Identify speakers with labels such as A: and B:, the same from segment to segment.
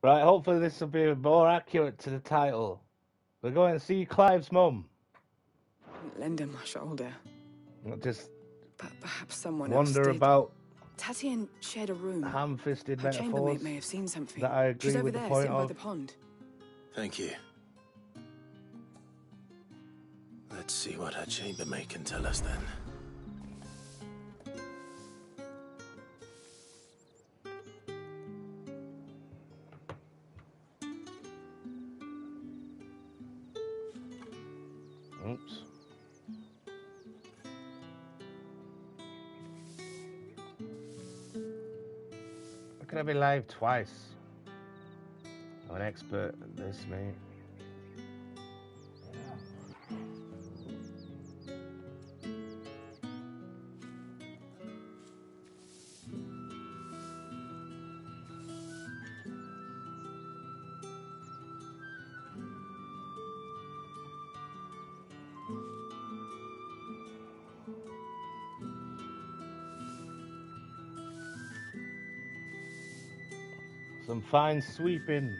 A: Right, hopefully this will be more accurate to the title. We're going to see Clive's mum.
B: Lend him my shoulder.
A: Not just
B: But perhaps someone else
A: wander
B: did.
A: about
B: Tatian shared a room.
A: ham-fisted
B: Her
A: metaphors
B: chambermaid may have seen something.
A: that I
B: She's
A: agree
B: over
A: with the
B: there,
A: point
B: sitting by
A: of.
B: the pond.
C: Thank you. Let's see what her chambermaid can tell us then.
A: Oops. How can I be live twice? I'm an expert at this, mate. Some fine sweeping.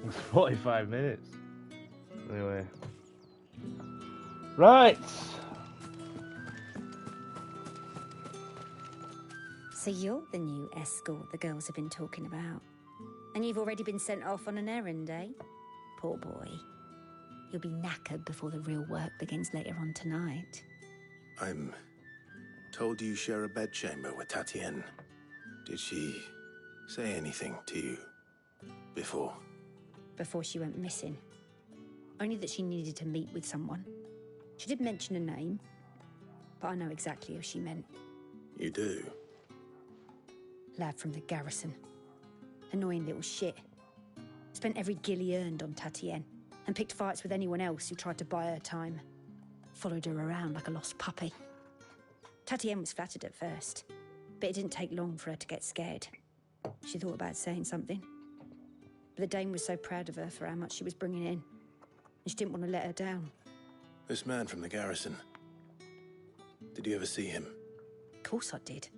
A: It's 45 minutes. Anyway. Right.
D: So you're the new escort the girls have been talking about. And you've already been sent off on an errand, eh? Poor boy. You'll be knackered before the real work begins later on tonight.
C: I'm told you share a bedchamber with Tatienne. Did she say anything to you before?
D: Before she went missing. Only that she needed to meet with someone. She did mention a name, but I know exactly who she meant.
C: You do?
D: Lad from the garrison. Annoying little shit. Spent every guil he earned on Tatienne, and picked fights with anyone else who tried to buy her time. Followed her around like a lost puppy. Tatienne was flattered at first, but it didn't take long for her to get scared. She thought about saying something. But the Dame was so proud of her for how much she was bringing in, and she didn't want to let her down.
C: This man from the garrison. Did you ever see him?
D: Of course I did.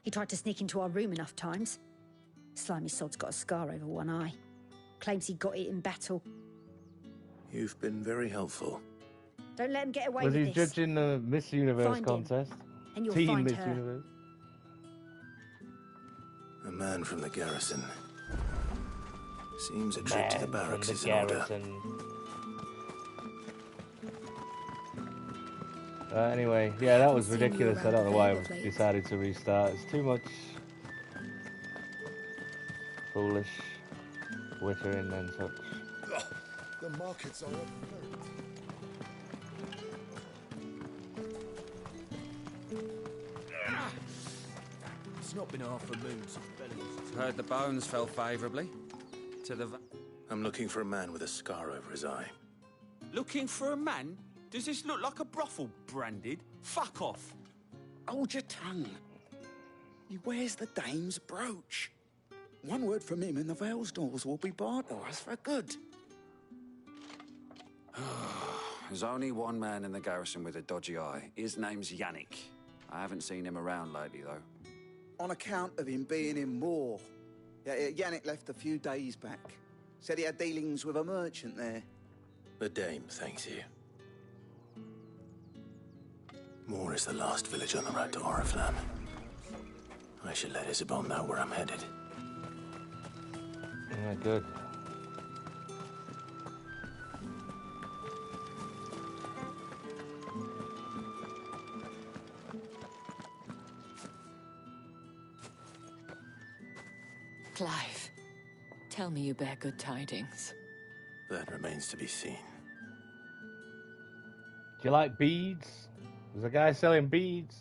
D: He tried to sneak into our room enough times. Slimy sod's got a scar over one eye. Claims he got it in battle.
C: You've been very helpful.
D: Don't let him get away
A: Was
D: with
A: he
D: this.
A: judging the Miss Universe
D: Find him,
A: contest?
D: and you'll
A: Team
D: find
A: Miss
D: her.
A: Universe.
C: A man from the garrison. Seems a trip
A: Man
C: to the
A: from
C: barracks
A: the
C: is in order.
A: garrison. Anyway, yeah, that was
D: Seen you
A: ridiculous. I
D: around
A: don't know why I
D: of late.
A: decided to restart. It's too much foolish wittering and such.
E: Ugh, the markets are up. It's not been half a moon since Felix.
F: Heard the bones fell favourably to the...
C: I'm looking for a man with a scar over his eye.
F: Looking for a man? Does this look like a brothel branded? Fuck off.
G: Hold your tongue. He wears the Dame's brooch. One word from him and the Vale's doors will be barred to us for good.
F: There's only one man in the garrison with a dodgy eye. His name's Yannick. I haven't seen him around lately, though.
G: On account of him being in war. Yannick left a few days back. Said he had dealings with a merchant there.
C: The Dame thanks you. Moor is the last village on the road to Oriflamme. I should let Isabel know where I'm headed.
A: Yeah, good.
H: Clive, tell me you bear good tidings.
C: That remains to be seen.
A: Do you like beads? There's a guy selling beads.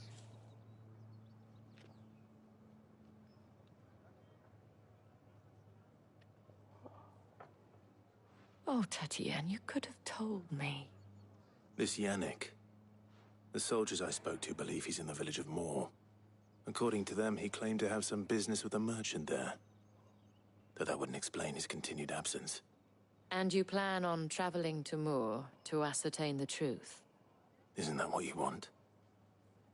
H: Oh, Tatienne, you could have told me.
C: This Yannick. The soldiers I spoke to believe he's in the village of Moor. According to them, he claimed to have some business with a merchant there. Though that wouldn't explain his continued absence.
H: And you plan on traveling to Moor to ascertain the truth?
C: Isn't that what you want?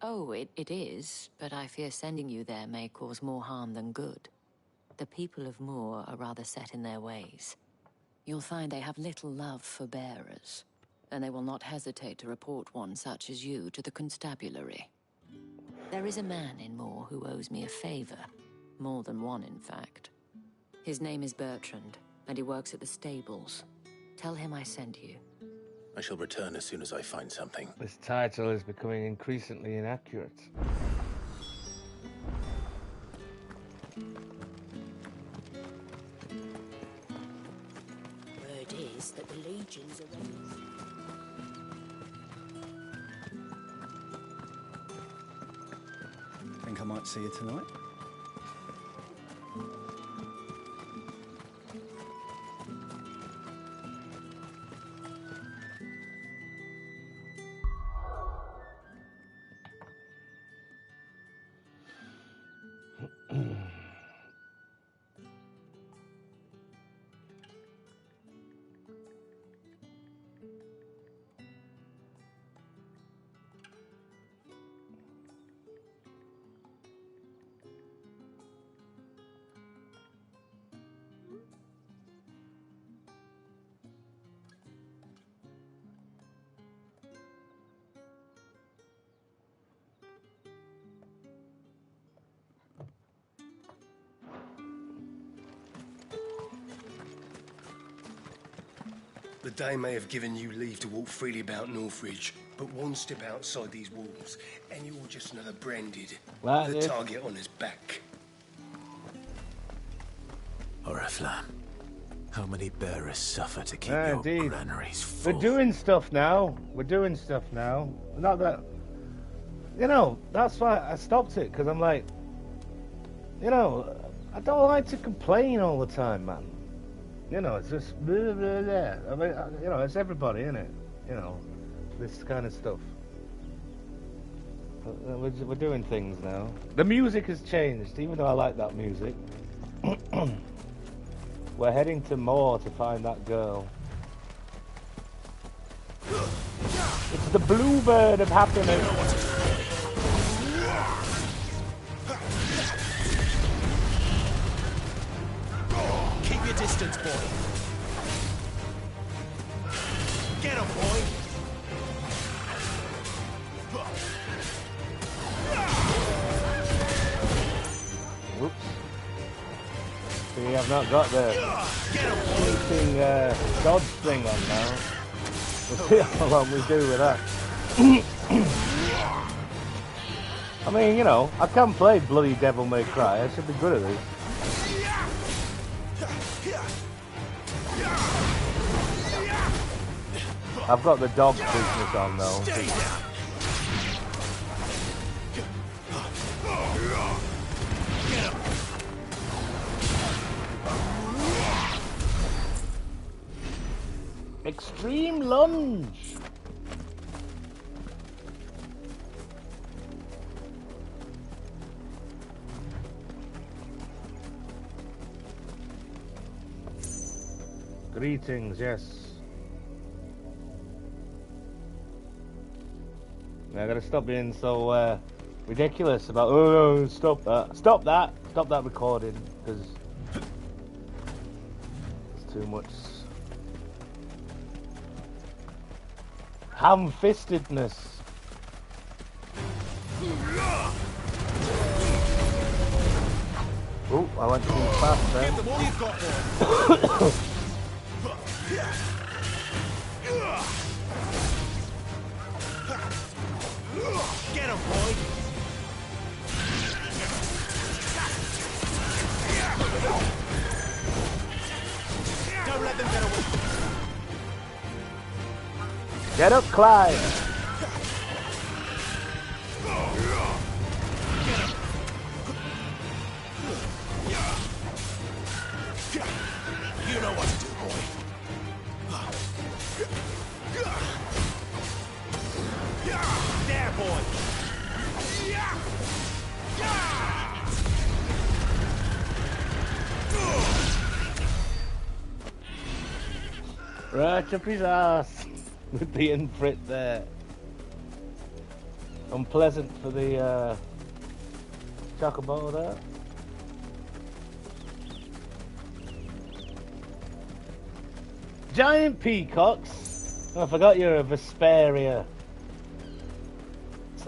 H: Oh, it is, but I fear sending you there may cause more harm than good. The people of Moor are rather set in their ways. You'll find they have little love for bearers, and they will not hesitate to report one such as you to the constabulary. There is a man in Moor who owes me a favor. More than one, in fact. His name is Bertrand, and he works at the stables. Tell him I sent you.
C: I shall return as soon as I find something.
A: This title is becoming increasingly inaccurate.
D: Word is that the legions are ready.
I: Think I might see you tonight?
E: The day may have given you leave to walk freely about Northridge, but one step outside these walls, and you're just another branded, with a target on his back.
C: Oriflamme, how many bearers suffer to keep your
A: indeed.
C: granaries full?
A: We're doing stuff now. We're doing stuff now. Not that... You know, that's why I stopped it, because I'm like... You know, I don't like to complain all the time, man. You know, it's just... Blah, blah, blah. I mean, you know, it's everybody, isn't it? You know, this kind of stuff. We're doing things now. The music has changed, even though I like that music. We're heading to Moor to find that girl. It's the bluebird of happiness.
E: Keep your distance, boy. Get him, boy.
A: Whoops. See, I've not got the sneaking dodge thing on now. We'll see how long we do with that. I mean, you know, I can play bloody Devil May Cry. I should be good at this. I've got the dog business on though. Extreme lunge. Greetings, yes. I gotta stop being so ridiculous about. Oh no! Stop that! Stop that! Stop that recording, because it's too much ham-fistedness. Oh, I went too fast there.
E: Give them all you've got, boy. Get him, boy!
A: Get up, Clive!
C: You know what to do, boy. There, boy.
A: Right up his ass with the imprint there. Unpleasant for the chocobo there. Giant peacocks. Oh, I forgot you're a Vesperia.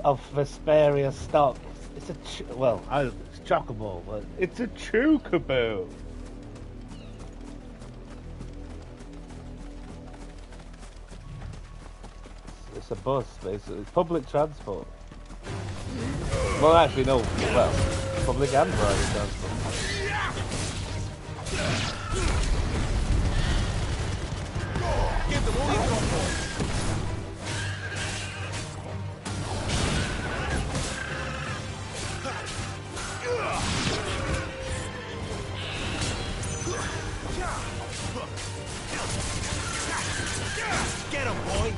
A: Of Vesperia stock. It's a it's chocobo, but it's a chocobo. It's a bus, basically. It's public transport. Well, actually, no. Well, public and private transport.
C: Give them all you've got, boy. Get him, boy.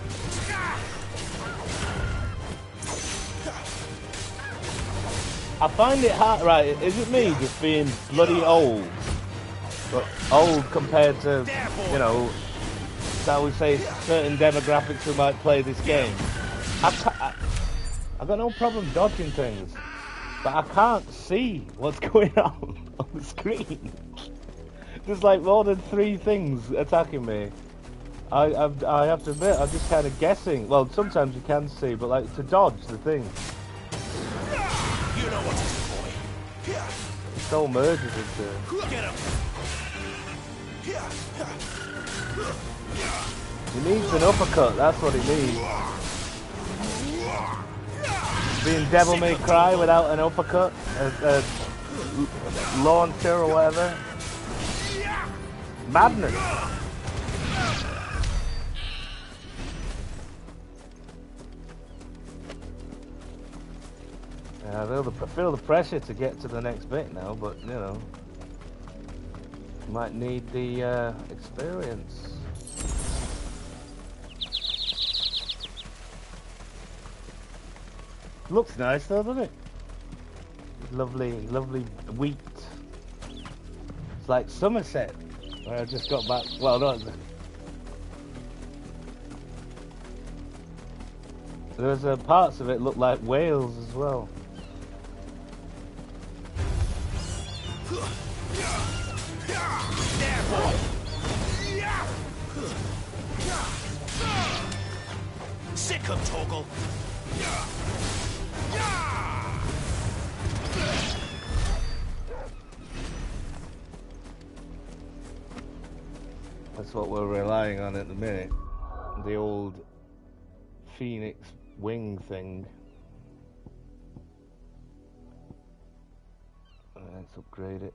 A: I find it hard, right, is it me just being bloody old? But old compared to, you know, shall we say, certain demographics who might play this game. I've got no problem dodging things, but I can't see what's going on the screen. There's like more than 3 things attacking me. I have to admit, I'm just kind of guessing. Well, sometimes you can see, but like to dodge the thing.
C: You know what to do, boy.
A: It all merges into.
C: Get him.
A: He needs an uppercut, that's what he needs. Being Devil May Cry without an uppercut, a launcher or whatever. Madness. I feel the pressure to get to the next bit now, but you know, might need the experience. Looks nice though, doesn't it? Lovely, lovely wheat. It's like Somerset, where I just got back. Well, no. There's parts of it look like Wales as well.
C: There, boy. Sick him, Torgal.
A: That's what we're relying on at the minute. The old Phoenix wing thing. Let's upgrade it.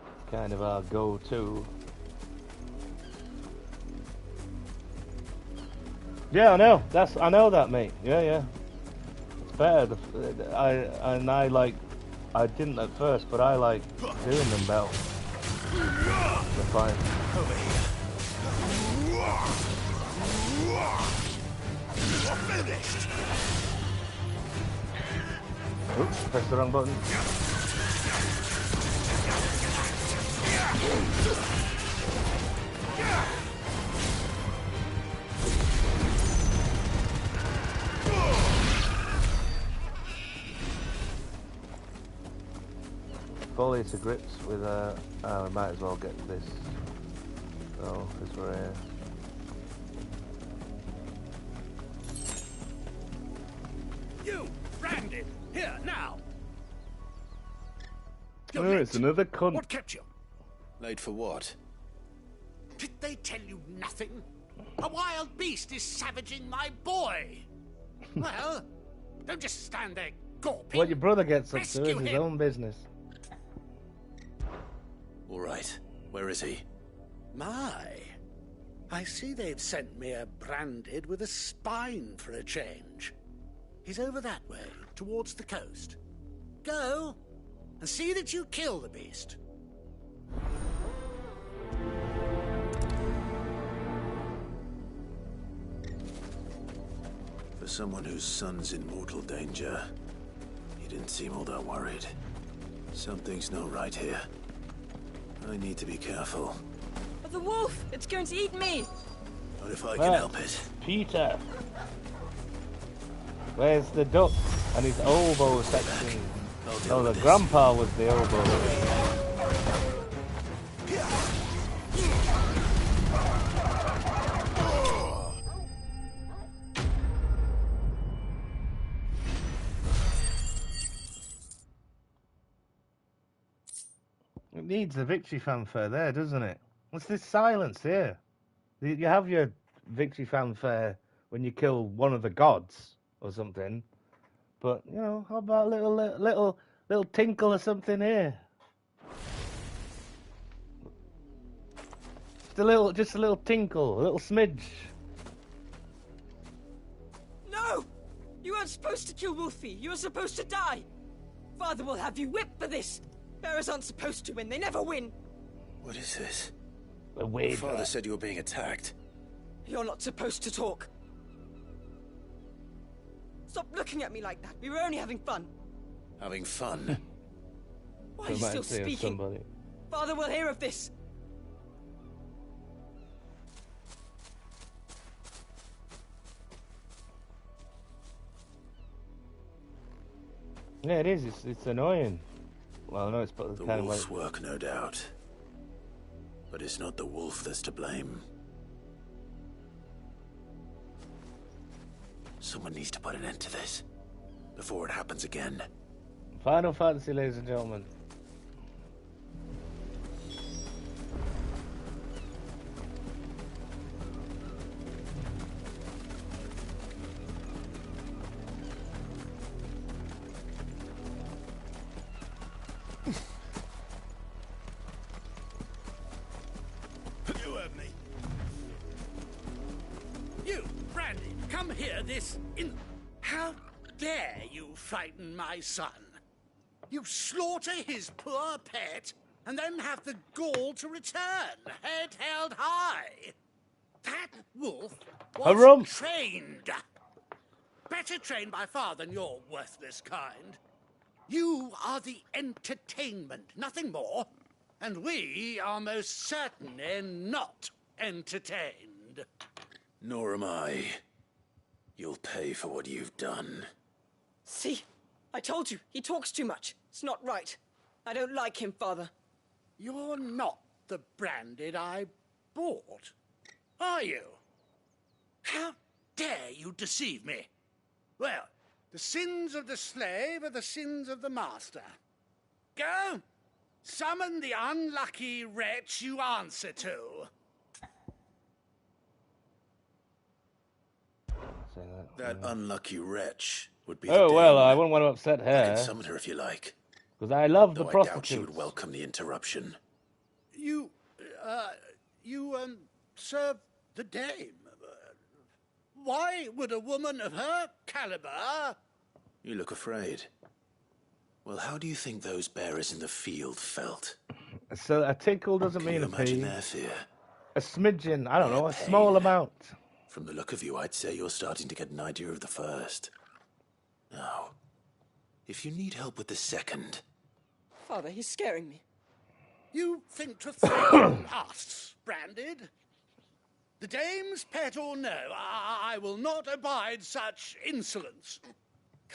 A: It's kind of our go-to. Yeah, I know. I know that, mate. Yeah. It's better. I didn't at first, but I like doing them better. They're fine.
C: Over here. You're finished.
A: Oops, pressed the wrong button. Fully to grips with we might as well get this. Oh, because we're here.
C: You, branded, here now.
A: Oh, it's another cunt.
C: What kept you?
E: Late for what?
G: Did they tell you nothing? A wild beast is savaging my boy. Well, don't just stand there gawping.
A: What your brother gets up to is
G: Rescue
A: his
G: him.
A: own business.
C: All right. Where is he?
G: My, I see they've sent me a branded with a spine for a change. He's over that way, towards the coast. Go, and see that you kill the beast.
C: For someone whose son's in mortal danger, he didn't seem all that worried. Something's not right here. I need to be careful.
I: But the wolf! It's going to eat me!
C: What if I can help it?
A: Peter! Where's the duck and his elbow section? Oh, the grandpa was the elbow. It needs a victory fanfare there, doesn't it? What's this silence here? You have your victory fanfare when you kill one of the gods or something, but you know, how about a little tinkle or something here? Just a little tinkle, a little smidge.
I: No! You weren't supposed to kill Wolfie. You were supposed to die. Father will have you whipped for this. Bearers aren't supposed to win. They never win.
C: What is this?
A: The way
C: Father said you were being attacked.
I: You're not supposed to talk. Stop looking at me like that. We were only having fun.
C: Having fun?
I: Why are you still speaking? Father will hear of this.
A: Yeah, it is. It's annoying. Well, no, it's but
C: the
A: kind
C: wolf's
A: of
C: work, no doubt. But it's not the wolf that's to blame. Someone needs to put an end to this before it happens again.
A: Final Fantasy, ladies and gentlemen.
G: You heard me. You, Brandy, come here How dare you frighten my son? You slaughter his poor pet, and then have the gall to return, head held high. That wolf was trained. Better trained by far than your worthless kind. You are the entertainment, nothing more. And we are most certainly not entertained.
C: Nor am I. You'll pay for what you've done.
I: See? I told you, he talks too much. It's not right. I don't like him, Father.
G: You're not the branded I bought, are you? How dare you deceive me? Well, the sins of the slave are the sins of the master. Go! Summon the unlucky wretch you answer to.
C: That unlucky wretch would be
A: Oh,
C: the
A: well,
C: dame.
A: I wouldn't want to upset
C: I
A: her.
C: can summon her if you like.
A: Because I love the
C: Though
A: prostitutes.
C: I doubt she would welcome the interruption.
G: You serve the dame. Why would a woman of her caliber...
C: You look afraid. Well, how do you think those bearers in the field felt?
A: So a tinkle doesn't
C: Can
A: mean
C: you
A: a
C: imagine
A: pea.
C: their fear?
A: A smidgen, I don't know, a
C: pain.
A: small amount.
C: From the look of you, I'd say you're starting to get an idea of the first. Now, if you need help with the second...
I: Father, he's scaring me.
G: You think to threaten us, branded? The dame's pet or no, I will not abide such insolence.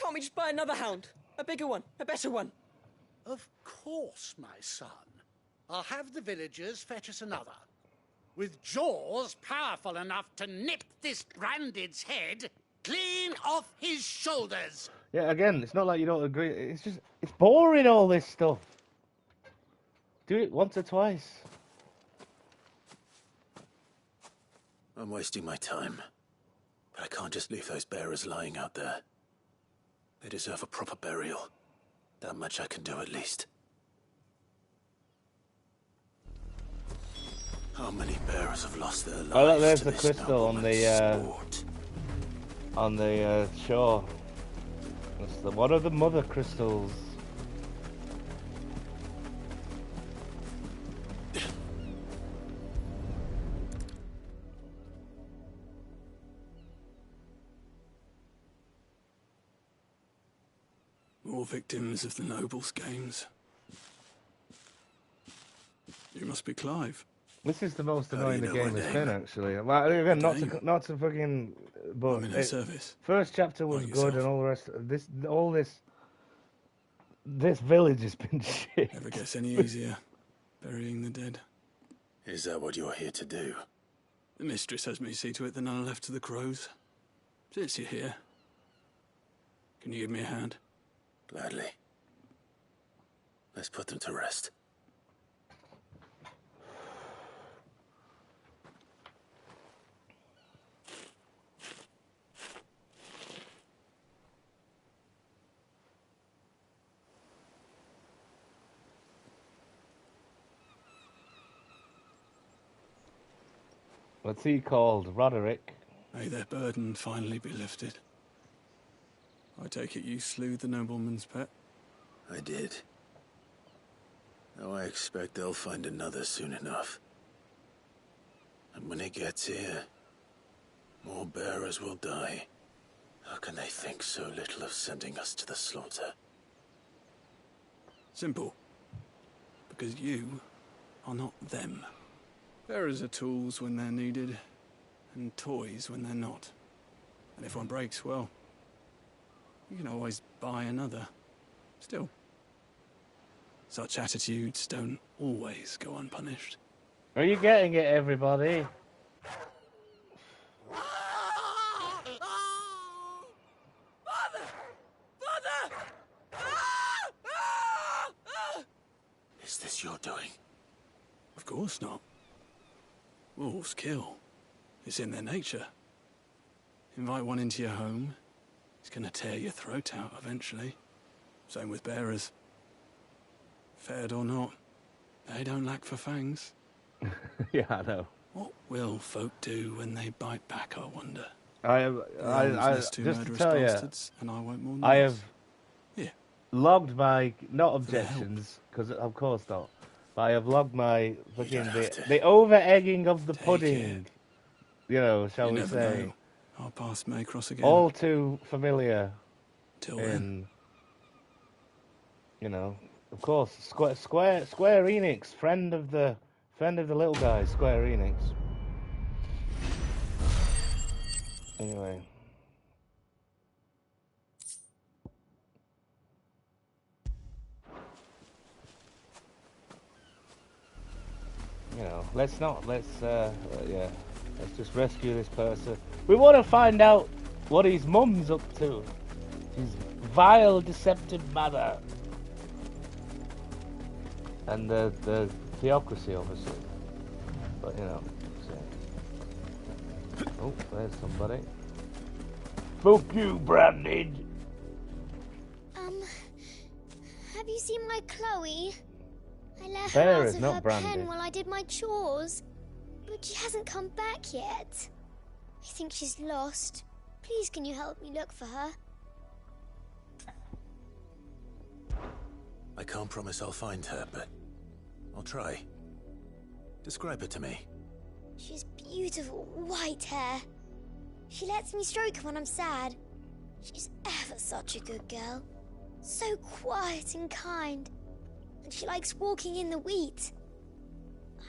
I: Can't we just buy another hound? A bigger one, a better one.
G: Of course, my son. I'll have the villagers fetch us another. With jaws powerful enough to nip this branded's head clean off his shoulders.
A: Yeah, again, it's not like you don't agree. It's just, it's boring, all this stuff. Do it once or twice.
C: I'm wasting my time. But I can't just leave those bearers lying out there. They deserve a proper burial. That much I can do at least. How many bearers have lost their lives?
A: Oh look, there's
C: to
A: the
C: this
A: crystal on the shore. That's the one of the mother crystals.
J: More victims of the Nobles' games. You must be Clive.
A: This is the most annoying the game has been, actually. Well, again, not to fucking. But
J: I'm in her service.
A: First chapter was good, and all the rest. This village has been shit.
J: Never gets any easier. Burying the dead.
C: Is that what you're here to do?
J: The mistress has me see to it that none are left to the crows. Since you're here, can you give me a hand?
C: Gladly. Let's put them to rest.
A: What's he called? Roderick.
J: May their burden finally be lifted. I take it you slew the nobleman's pet?
C: I did. Now I expect they'll find another soon enough. And when it gets here, more bearers will die. How can they think so little of sending us to the slaughter?
J: Simple. Because you are not them. Bearers are tools when they're needed, and toys when they're not. And if one breaks, well, you can always buy another. Still, such attitudes don't always go unpunished.
A: Are you getting it, everybody?
C: Is this your doing?
J: Of course not. Wolves kill. It's in their nature. Invite one into your home, he's gonna tear your throat out eventually. Same with bearers. Fed or not, they don't lack for fangs.
A: Yeah, I know.
J: What will folk do when they bite back, I wonder?
A: Just to tell you,
J: and I won't mourn
A: I have
J: yeah.
A: logged my, not objections, because of course not, but I have logged my fucking, the over-egging of the pudding, you know, shall we say.
J: Know. Our paths may cross again.
A: All too familiar.
J: Till then.
A: You know, of course, Square Enix, friend of the little guys, Square Enix. Anyway. You know, let's just rescue this person. We want to find out what his mum's up to. His vile, deceptive mother. And the theocracy, obviously. But, you know. So. Oh, there's somebody. Fuck you, Branded!
K: Have you seen my Chloe? I left
A: Bear
K: her
A: is
K: out of
A: not
K: her
A: Branded.
K: pen while I did my chores. But she hasn't come back yet. I think she's lost. Please, can you help me look for her?
C: I can't promise I'll find her, but I'll try. Describe her to me.
K: She has beautiful white hair. She lets me stroke her when I'm sad. She's ever such a good girl. So quiet and kind. And she likes walking in the wheat.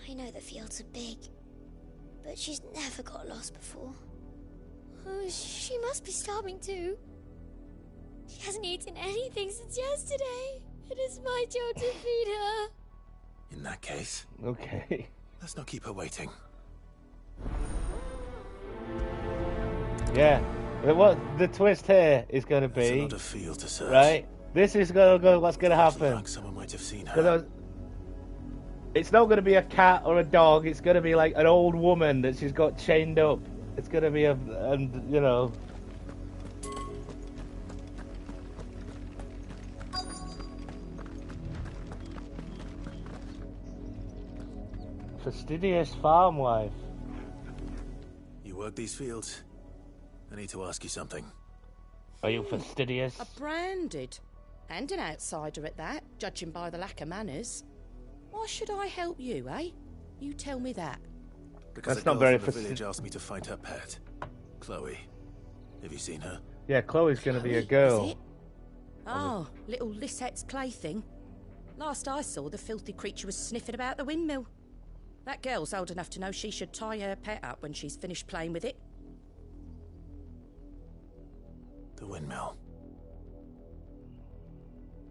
K: I know the fields are big, but she's never got lost before. Oh, she must be starving too. She hasn't eaten anything since yesterday. It is my job to feed her.
C: In that case...
A: Okay.
C: Let's not keep her waiting.
A: Yeah. What the twist here is going to be...
C: There's a lot of field to search.
A: Right? This is going to go... What's going to happen?
C: Like someone might have seen her.
A: It's not going to be a cat or a dog. It's going to be like an old woman that she's got chained up. It's going to be you know... Fastidious farm wife.
C: You work these fields? I need to ask you something.
A: Are you fastidious?
L: A branded. And an outsider at that, judging by the lack of manners. Why should I help you, eh? You tell me that.
C: Because
A: that's
C: a
A: not very
C: girl from the village asked me to find her pet, Chloe. Have you seen her?
A: Yeah, Chloe's gonna be a girl.
L: Is it? Oh, little Lisette's plaything. Last I saw, the filthy creature was sniffing about the windmill. That girl's old enough to know she should tie her pet up when she's finished playing with it.
C: The windmill.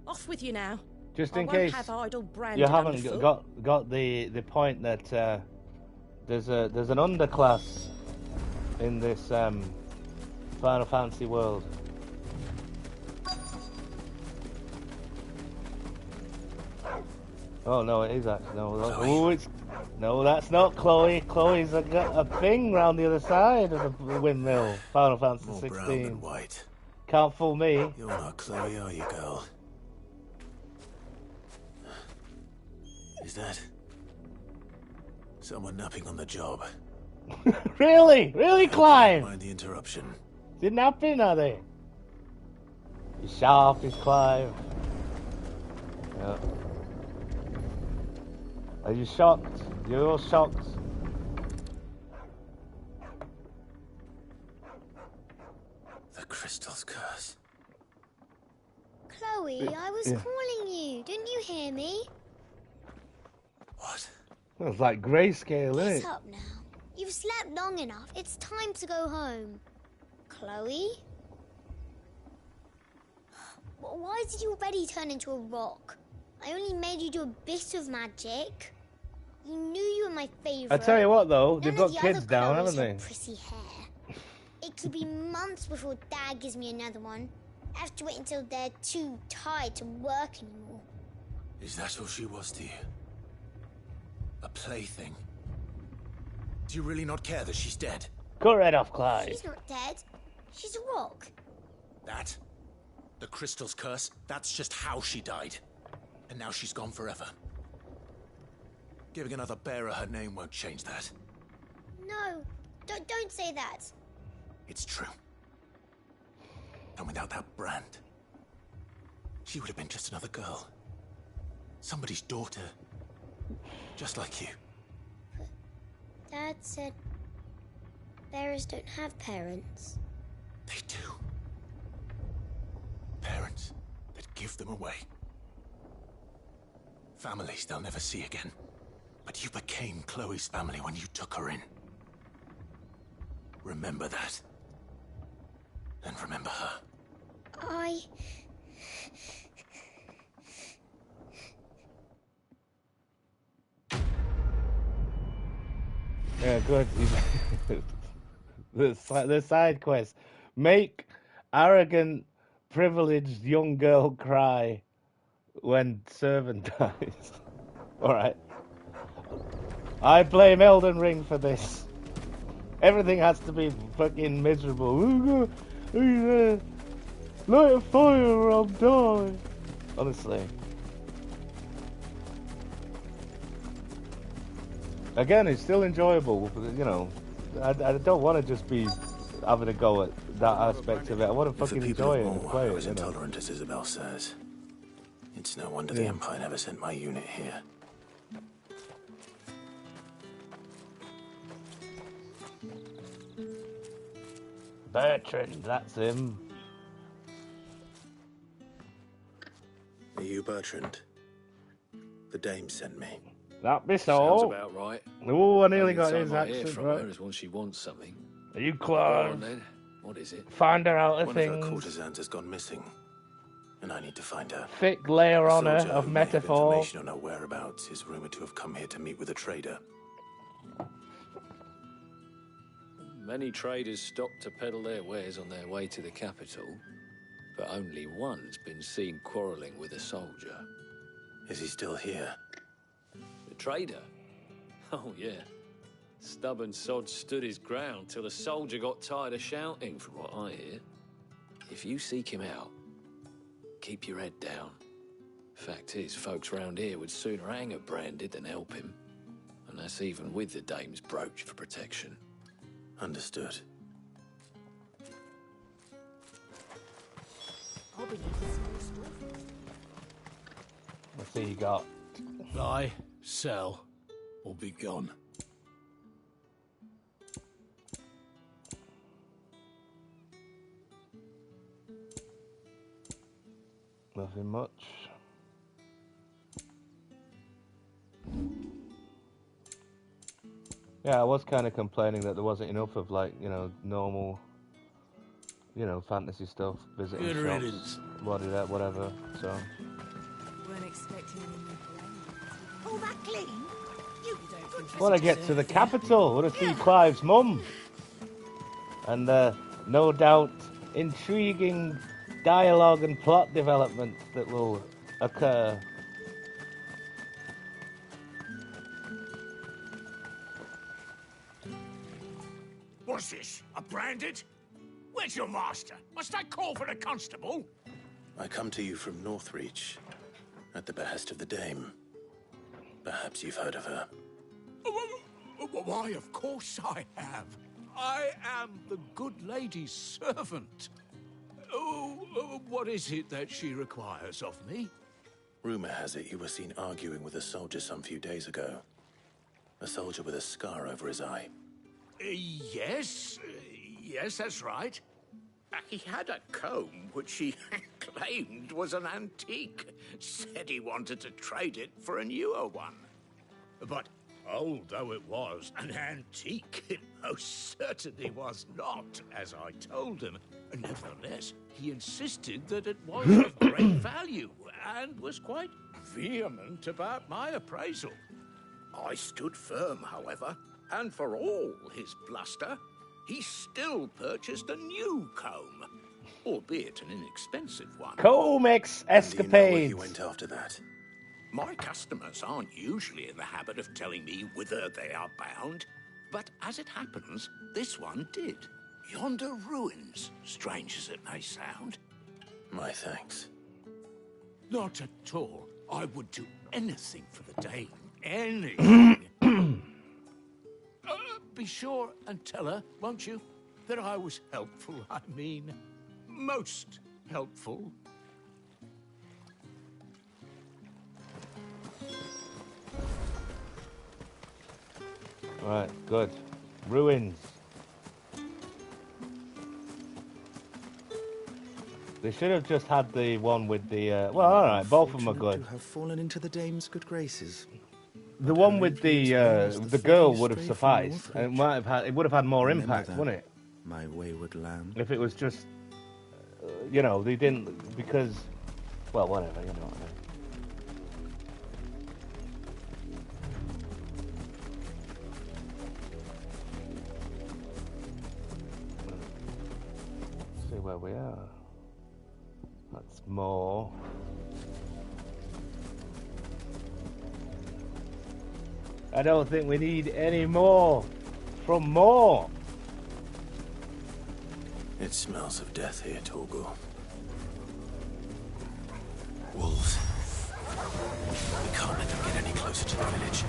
L: Off with you now.
A: Just in
L: I
A: case
L: won't have idle branded
A: you haven't
L: underfoot.
A: got the point that there's an underclass in this Final Fantasy world. Oh no, it is actually no, that's not Chloe. Chloe's a thing round the other side of the windmill. Final Fantasy
C: More
A: 16.
C: brown than white.
A: Can't fool me.
C: You're not Chloe, are you, girl? Is that someone napping on the job?
A: Really, Clive?
C: Mind the interruption.
A: They're napping, are they? He's sharp, he's Clive. Yeah. Are you shocked? You're all shocked.
C: The crystal's curse.
K: Chloe, I was calling you. Didn't you hear me?
C: What?
A: It's like grayscale, isn't
K: Get
A: it?
K: up now. You've slept long enough. It's time to go home. Chloe? Why did you already turn into a rock? I only made you do a bit of magic. You knew you were my favourite.
A: I tell you what, though, they've
K: None
A: got
K: of the
A: kids
K: other
A: down,
K: Chloes
A: haven't they?
K: have pretty hair. It could be months before Dad gives me another one. I have to wait until they're too tired to work anymore.
C: Is that all she was to you? A plaything? Do you really not care that she's dead?
A: Cut her head off, Clive.
K: She's not dead. She's a rock.
C: That? The crystal's curse? That's just how she died. And now she's gone forever. Giving another bearer her name won't change that.
K: No, don't say that.
C: It's true. And without that brand, she would have been just another girl. Somebody's daughter. Just like you.
K: But Dad said bearers don't have parents.
C: They do. Parents that give them away. Families they'll never see again. But you became Chloe's family when you took her in. Remember that. And remember her.
A: Yeah, good. The side quest. Make arrogant, privileged young girl cry when servant dies. Alright. I blame Elden Ring for this. Everything has to be fucking miserable. Light a fire or I'll die. Honestly. Again, it's still enjoyable, but, you know, I don't want to just be having a go at that aspect of it. I want to fucking enjoy it and play it.
C: As intolerant as Isabel says. It's no wonder the Empire never sent my unit here.
A: Bertrand, that's him.
C: Are you Bertrand? The dame sent me.
A: That be
M: Sounds
A: so.
M: about right.
A: Oh, I nearly got
M: Only
A: his
M: time I hear
A: accent
M: from
A: right.
M: her is when she wants something.
A: Are you
M: Go on,
A: Clive?
M: then. What is it?
A: Find her out of
C: One of
A: things.
C: her courtesans has gone missing, and I need to find her.
A: Thick layer
C: A
A: on her
C: soldier
A: of
C: who may have
A: metaphor.
C: information on her whereabouts is rumored to have come here to meet with a trader.
M: Many traders stop to peddle their wares on their way to the capital, but only one's been seen quarrelling with a soldier.
C: Is he still here?
M: The trader? Oh, yeah. Stubborn sod stood his ground till the soldier got tired of shouting, from what I hear. If you seek him out, keep your head down. Fact is, folks round here would sooner hang a branded than help him. And that's even with the dame's brooch for protection.
C: Understood.
A: Let's see you got.
G: Buy, sell, or be gone.
A: Nothing much. Yeah, I was kind of complaining that there wasn't enough of, like, you know, normal, you know, fantasy stuff, visiting
G: Good
A: shops,
G: riddance.
A: whatever, so.
B: Weren't expecting any new blame.
I: All that clean? You don't
A: Want to get to the capital, want to see Clive's mum. And, no doubt, intriguing dialogue and plot development that will occur.
G: What's this? A branded? Where's your master? Must I call for the constable?
C: I come to you from Northreach, at the behest of the dame. Perhaps you've heard of her.
G: Why, of course I have. I am the good lady's servant. What is it that she requires of me?
C: Rumor has it you were seen arguing with a soldier some few days ago. A soldier with a scar over his eye.
G: Yes, that's right. He had a comb which he claimed was an antique. Said he wanted to trade it for a newer one. But old though it was, an antique it most certainly was not, as I told him. Nevertheless, he insisted that it was of great value and was quite vehement about my appraisal. I stood firm, however, and for all his bluster, he still purchased a new comb, albeit an inexpensive one.
A: Comex escapades.
C: Do you know where he went after that?
G: My customers aren't usually in the habit of telling me whither they are bound, but as it happens, this one did. Yonder ruins, strange as it may sound.
C: My thanks.
G: Not at all. I would do anything for the dame. Anything. Be sure and tell her, won't you, that I was helpful. I mean, most helpful.
A: Right, good. Ruins. They should have just had the one with the, well, alright, both of them are good.
N: To have fallen into the dame's good graces.
A: The one with the girl would have sufficed, and it would have had more impact, wouldn't it?
N: My wayward lamb.
A: If it was just, you know, they didn't, because, well, whatever, you know what I mean. Let's see where we are. That's more. I don't think we need any more from more.
C: It smells of death here, Torgal. Wolves. We can't let them get any closer to the village.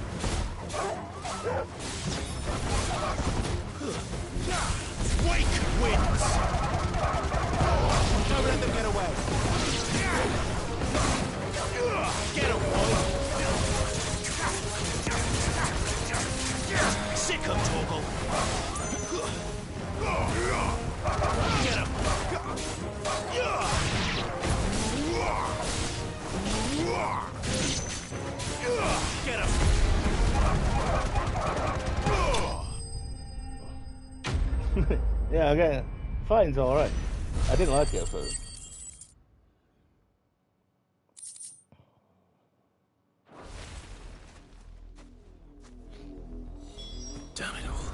G: Wake winds!
O: Don't let them get away. Get him, boy. Sick him, Torgal. Get him. Get him.
A: Yeah, okay. Fighting's alright. I didn't like it at first.
C: Damn it all.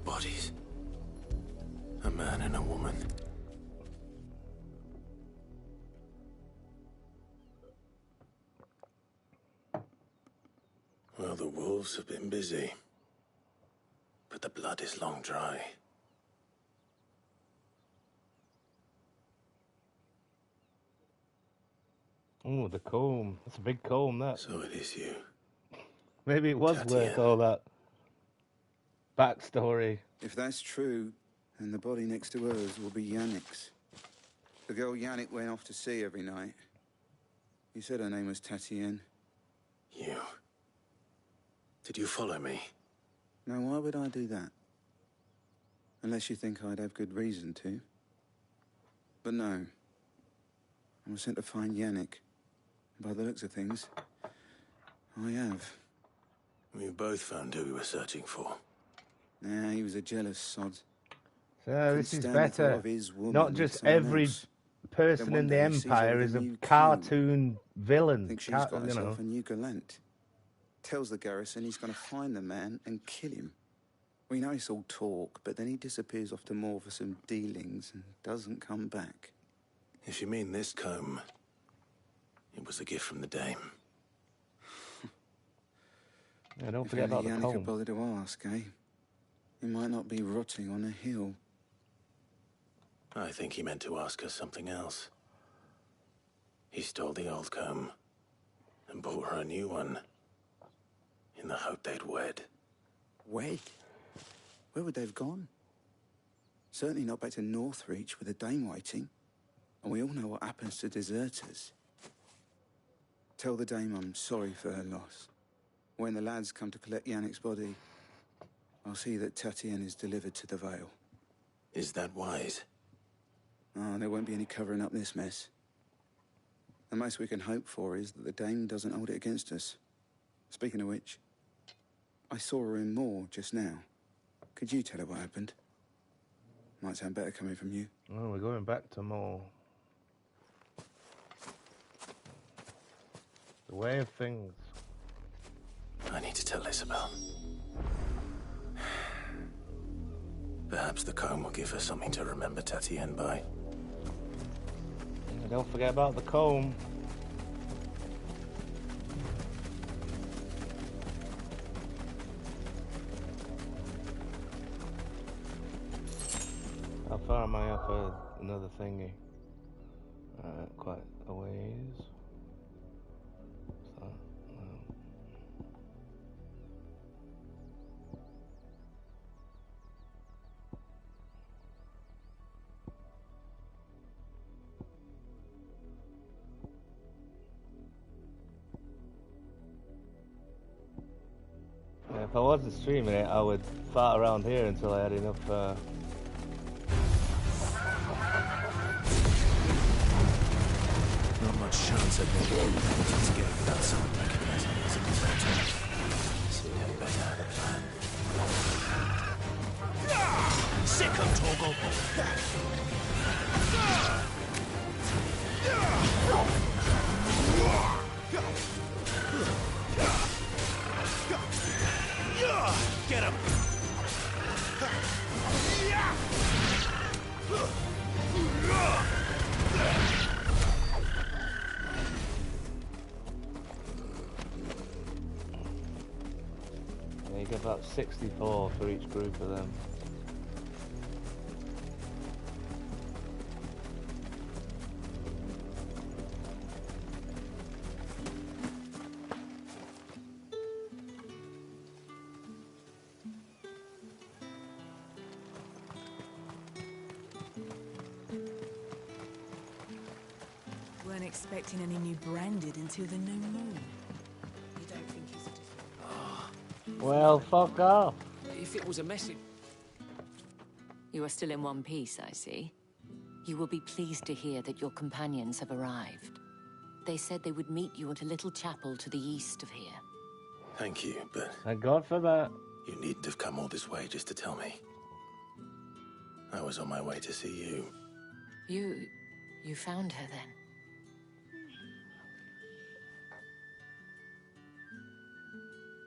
C: Bodies. A man and a woman. Well, the wolves have been busy. But the blood is long dry.
A: Oh, the comb. That's a big comb, that.
C: So it is you.
A: Maybe it was worth all that backstory.
P: If that's true, then the body next to hers will be Yannick's. The girl Yannick went off to see every night. He said her name was Tatienne.
C: You... Did you follow me?
P: Now, why would I do that? Unless you think I'd have good reason to. But no. I was sent to find Yannick. By the looks of things, I have.
C: We both found who we were searching for.
P: Nah, he was a jealous sod.
A: So this is better. Not just every person in the Empire is a cartoon villain.
P: Thinks she's got herself a new gallant. Tells the garrison he's going to find the man and kill him. We know it's all talk, but then he disappears off to Moor for some dealings and doesn't come back.
C: If you mean this comb, it was a gift from the dame.
A: Yeah, don't forget about the comb.
P: Yannick could bother to ask, eh? He might not be rotting on a hill.
C: I think he meant to ask us something else. He stole the old comb and bought her a new one in the hope they'd wed.
P: Wed? Where would they have gone? Certainly not back to Northreach with a dame waiting. And we all know what happens to deserters. Tell the dame I'm sorry for her loss. When the lads come to collect Yannick's body, I'll see that Tatienne is delivered to the Vale.
C: Is that wise?
P: Oh, there won't be any covering up this mess. The most we can hope for is that the dame doesn't hold it against us. Speaking of which, I saw her in Moor just now. Could you tell her what happened? Might sound better coming from you.
A: Oh, we're going back to Moor. The way of things.
C: I need to tell Isabel. Perhaps the comb will give her something to remember Tatienne by.
A: And don't forget about the comb. How far am I off another thingy? Quite a ways. If I wasn't streaming it, I would fart around here until I had enough.
C: Not much chance I'd make it to get without someone recognizing me as a deserter. So we had better have a plan.
O: Sick of Torgal! Get him!
A: Yeah, you get about 64 for each group of them.
B: Expecting any new branded until the new moon.
I: You don't think he's a different...
A: Well, fuck off.
M: If it was a message...
H: You are still in one piece, I see. You will be pleased to hear that your companions have arrived. They said they would meet you at a little chapel to the east of here.
C: Thank you, but...
A: Thank God for that.
C: You needn't have come all this way just to tell me. I was on my way to see you.
H: You found her then?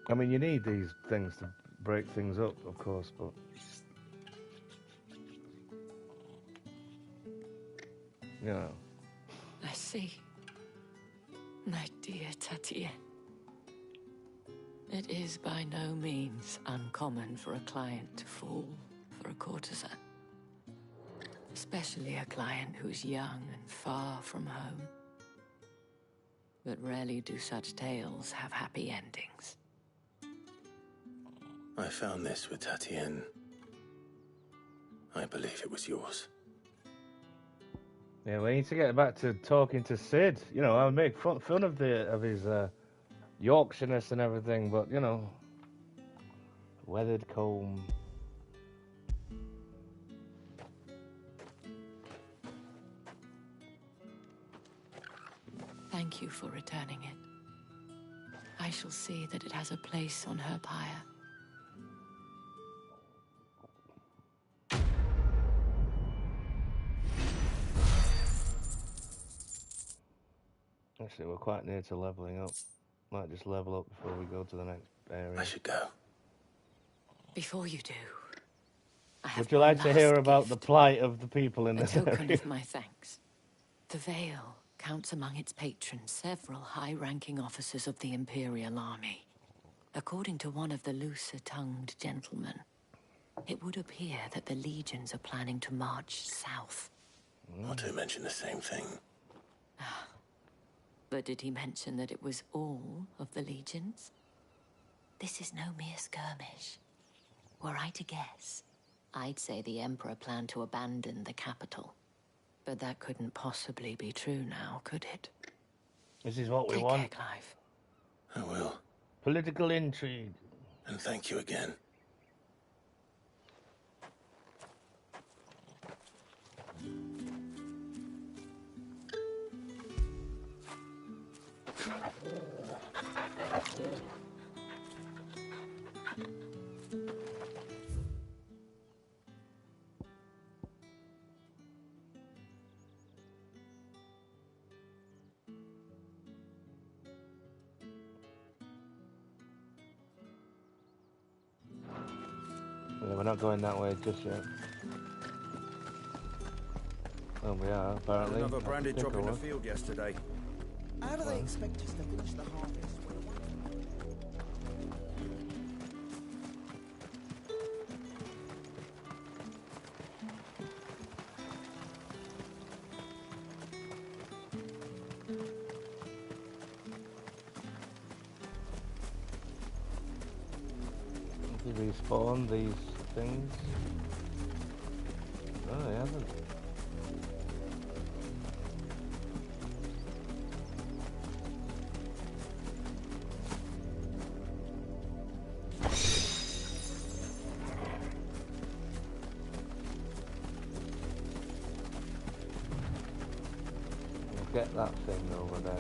A: I mean, you need these things to break things up, of course, but... You know.
H: I see. My dear Tatienne. It is by no means uncommon for a client to fall for a courtesan. Especially a client who's young and far from home. But rarely do such tales have happy endings.
C: I found this with Tatienne. I believe it was yours.
A: Yeah, we need to get back to talking to Cid. You know, I make fun of his Yorkshireness and everything, but you know, weathered comb.
H: Thank you for returning it. I shall see that it has a place on her pyre.
A: Actually, we're quite near to leveling up. Might just level up before we go to the next area.
C: I should go.
H: Before you do,
A: Would you like to hear about the plight of the people in this area?
H: A token of my thanks. The Vale counts among its patrons several high-ranking officers of the Imperial Army. According to one of the looser-tongued gentlemen, it would appear that the legions are planning to march south.
C: Otto mentioned the same thing.
H: But did he mention that it was all of the legions? This is no mere skirmish. Were I to guess, I'd say the Emperor planned to abandon the capital. But that couldn't possibly be true now, could it?
A: This is what we
H: Take
A: want.
H: care, Clive.
C: I will.
A: Political intrigue.
C: And thank you again.
A: Yeah, we're not going that way just yet. Oh, we are, apparently.
Q: Another branded drop in the field yesterday.
R: How do they expect us to finish the harvest?
A: Did he respawn these things? Oh, he hasn't. Get that thing over there.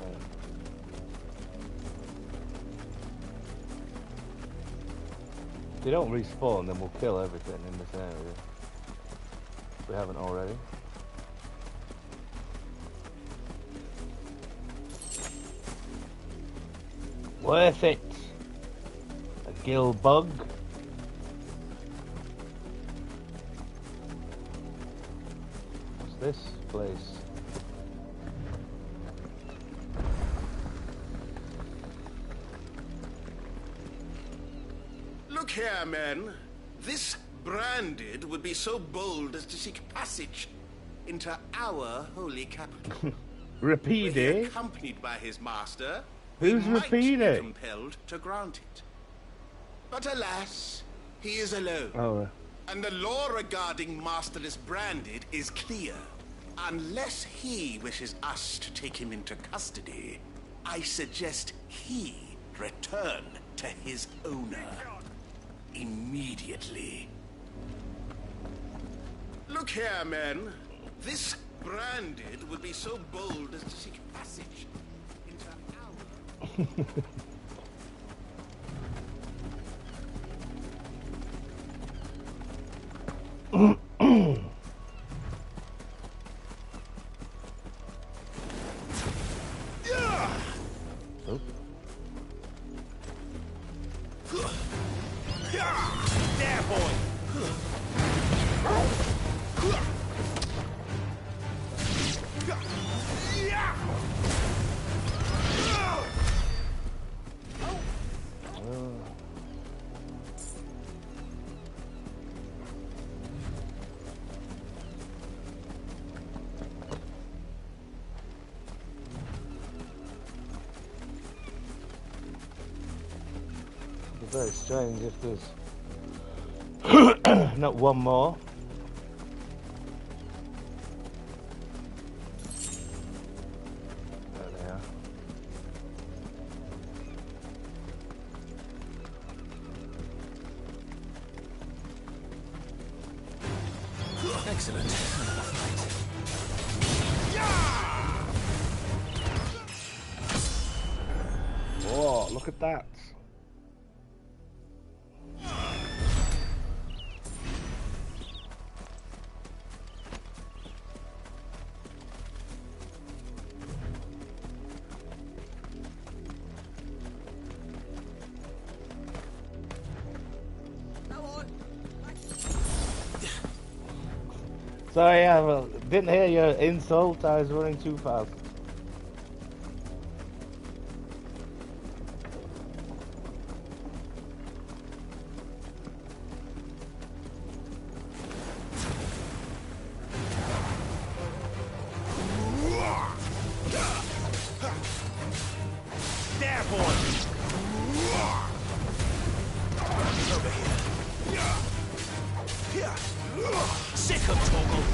A: If they don't respawn, then we'll kill everything in this area. If we haven't already. Worth it! A gill bug. What's this place?
S: Look here, men. This branded would be so bold as to seek passage into our holy capital.
A: Rapide?
S: Were he accompanied by his master,
A: Who's
S: we might be
A: Rapide?
S: compelled to grant it. But alas, he is alone.
A: Oh.
S: And the law regarding masterless branded is clear. Unless he wishes us to take him into custody, I suggest he return to his owner. Immediately. Look here, men. This branded would be so bold as to seek passage into our...
O: There, boy!
A: It's very strange if there's Not one more. There they are.
C: Excellent.
A: Whoa, look at that. Sorry, I didn't hear your insult. I was running too fast.
O: There, boy! Over here. Sick of Toggle!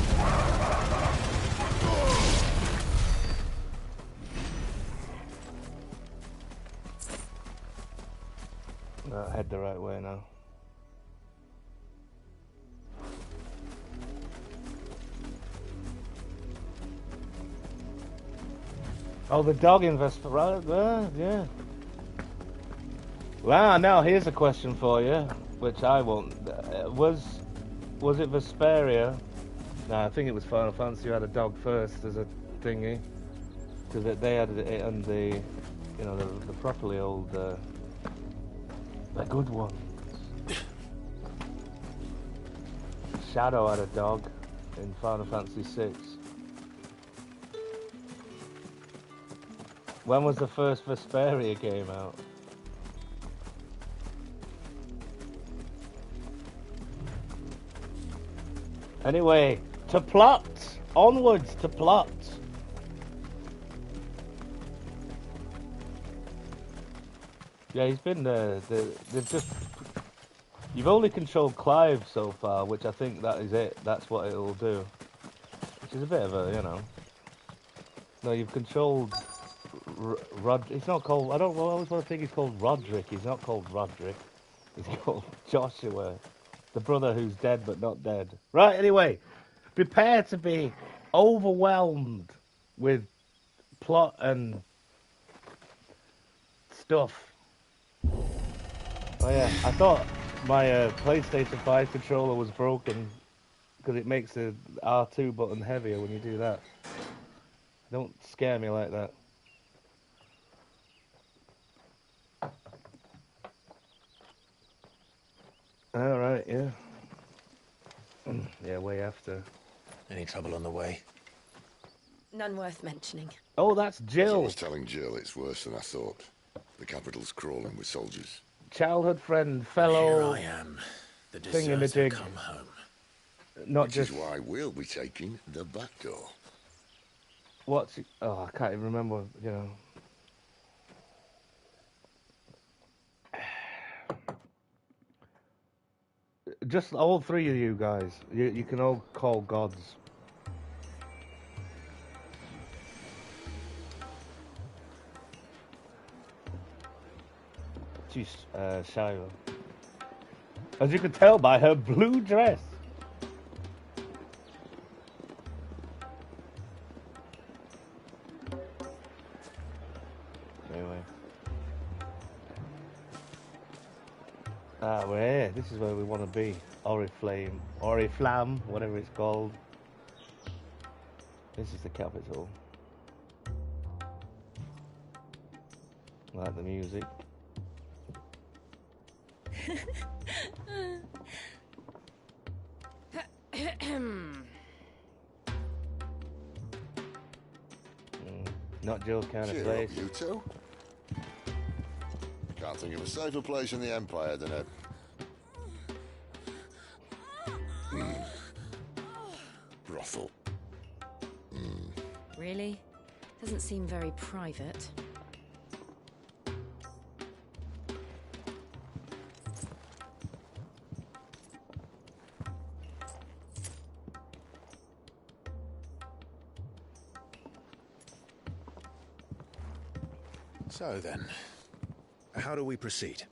A: I'll head the right way now. Oh, the dog investor, right there, yeah. Well, now here's a question for you, which I won't. Was it Vesperia? No, I think it was Final Fantasy who had a dog first as a thingy, because they had it on the, you know, the properly old, the good one. Shadow had a dog in Final Fantasy VI. When was the first Vesperia game out? Anyway, to plot! Onwards to plot! Yeah, he's been there. They've just... You've only controlled Clive so far, which I think that is it. That's what it'll do. Which is a bit of a, you know... No, you've controlled... He's not called... I always want to think he's called Roderick. He's not called Roderick. He's called Joshua. The brother who's dead but not dead. Right, anyway. Prepare to be overwhelmed with plot and stuff. Oh yeah, I thought my PlayStation 5 controller was broken because it makes the R2 button heavier when you do that. Don't scare me like that. Alright, yeah. Yeah, way after.
C: Any trouble on the way?
L: None worth mentioning.
A: Oh, that's Jill.
T: I was telling Jill, it's worse than I thought. The capital's crawling with soldiers.
A: Childhood friend, fellow...
C: Here I am. The deserter come home.
A: Not
T: Which
A: just...
T: is why we'll be taking the back door.
A: What's... Oh, I can't even remember, you know. Just all three of you guys. You can all call gods. She's Shiloh. As you can tell by her blue dress. Anyway. Ah, we're here. This is where we want to be. Oriflamme, whatever it's called. This is the capital. I like the music. Not Jill's kind of place.
T: You two? Can't think of a safer place in the Empire than a... brothel.
L: Really? Doesn't seem very private.
C: So then, how do we proceed?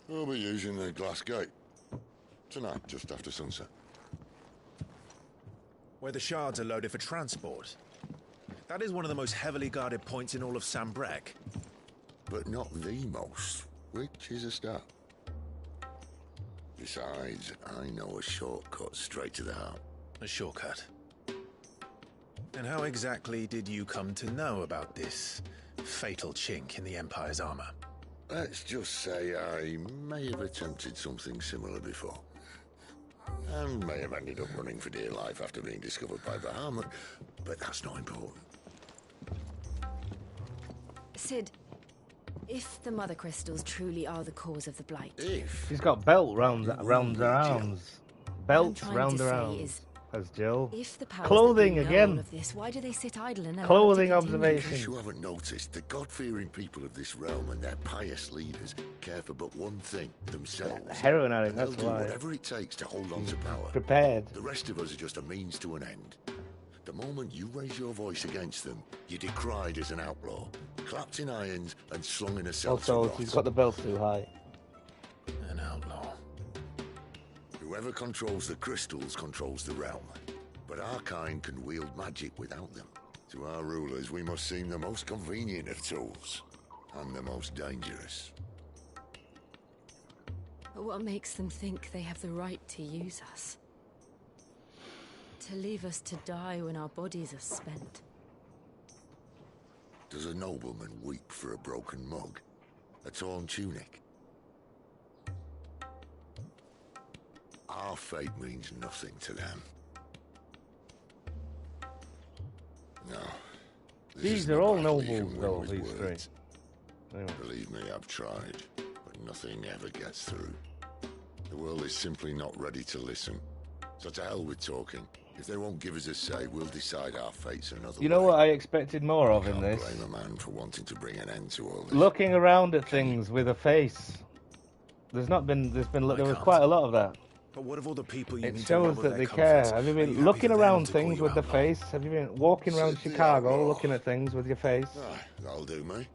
T: We'll be using the glass gate. Tonight, just after sunset.
C: Where the shards are loaded for transport. That is one of the most heavily guarded points in all of Sambrek.
T: But not the most, which is a start. Besides, I know a shortcut straight to the heart.
C: A shortcut? And how exactly did you come to know about this fatal chink in the Empire's armor?
T: Let's just say I may have attempted something similar before. And may have ended up running for dear life after being discovered by Bahamut, but that's not important.
D: Cid, if the Mother Crystals truly are the cause of the Blight...
A: She's got belt round her arms. Belts round her arms.
D: Is,
A: as Jill.
D: If the powers
A: Clothing
D: that be know
A: again.
D: all of this, why do they sit idle and allow
A: Clothing
D: it to continue?
T: In
A: observation.
T: case you haven't noticed, the God-fearing people of this realm and their pious leaders care for but one thing, themselves.
A: Heroin addict,
T: And they'll
A: that's
T: do
A: why.
T: whatever it takes to hold on to power.
A: Prepared.
T: The rest of us are just a means to an end. The moment you raise your voice against them, you're decried as an outlaw, clapped in irons and slung in a cell to
A: Also,
T: rot.
A: she's got the belt too high.
C: An outlaw.
T: Whoever controls the crystals controls the realm. But our kind can wield magic without them. To our rulers, we must seem the most convenient of tools, and the most dangerous.
D: But what makes them think they have the right to use us? To leave us to die when our bodies are spent?
T: Does a nobleman weep for a broken mug? A torn tunic? Our fate means nothing to them. No.
A: These are all nobles, though, these three. Anyway.
T: Believe me, I've tried, but nothing ever gets through. The world is simply not ready to listen. So to hell with talking. If they won't give us a say, we'll decide our fates another way.
A: You know what I expected more of in this?
T: Blame a man for wanting to bring an end to all this.
A: Looking around at things with a face. There was quite a lot of that.
C: But what of all the people you
A: It
C: need to
A: shows
C: rob of
A: that
C: their
A: they care.
C: comforts?
A: Have you
C: Are
A: been
C: happy
A: looking
C: for them
A: around
C: to call
A: things
C: you
A: with the
C: outlaw?
A: face? Have you been walking around
T: Sit the
A: Chicago
T: outlaw.
A: looking at things with your face?
T: That'll do me.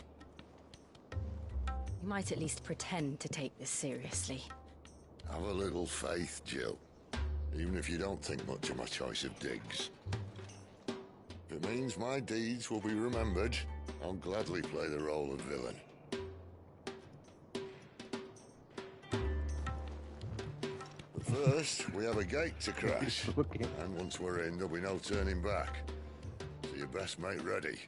D: You might at least pretend to take this seriously.
T: Have a little faith, Jill. Even if you don't think much of my choice of digs. If it means my deeds will be remembered, I'll gladly play the role of villain. But first, we have a gate to crash. And once we're in, there'll be no turning back. So you best make ready.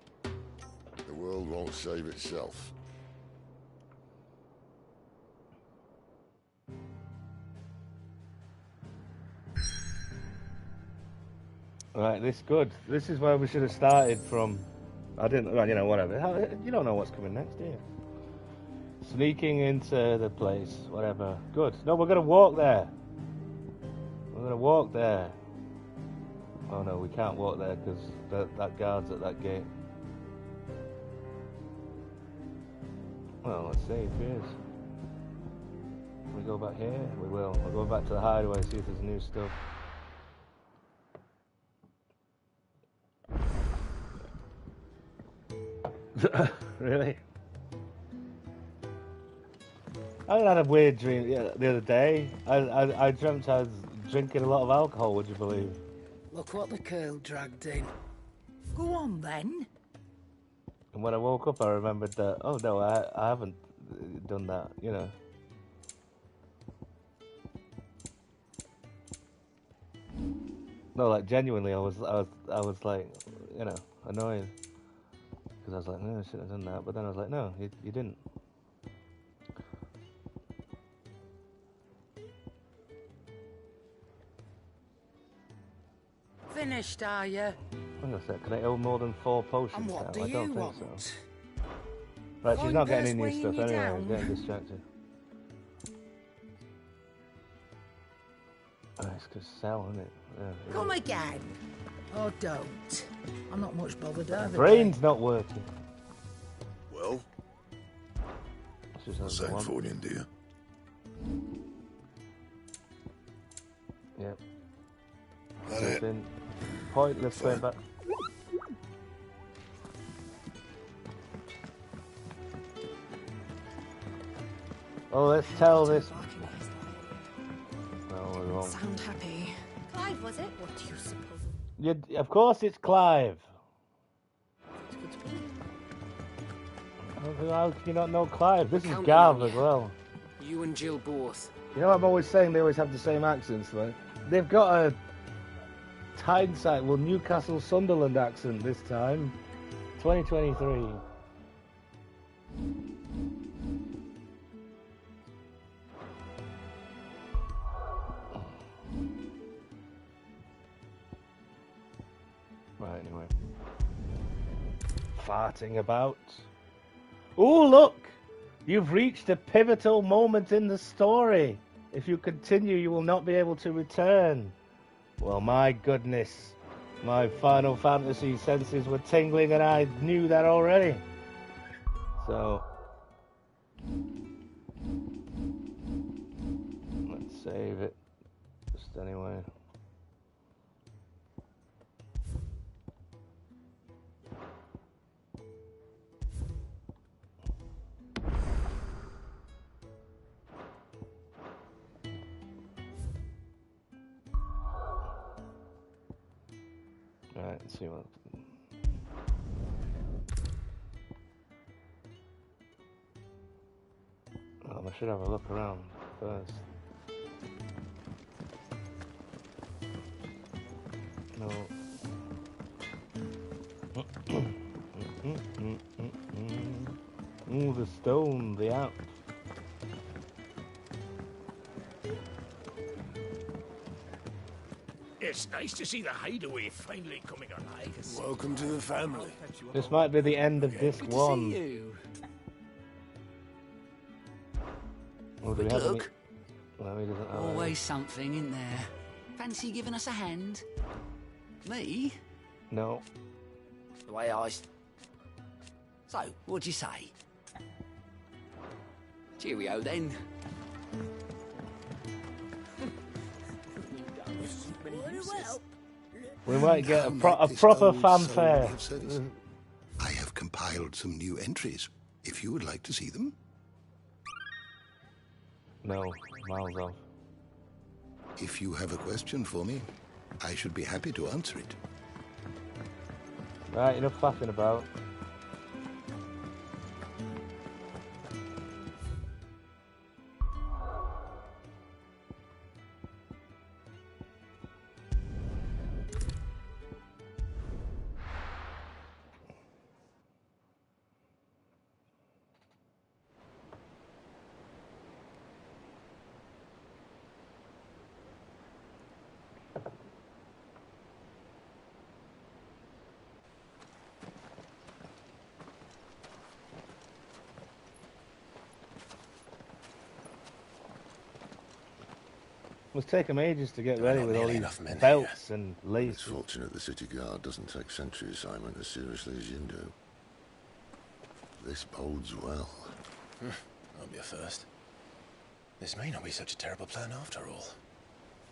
T: The world won't save itself.
A: Right, this good. This is where we should have started from. I didn't, well, you know, whatever. You don't know what's coming next, do you? Sneaking into the place, whatever. Good. No, we're going to walk there. We're going to walk there. Oh no, we can't walk there because that guard's at that gate. Well, let's see if he is. Can we go back here? We will. We'll go back to the hideaway, see if there's new stuff. Really? I had a weird dream the other day. I dreamt I was drinking a lot of alcohol, would you believe?
R: Look what the curl dragged in. Go on then.
A: And when I woke up, I remembered that, oh no, I haven't done that, you know. No, like genuinely, I was like, you know, annoyed. Because I was like, no, I shouldn't have done that. But then I was like, no, you didn't.
R: Finished, are you?
A: Hang on a sec, can I hold more than 4 potions?
R: And what
A: now?
R: do
A: I don't
R: you
A: think
R: want?
A: so. Right, she's not getting any new
R: Find
A: stuff
R: us weighing you
A: anyway, I'm
R: down.
A: getting distracted. Oh, it's because sell, isn't it? Yeah,
R: Come again. Or don't. I'm not much bothered
A: My
R: either.
A: brain's not working.
T: Well,
A: It's just another
T: same
A: one.
T: for you, dear.
A: Yep.
T: That it?
A: Something pointless going back. Oh, let's tell this. No, we won't.
D: Sound happy.
K: Clive, was it?
D: What do you suppose?
A: Of course, it's Clive. How can you not know Clive? This is Gav as well.
U: You and Jill both.
A: You know, I'm always saying they always have the same accents, right? They've got a Tyneside, well, Newcastle Sunderland accent this time. 2023. Right, anyway. Farting about. Oh, look! You've reached a pivotal moment in the story. If you continue, you will not be able to return. Well, my goodness. My Final Fantasy senses were tingling and I knew that already. So... let's save it. Just anyway. Alright, let's see what... I should have a look around first. No. Ooh, the stone, the app.
O: It's nice to see the hideaway finally coming alive.
E: Welcome to the family.
A: This might be the end of disc one.
U: See you.
A: Oh, do we have any... No, he doesn't have
V: Always
A: any.
V: something, isn't there? Fancy giving us a hand? Me?
A: No.
V: The way I... So, what'd you say? Cheerio, then.
A: We might get a proper fanfare.
W: I have compiled some new entries, if you would like to see them.
A: No, miles off.
W: If you have a question for me, I should be happy to answer it.
A: Right, enough faffing about. It must take them ages to get ready with all these belts and laces.
T: It's fortunate the city guard doesn't take sentry assignment as seriously as you do. This bodes well.
C: That'll be a first. This may not be such a terrible plan after all.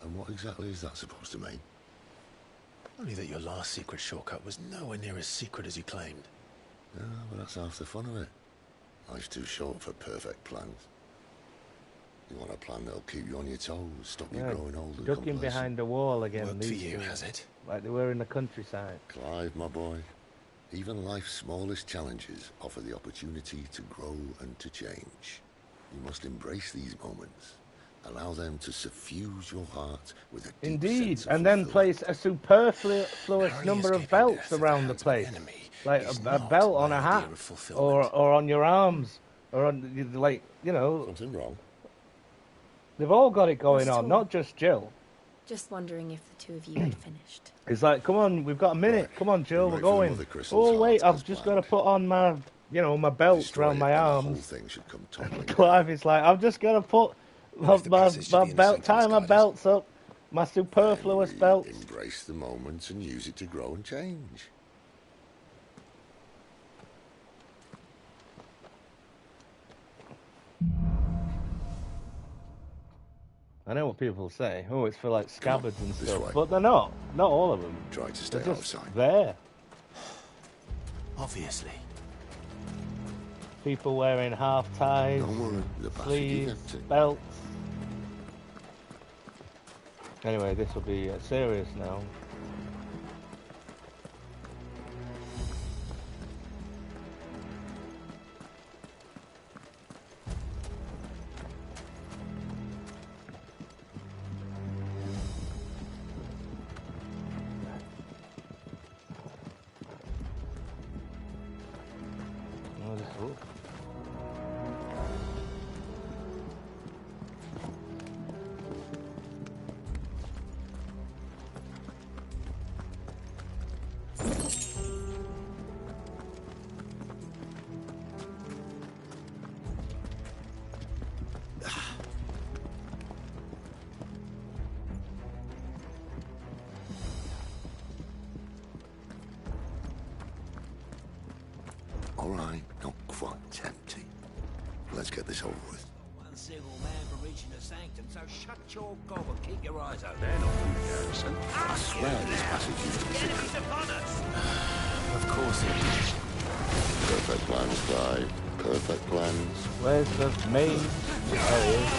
T: And what exactly is that supposed to mean?
C: Only that your last secret shortcut was nowhere near as secret as you claimed.
T: Yeah, but that's half the fun of it. Life's too short for perfect plans. You want a plan that'll keep you on your toes, stop you growing old and
A: ducking behind the wall again.
C: Worked for you, has it?
A: Like they were in the countryside.
T: Clive, my boy, even life's smallest challenges offer the opportunity to grow and to change. You must embrace these moments. Allow them to suffuse your heart with a deep sense of
A: and then place a superfluous number of belts around the place. Like a belt on a hat, or on your arms, or on, like, you know.
T: Something wrong?
A: They've all got it going on, not just Jill.
D: Just wondering if the two of you had finished.
A: It's like, come on, we've got a minute. Come on, Jill, we're going. Oh, wait, I've just got to put on my, my belts around my arms. Clive is like, I've just got to put my belt, tie my belts up, my superfluous belts.
T: Embrace the moment and use it to grow and change.
A: I know what people say. Oh, it's for like scabbards and stuff, but they're not. Not all of them.
T: Try to stay
A: they're just
T: outside.
A: There.
C: Obviously.
A: People wearing half ties, sleeves, belts. Anyway, this will be serious now.
T: All right, not quite empty. Let's get this over with.
O: One single man for reaching the sanctum, so shut your gob and keep your eyes open. They're not from Garrison.
T: I swear this passage used to be...
O: The enemy's upon us!
C: Of course it is.
T: Perfect plans, Clive. Perfect plans.
A: Where's the main? There he is.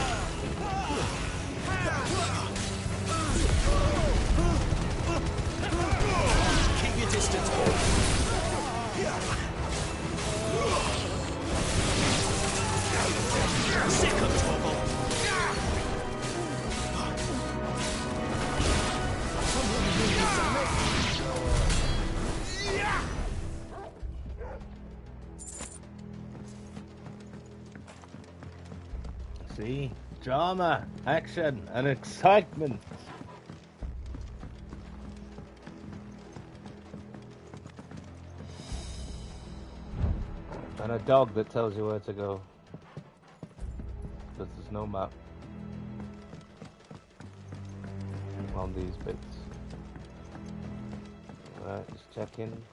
O: Keep your distance, boy. Sick of trouble.
A: See? Drama, action, and excitement. And a dog that tells you where to go. But there's no map on these bits. Alright, just checking.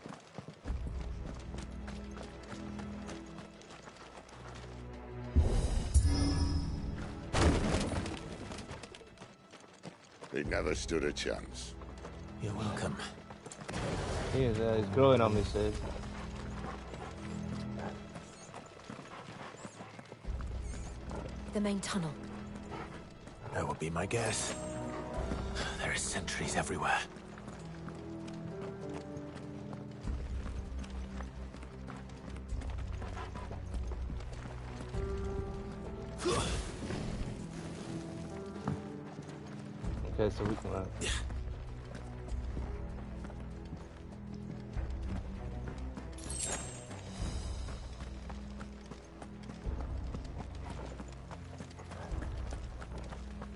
T: He never stood a chance.
C: You're welcome.
A: He's growing on me, Sid.
D: The main tunnel.
C: That would be my guess. There are sentries everywhere.
A: Okay, so we can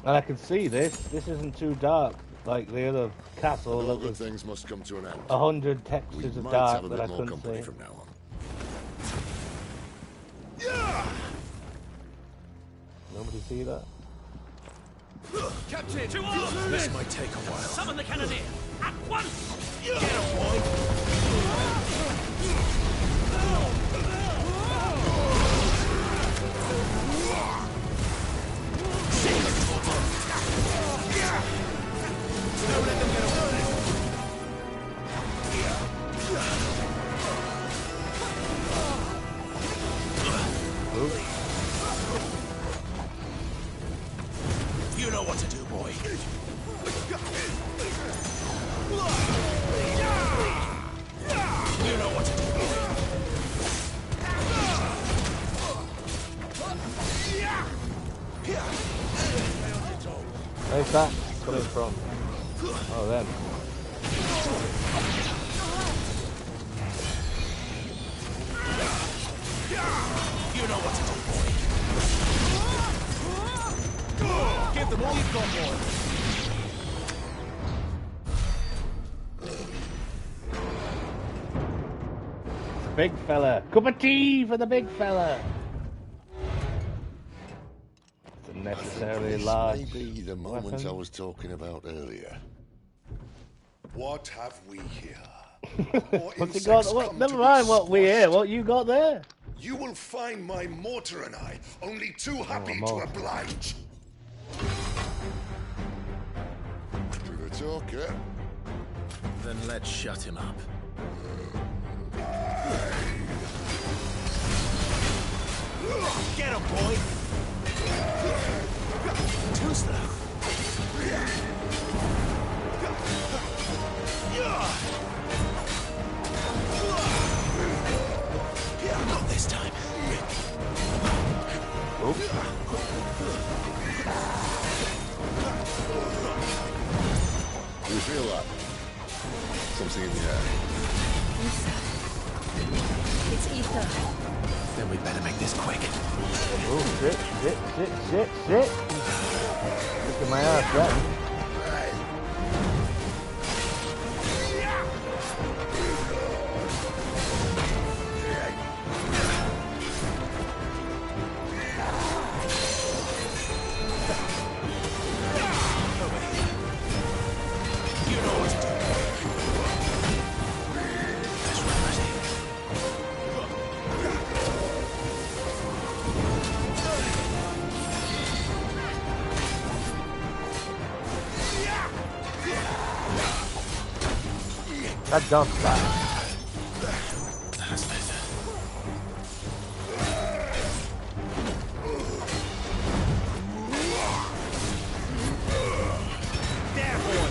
A: and I can see this. This isn't too dark like the other castle.
T: All
A: That
T: good
A: was
T: things must come to an end.
A: 100 textures of
T: might
A: dark
T: have a
A: that
T: bit
A: I
T: more
A: couldn't
T: company
A: see.
T: from now on.
A: Nobody see that?
O: Captain! To arms!
C: This might take a while.
O: Summon the cannoneer! At once! Get him, boy! Don't let them get away! You know what to do, boy. You know what to do, boy.
A: Where's that coming from? Oh, them.
O: You know what to do, boy. Give them all you've got, boy.
A: Big fella. Cup of tea for the big fella. It's a necessarily large
T: Maybe the moment
A: weapon.
T: I was talking about earlier.
F: What have we here?
A: What's it got? What, never mind what we hear. What you got there?
F: You will find my mortar and I only too happy to
A: mortar.
F: oblige.
T: You're a talker.
C: Then let's shut him up.
O: Get him, boy! Too slow. Not this time.
T: You feel that? Something in the air.
L: It's ether.
O: Then we better make this quick.
A: Oh, shit. Look at my ass, right? That jump back.
O: That's better. There, boy.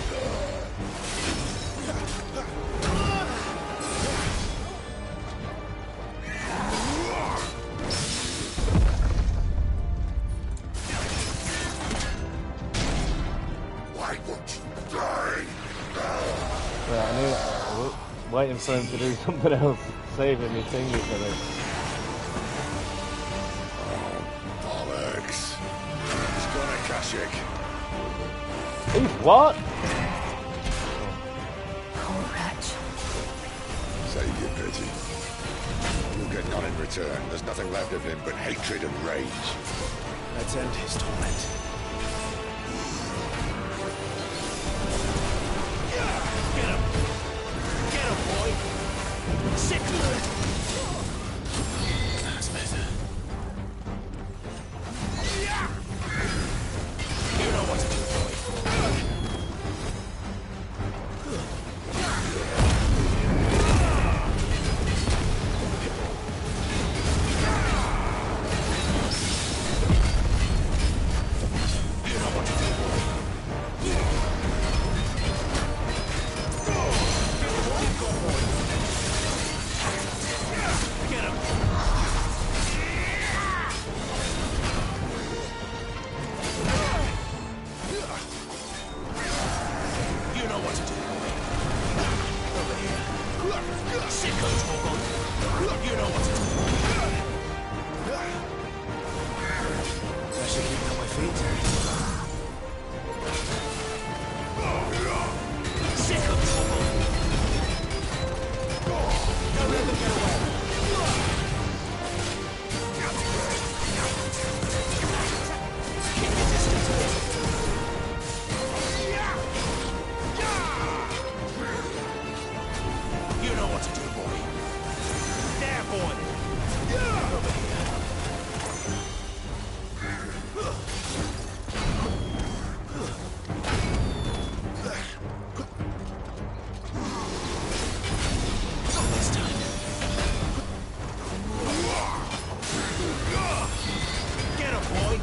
T: Why won't you die?
A: Yeah, I knew that. Waiting for him to do something else, saving me thingy for this.
T: Oh, bollocks. He's gonna Kashyyyk.
A: He's what?
L: Poor wretch.
T: Save your pity. You'll get none in return. There's nothing left of him but hatred and rage.
O: Let's end his torment. Get him! Get him, boy! Sick of it! That's better. You know what to do, boy. You know what to do, boy. Get him! You know what to do. Over here. Sicko Torgon. You know what to do. I should keep on my feet. Sicko Torgon. Don't let them get away. Keep your distance a bit. You know what to do, boy. There, boy. Over here. Not this time. Get him, boy.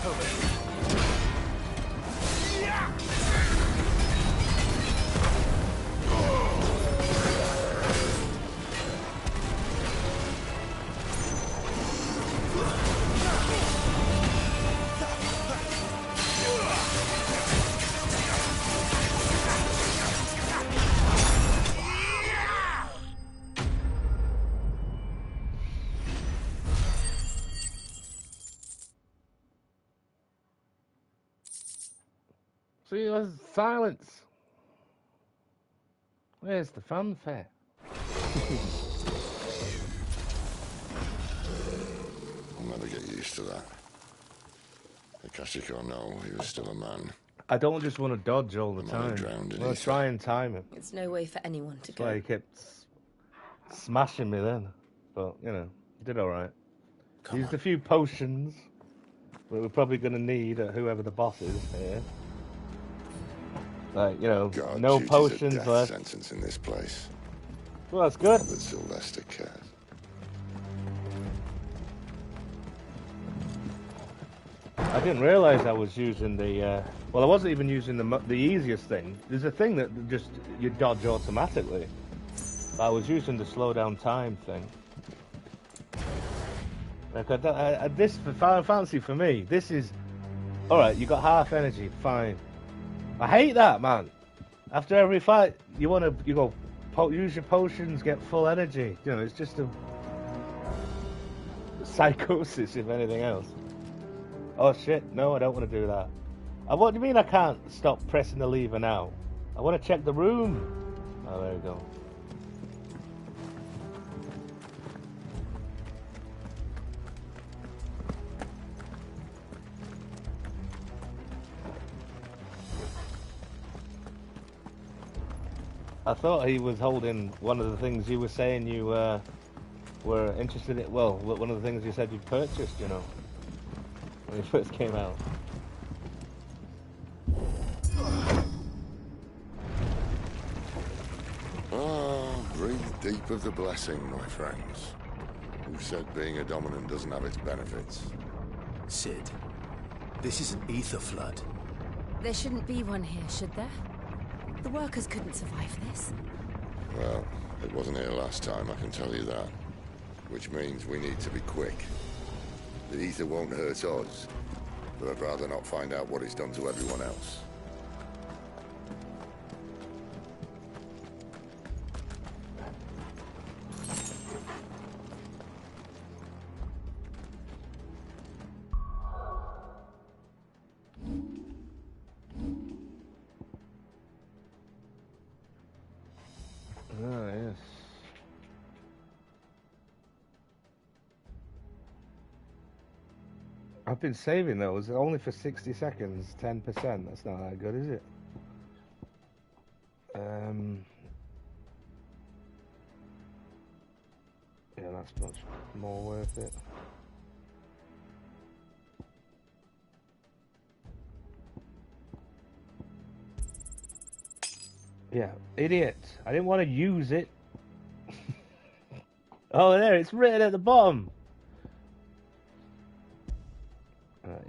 O: Over here.
A: See, there's silence. Where's the fanfare?
T: I'll never get used to that. Kashyyyk or no, he was still a man.
A: I don't just want to dodge all the
T: I
A: time.
T: drowned in
A: I'll
T: his
A: try and time him.
L: It's no way for anyone to
A: That's
L: go.
A: why he kept smashing me then. But, you know, he did alright. Used a few potions that we're probably going to need at whoever the boss is here. Like, you know,
T: God
A: no
T: chooses
A: potions
T: a death
A: left.
T: sentence in this place.
A: Well, that's good.
T: Not that Sylvester cares.
A: I didn't realize I was using the. Well, I wasn't even using the easiest thing. There's a thing that just you dodge automatically. I was using the slow down time thing. Like this for Final Fantasy for me, this is all right. You got half energy, fine. I hate that, man. After every fight, you go use your potions, get full energy. You know, it's just a psychosis, if anything else. Oh shit! No, I don't want to do that. What do you mean I can't stop pressing the lever now? I want to check the room. Oh, there we go. I thought he was holding one of the things you were saying you were interested in. Well, one of the things you said you purchased, you know, when it first came out.
T: Breathe deep of the blessing, my friends. Who said being a dominant doesn't have its benefits?
O: Cid, this is an ether flood.
G: There shouldn't be one here, should there? The workers couldn't survive this.
T: Well, it wasn't here last time, I can tell you that. Which means we need to be quick. The ether won't hurt us, but I'd rather not find out what it's done to everyone else.
A: I've been saving those only for 60 seconds, 10%. That's not that good, is it? Yeah, that's much more worth it. Yeah, idiot. I didn't want to use it. Oh, there, it's written at the bottom.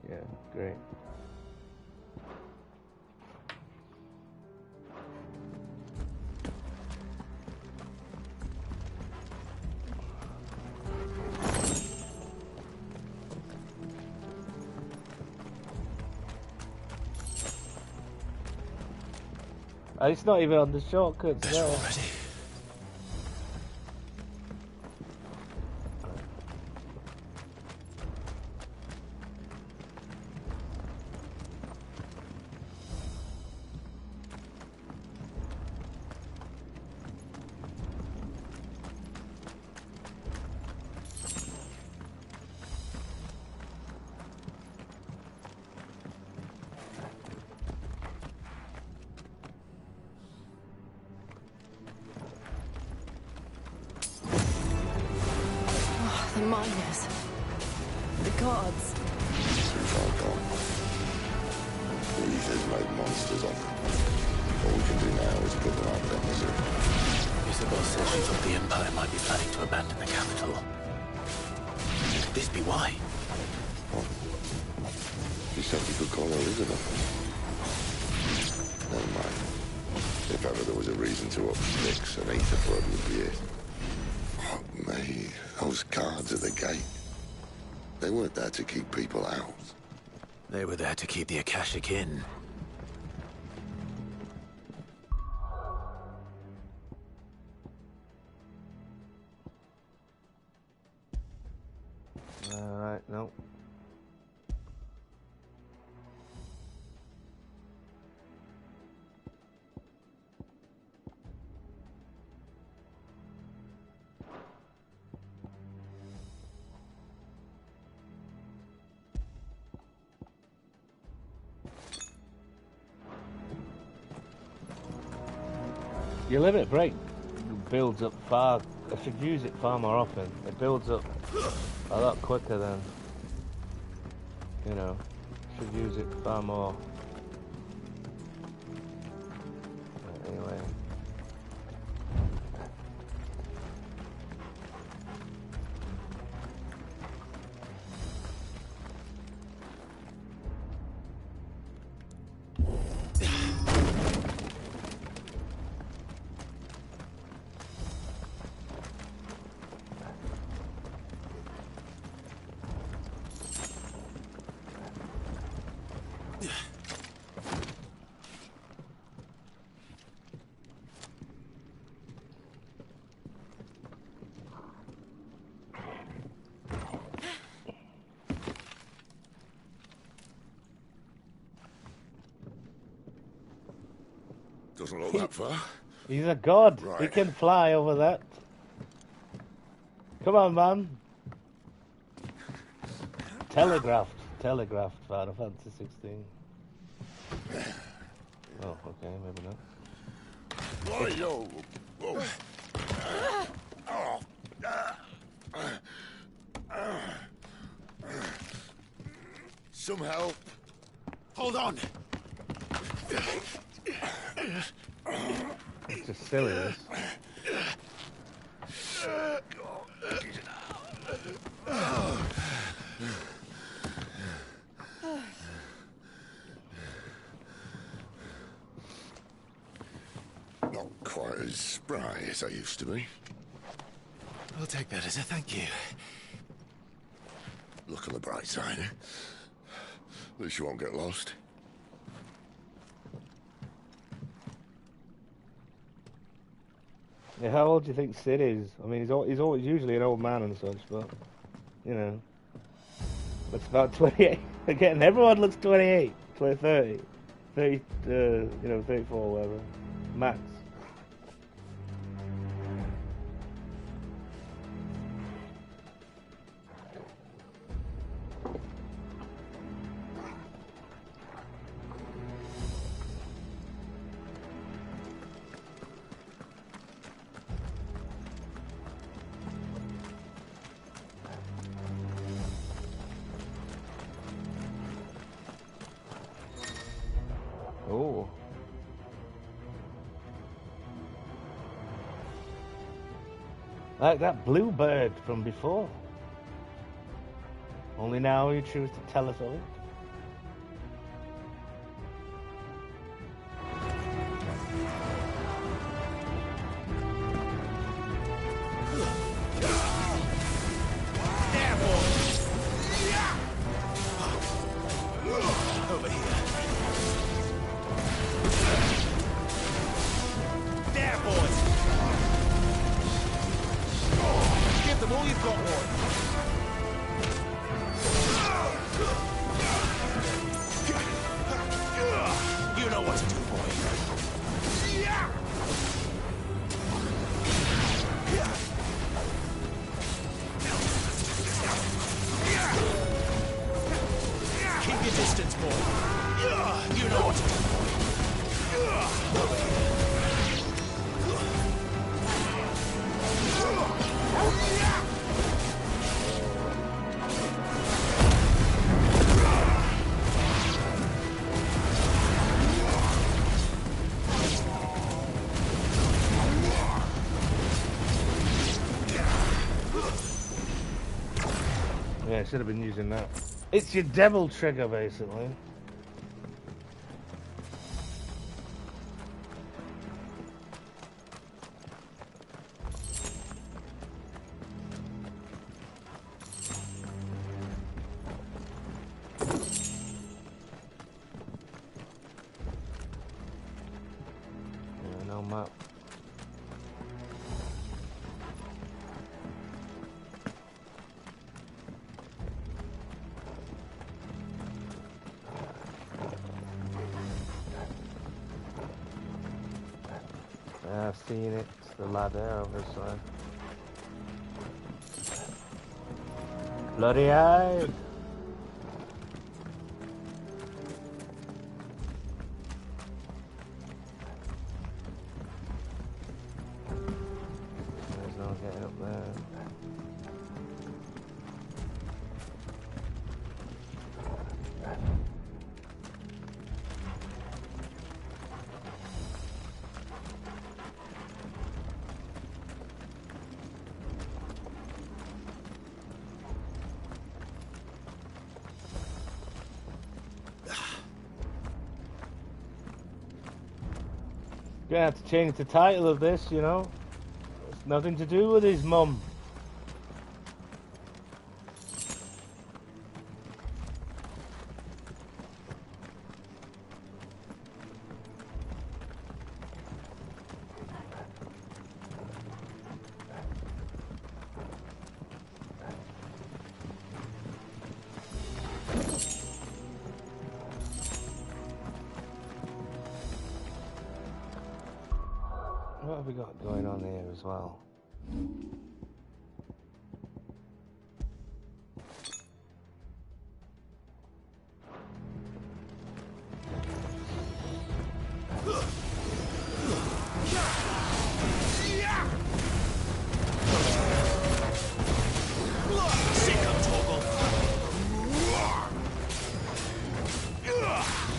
A: Yeah, great. It's not even on the shortcuts there.
O: Already.
G: The miners. The gods.
T: Too far gone. The ether's made monsters of them. All we can do now is put them out of their misery.
C: Isabel said she thought the Empire might be planning to abandon the capital. Could this be why?
T: What? She said we could call her Isabel. Never mind. If ever there was a reason to up sticks, an ether flood would be it. Fuck me. Those guards at the gate. They weren't there to keep people out.
C: They were there to keep the Akashic in.
A: Alright, no. Your limit break builds up far. I should use it far more often. It builds up a lot quicker than, you know, should use it far more. anyway.
T: Doesn't look that far.
A: He's a god.
T: Right.
A: He can fly over that. Come on, man. Telegraphed Final Fantasy 16. Oh, okay, maybe not.
T: Some help.
S: Hold on.
A: It's just silly, this.
T: Not quite as spry as I used to be.
S: I'll take that as a thank you.
T: Look on the bright side, eh? At least you won't get lost.
A: Yeah, how old do you think Cid is? I mean, he's always usually an old man and such, but you know, it's about 28. Again, everyone looks 28, 30, 34, whatever, max. Oh. Like that bluebird from before. Only now you choose to tell us of it.
S: Over here. There, boys. Give them all you've got, boy. You know what to do, boy. Keep your distance, boy. You know what to do, boy. Over here.
A: Yeah, I should have been using that. It's your devil trigger, basically. Yeah, no map. Yeah, I've seen it. It's the ladder, obviously. Bloody hell! There's no getting up there. Gonna have to change the title of this, you know. It's nothing to do with his mum. What have we got going on here as well?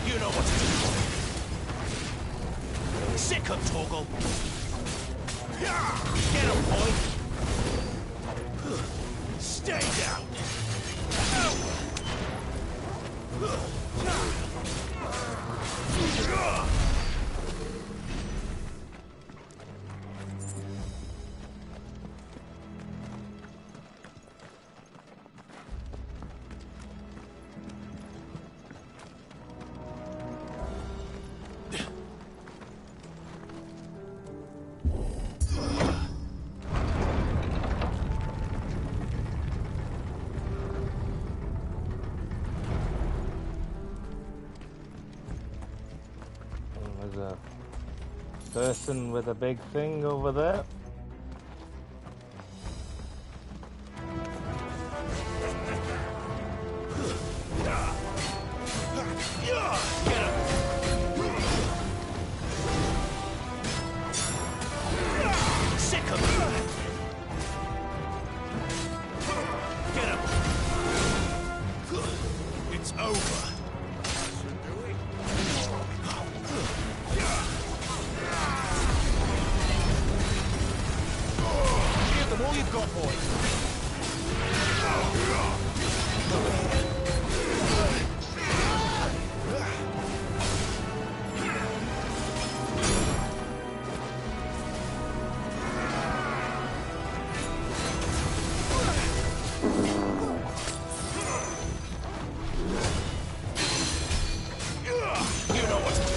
O: You know what to do. Sick of Torgal. Get him, boy. Stay down.
A: There's a person with a big thing over there.
O: Sick of you. Get him. It's over. Give them all you've got, boy. You know what to do.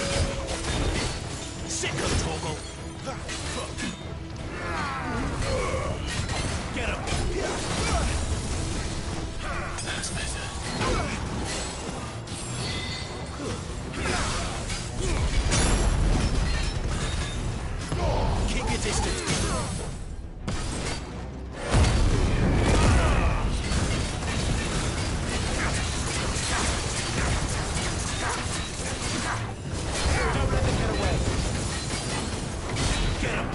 O: Sick of Torgal. Get him. That's better. Keep your distance. Don't let them get away. Get him.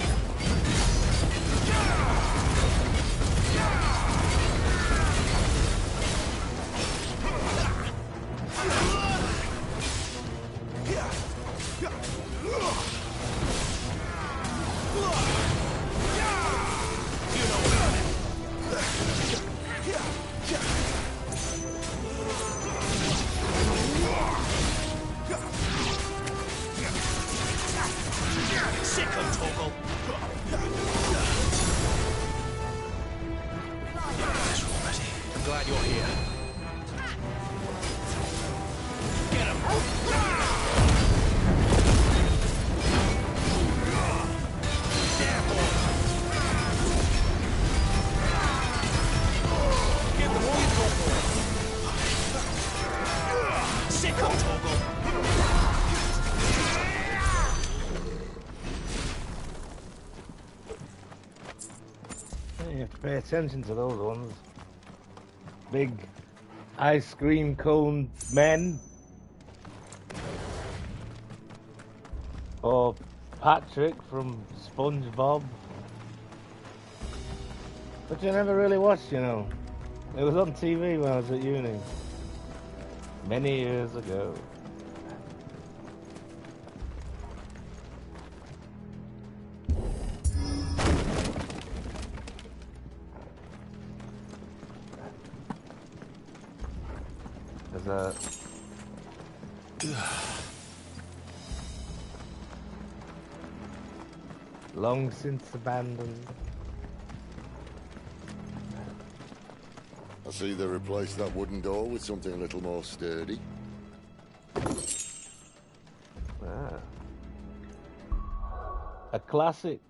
O: Sick of Torgal. I'm glad you're here. Get him. Damn boy. Give them all you've got, boy. Sick of Torgal.
A: You have to pay attention to those ones. Big ice cream cone men. Or Patrick from SpongeBob. But you never really watched, you know. It was on TV when I was at uni. Many years ago. There's a... Long since abandoned.
T: I see they replaced that wooden door with something a little more sturdy.
A: Ah. A classic.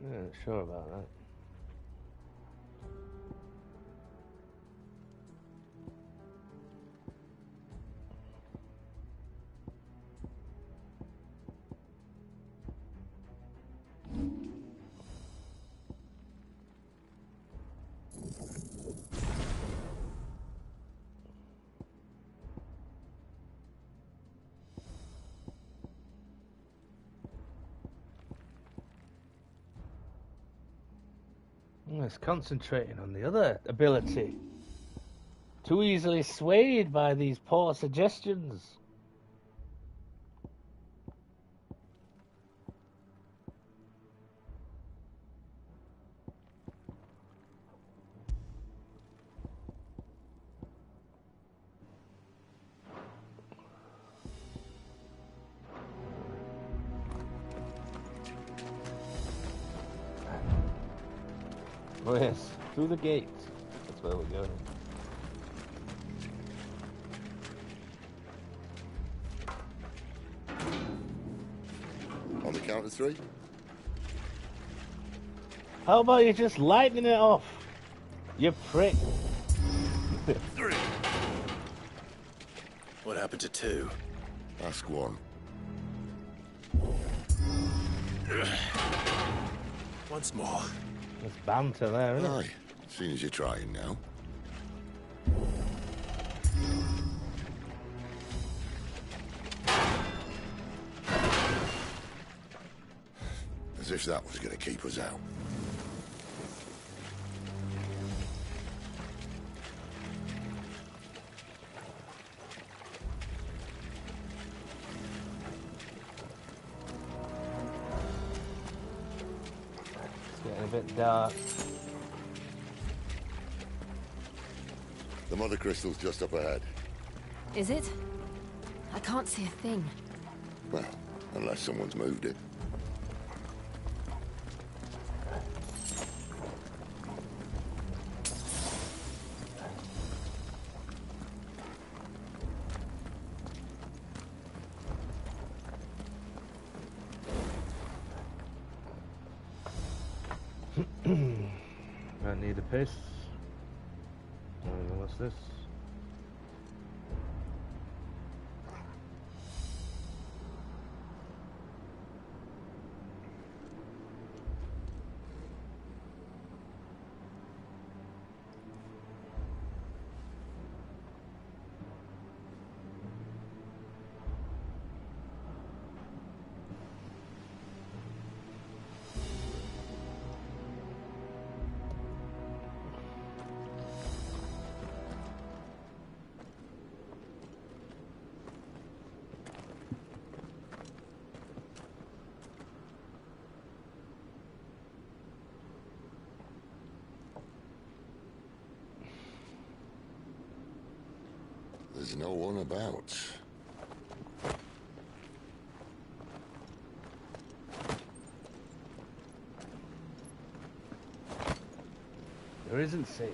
A: Yeah, not sure about that. It's concentrating on the other ability. Too easily swayed by these poor suggestions. Oh yes, through the gate. That's where we're going.
T: On the count of 3?
A: How about you just lightning it off? You prick.
C: 3. What happened to 2?
T: Ask 1.
C: Once more.
A: There's banter there, isn't
T: it? Aye, seeing as you're trying now. As if that was going to keep us out.
A: Getting a bit dark.
T: The mother crystal's just up ahead.
G: Is it? I can't see a thing.
T: Well, unless someone's moved it.
A: I need a piss. What's this?
T: There's no one about.
A: There isn't Cids.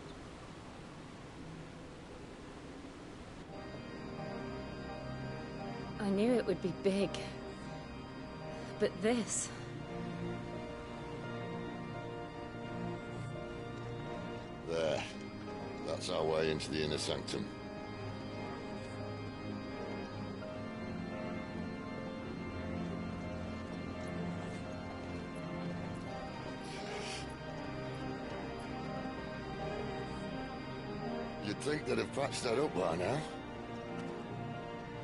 G: I knew it would be big. But this...
T: There. That's our way into the inner sanctum. You'd think they'd have patched that up by now.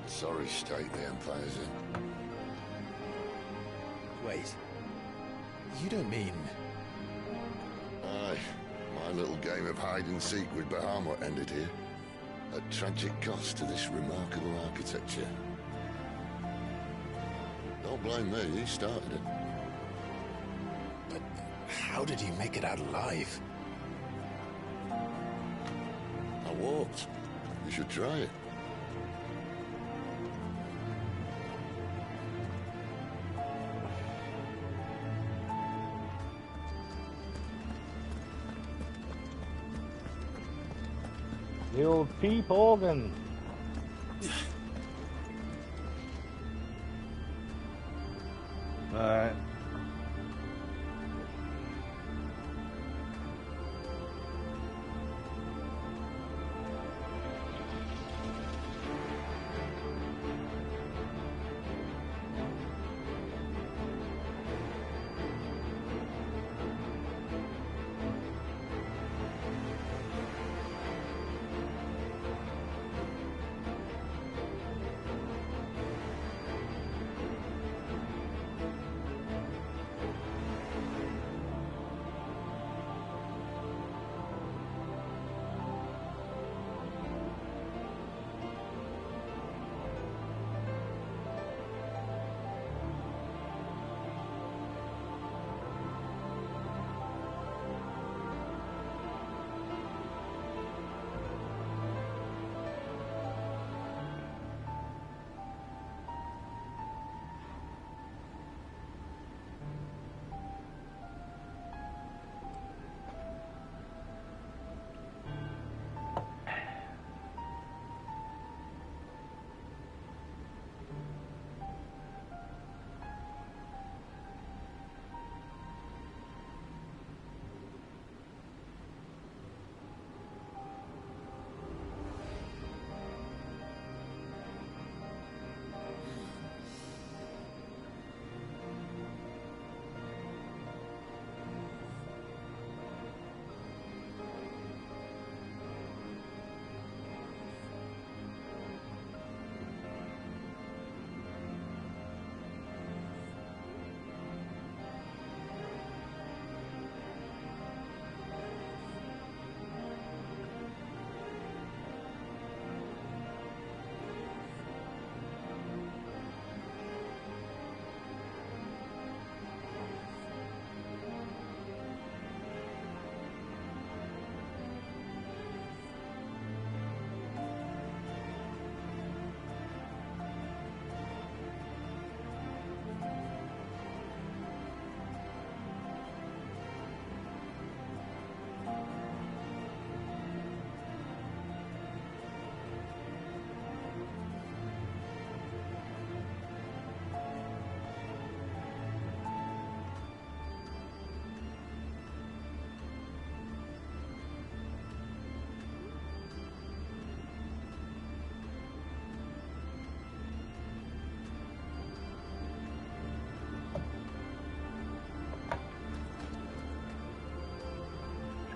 T: Sorry state the Empire's in.
J: Wait. You don't mean...
T: Aye. little game of hide-and-seek with Bahamut ended here. At tragic cost to this remarkable architecture. Don't blame me, he started it.
F: But how did he make it out alive?
T: I walked. You should try it.
A: The old peep organ. Alright.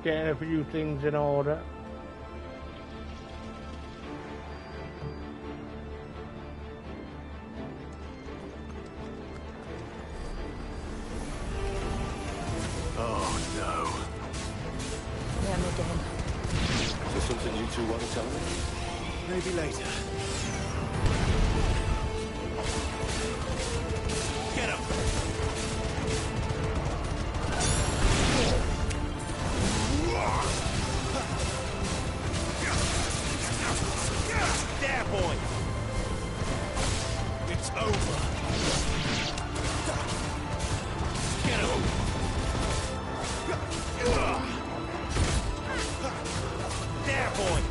A: Getting a few things in order.
C: Oh no.
L: Them again.
C: Is there something you two want to tell me? Maybe later. Get him! There, boy! It's over. Get him! There, boy!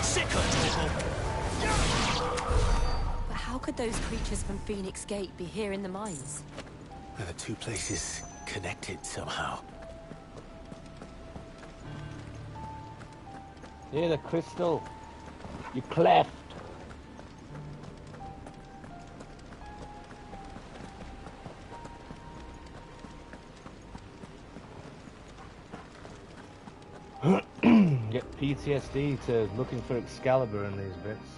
C: Sicker,
L: But how could those creatures from Phoenix Gate be here in the mines?
C: Are the two places connected somehow?
A: Here, the crystal. You cleft. Get PTSD to looking for Excalibur in these bits.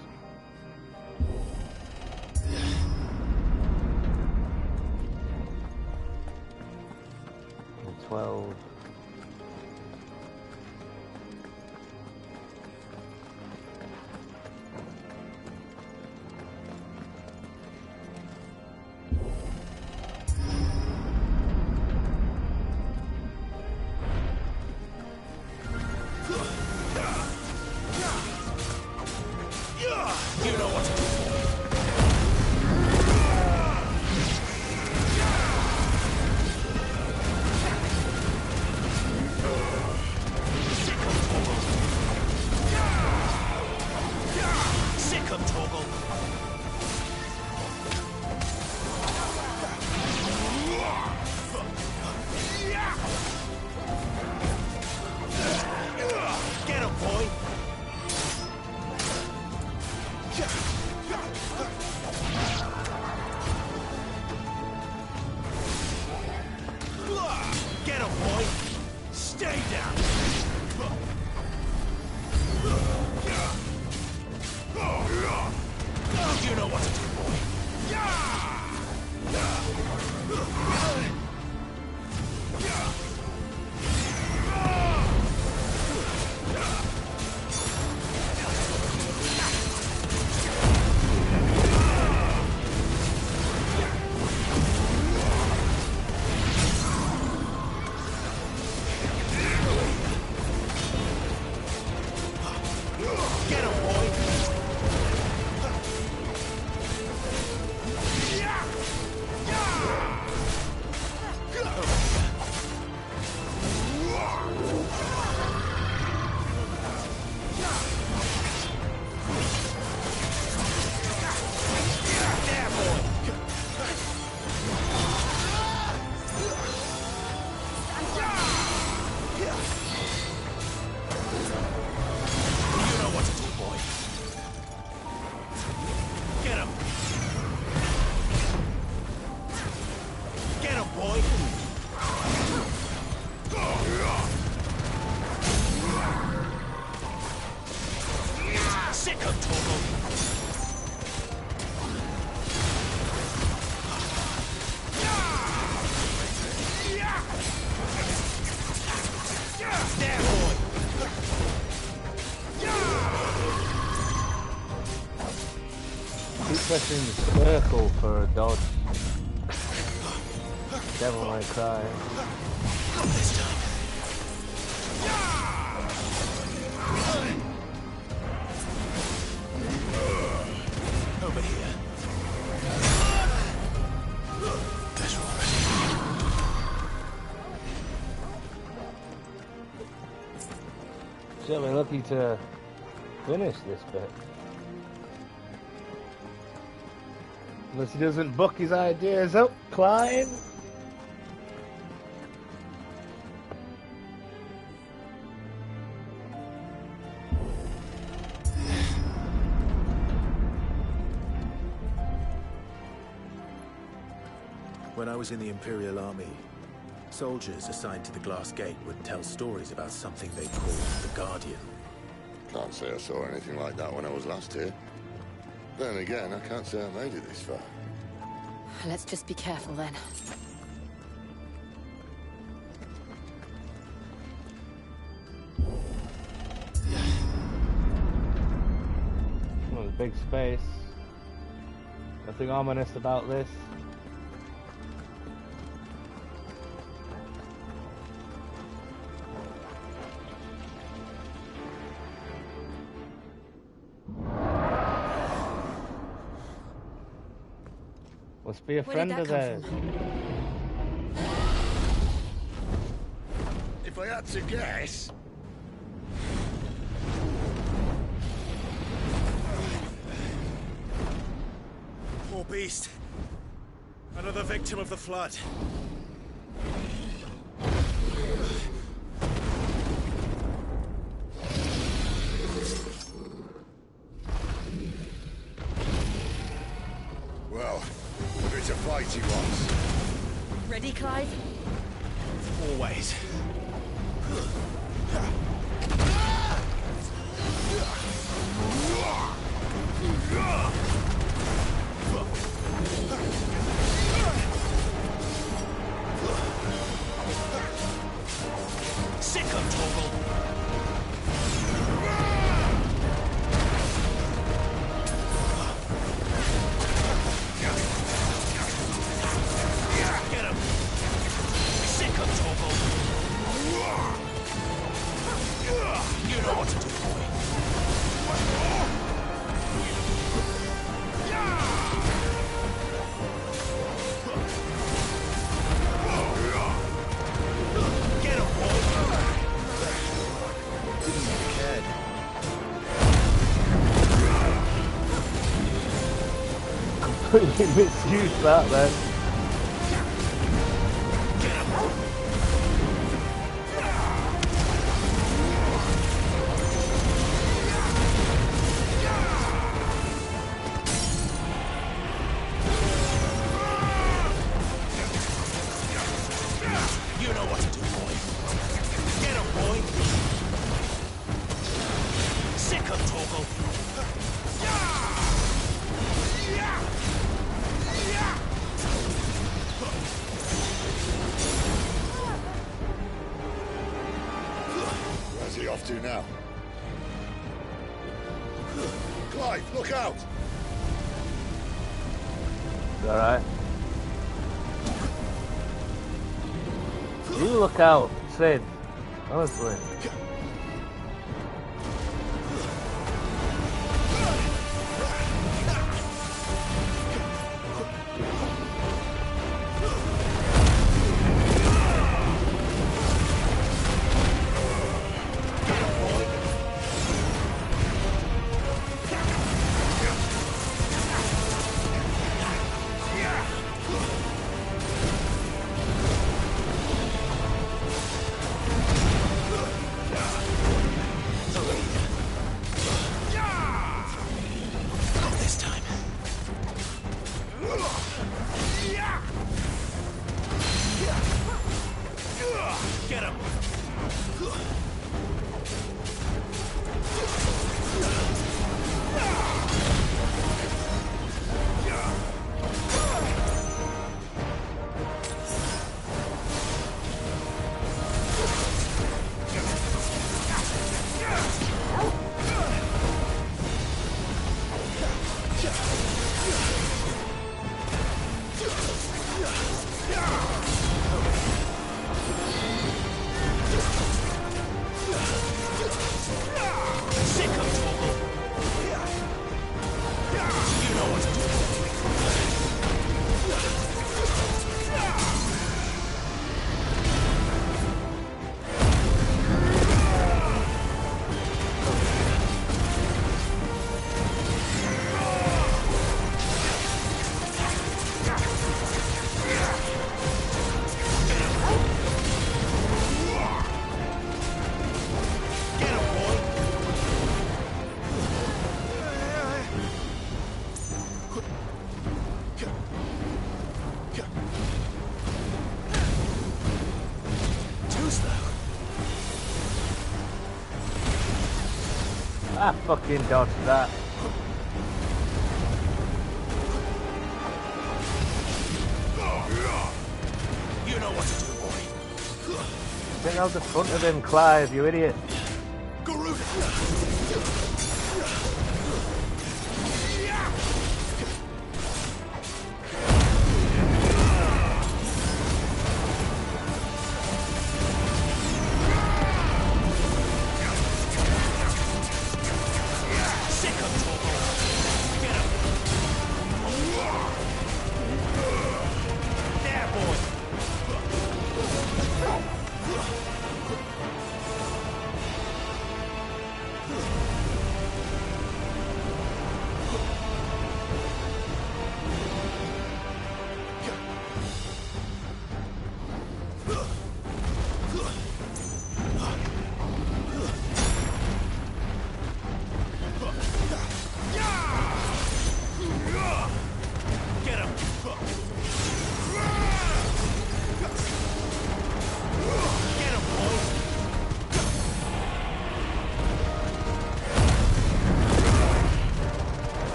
A: The 12.
O: Stay down! You know what to do, boy. Get him, boy!
A: Pressing the circle for a dodge. Devil May Cry.
O: Over here. That's right.
A: Certainly lucky to finish this bit. Unless he doesn't book his ideas up, Clive.
C: When I was in the Imperial Army, soldiers assigned to the Glass Gate would tell stories about something they called the Guardian.
T: Can't say I saw anything like that when I was last here. Then again, I can't say I made it this far.
G: Let's just be careful then.
A: Well, there's big space. Nothing ominous about this. Must be a friend of theirs.
T: If I had to guess...
O: Poor beast. Another victim of the flood.
T: Well, it's a fight he wants.
G: Ready, Clive?
O: Always. Sick of Torgal. Get him. Sick of Torgal. You know what to do, boy. Get him, boy. Didn't even care.
A: Completely misused that then.
O: You know what to do, boy. Get
T: off to now? Clive, look out!
A: Alright. You look out, Cids. Honestly. I fucking dodged that.
O: You know what to do, boy.
A: Get out the front of him, Clive, you idiot.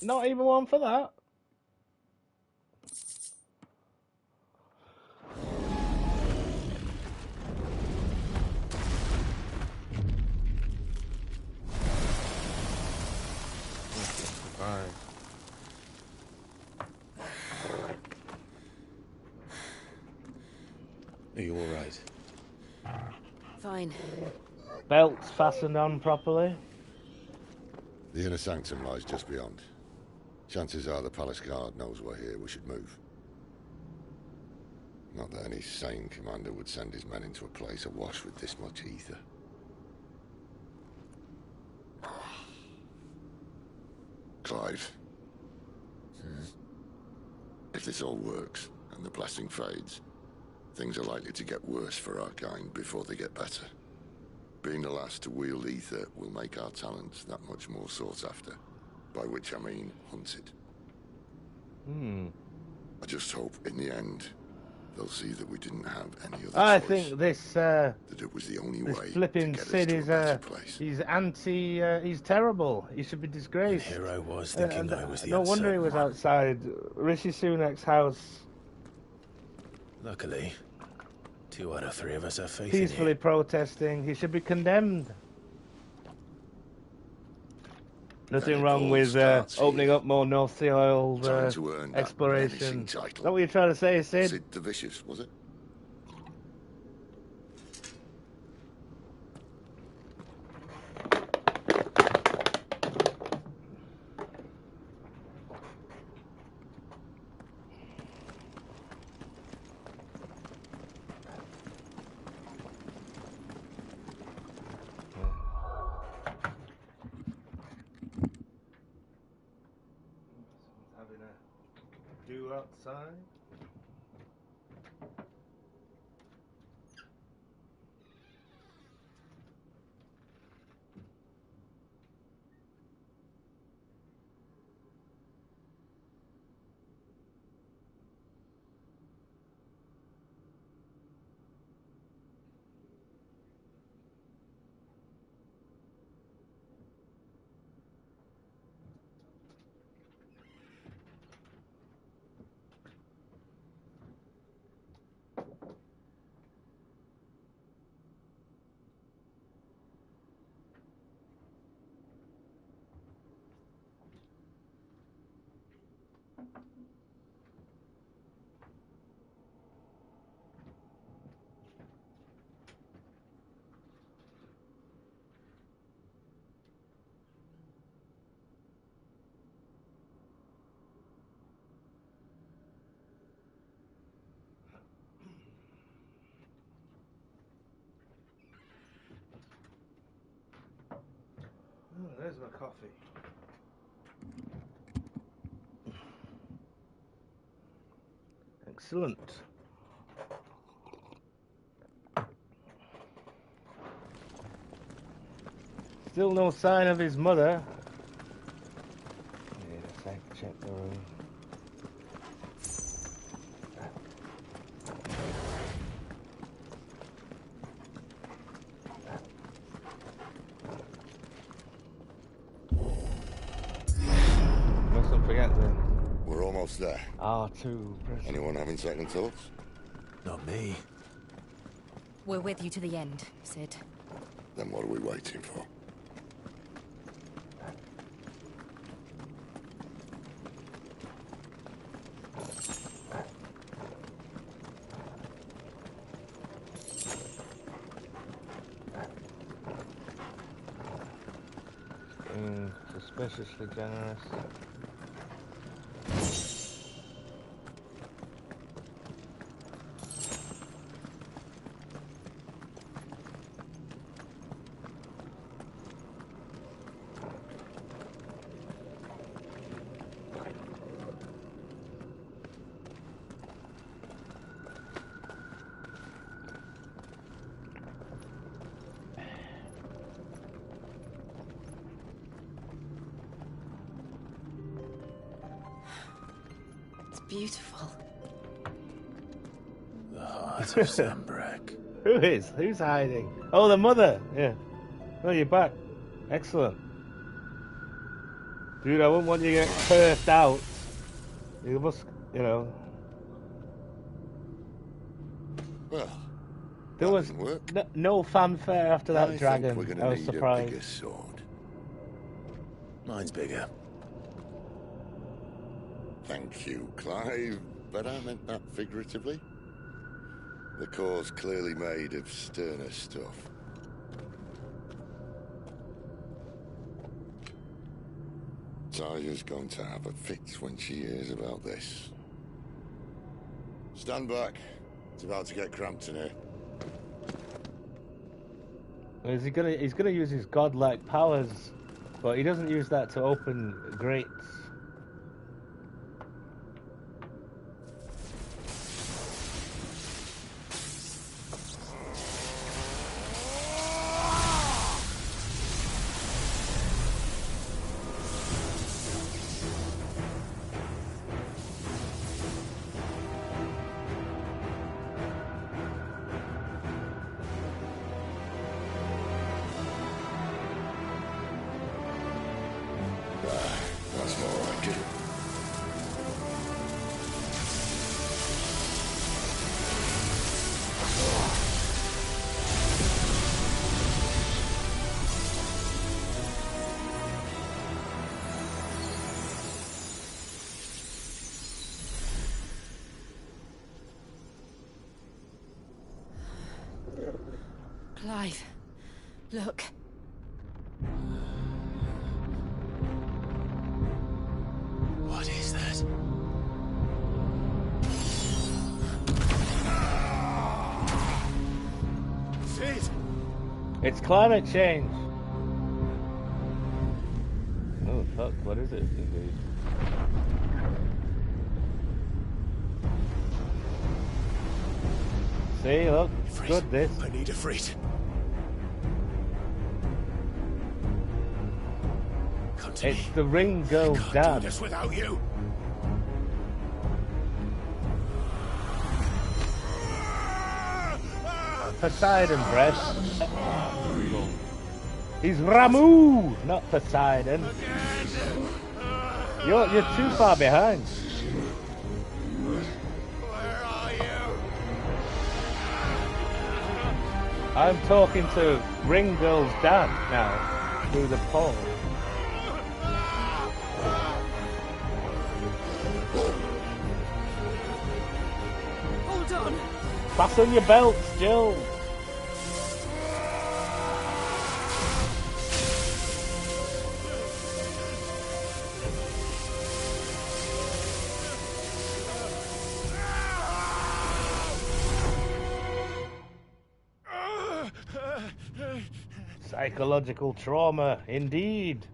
A: Not even one for that. Fine.
M: Are you all right?
G: Fine.
A: Belts fastened on properly.
T: The inner sanctum lies just beyond. Chances are the palace guard knows we're here. We should move. Not that any sane commander would send his men into a place awash with this much ether. Clive. If this all works, and the blessing fades, things are likely to get worse for our kind before they get better. Being the last to wield ether will make our talents that much more sought after. By which I mean hunted. I just hope, in the end, they'll see that we didn't have any other
A: I
T: choice.
A: think this
T: That it was the only
A: this
T: way
A: flipping
T: to get
A: Cid
T: us to
A: is
T: a better place.
A: he's he's terrible. He should be disgraced.
C: Here I was thinking I was the
A: no wonder he
C: uncertain
A: was
C: one.
A: outside Rishi Sunak's house,
C: Luckily, 2 out of 3 of us have faith
A: peacefully
C: in you.
A: protesting. He should be condemned. Nothing wrong with opening up more North Sea oil
T: Time to earn that
A: exploration.
T: menacing
A: Is
T: title.
A: that what you're trying to say, Cid?
T: Cid the Vicious, was it?
A: Having a do outside. Oh, there's my coffee. Excellent. Still no sign of his mother. Wait a sec, check the room. Mustn't forget them.
T: We're almost there.
A: R2.
T: Anyone having second thoughts?
C: Not me.
G: We're with you to the end, Cid.
T: Then what are we waiting for?
A: Being suspiciously generous.
G: Beautiful.
C: The heart of Zambrak.
A: Who is? Who's hiding? Oh, the mother. Yeah. Oh, you're back. Excellent. Dude, I wouldn't want you to get cursed out. You must, you know.
T: Well,
A: there was no fanfare after that dragon.
T: We're gonna
A: I was
T: need
A: surprised.
T: a bigger sword.
C: Mine's bigger.
T: Thank you, Clive, but I meant that figuratively. The core's clearly made of sterner stuff. Taya's going to have a fit when she hears about this. Stand back. It's about to get cramped in here.
A: Is he gonna? He's gonna use his godlike powers, but he doesn't use that to open grates.
L: Clive, look.
O: What is that? Cid!
A: It's climate change. Oh fuck, what is it indeed? See, look, it's good this.
O: I need a freight. Come to
A: It's
O: me.
A: the ring girl's
O: I can't
A: dad.
O: do this without you.
A: Poseidon breast. He's Ramu, not Poseidon. You're too far behind.
O: Where are you?
A: I'm talking to Ring Girl's dad now through the pole.
I: Hold on.
A: Fasten your belts, Jill. Psychological trauma, indeed.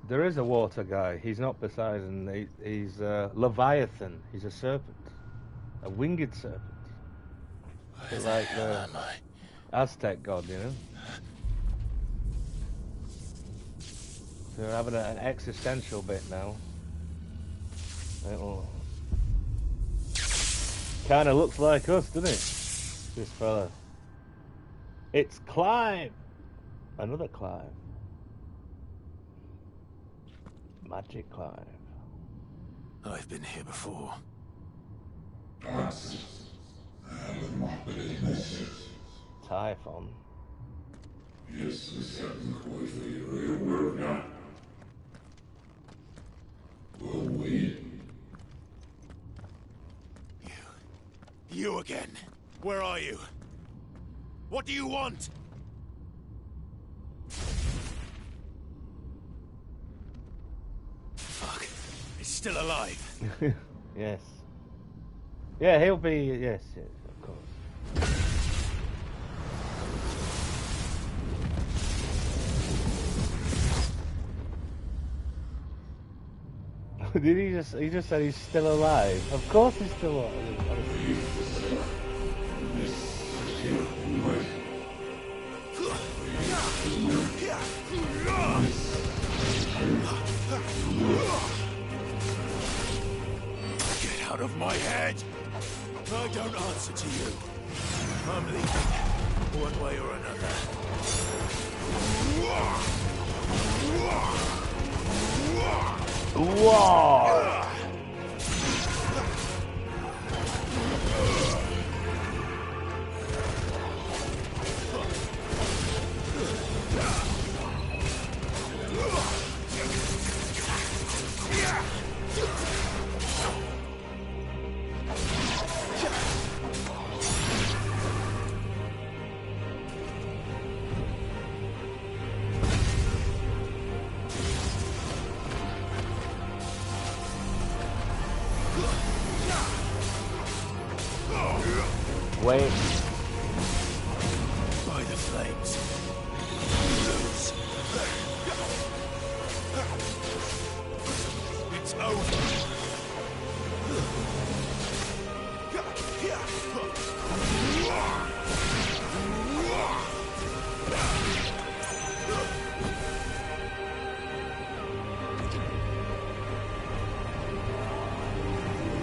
A: There is a water guy. He's not Poseidon. He's Leviathan. He's a serpent, a winged serpent. A bit like the Aztec god, you know. So we're having an existential bit now. It'll kind of looks like us, doesn't it? This fella. It's Clive. Another Clive. Magic Clive.
O: I've been here before.
A: Typhon.
O: You again. Where are you? What do you want? Fuck. He's still alive.
A: Yes. Yeah, he'll be. Yes, yes, of course. Did he just? He just said he's still alive. Of course, he's still alive.
O: Get out of my head! I don't answer to you. I'm leaving, one way or another.
A: Whoa! Wait.
O: By the flames. Lose. It's over.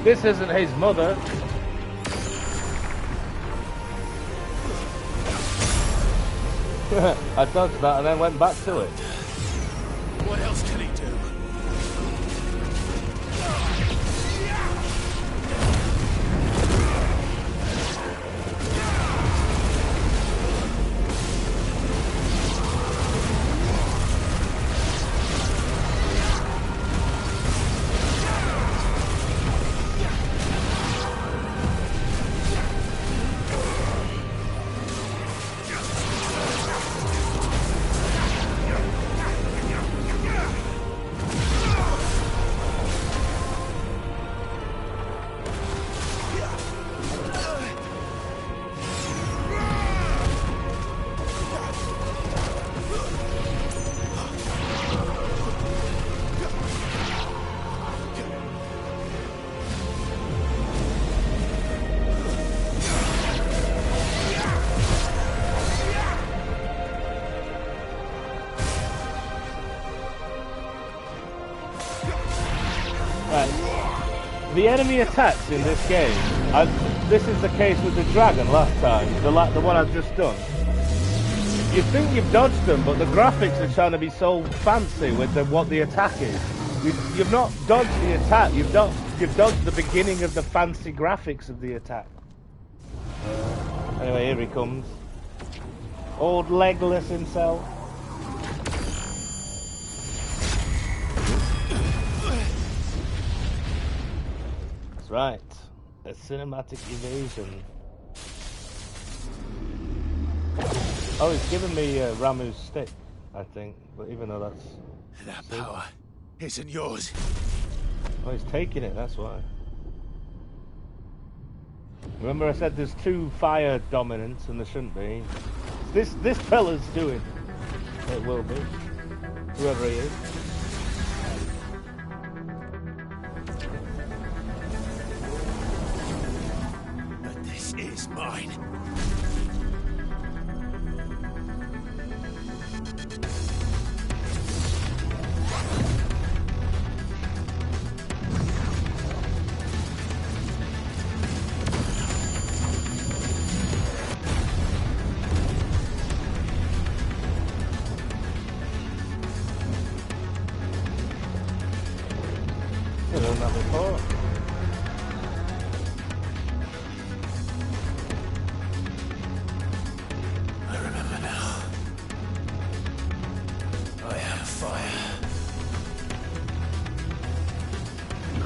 A: This isn't his mother. I dodged that and then went back to it.
O: What else can he do?
A: the enemy attacks in this game, this is the case with the dragon last time, the one I've just done. You think you've dodged them, but the graphics are trying to be so fancy with what the attack is. You've not dodged the attack, you've dodged the beginning of the fancy graphics of the attack. Anyway, here he comes. Old Legolas himself. That's right. A cinematic evasion. Oh, he's given me Ramu's stick, I think. But even though that's...
O: That power isn't yours.
A: Oh, he's taking it, that's why. Remember I said there's 2 fire dominants and there shouldn't be. This fella's doing. It will be. Whoever he is.
O: But this is mine.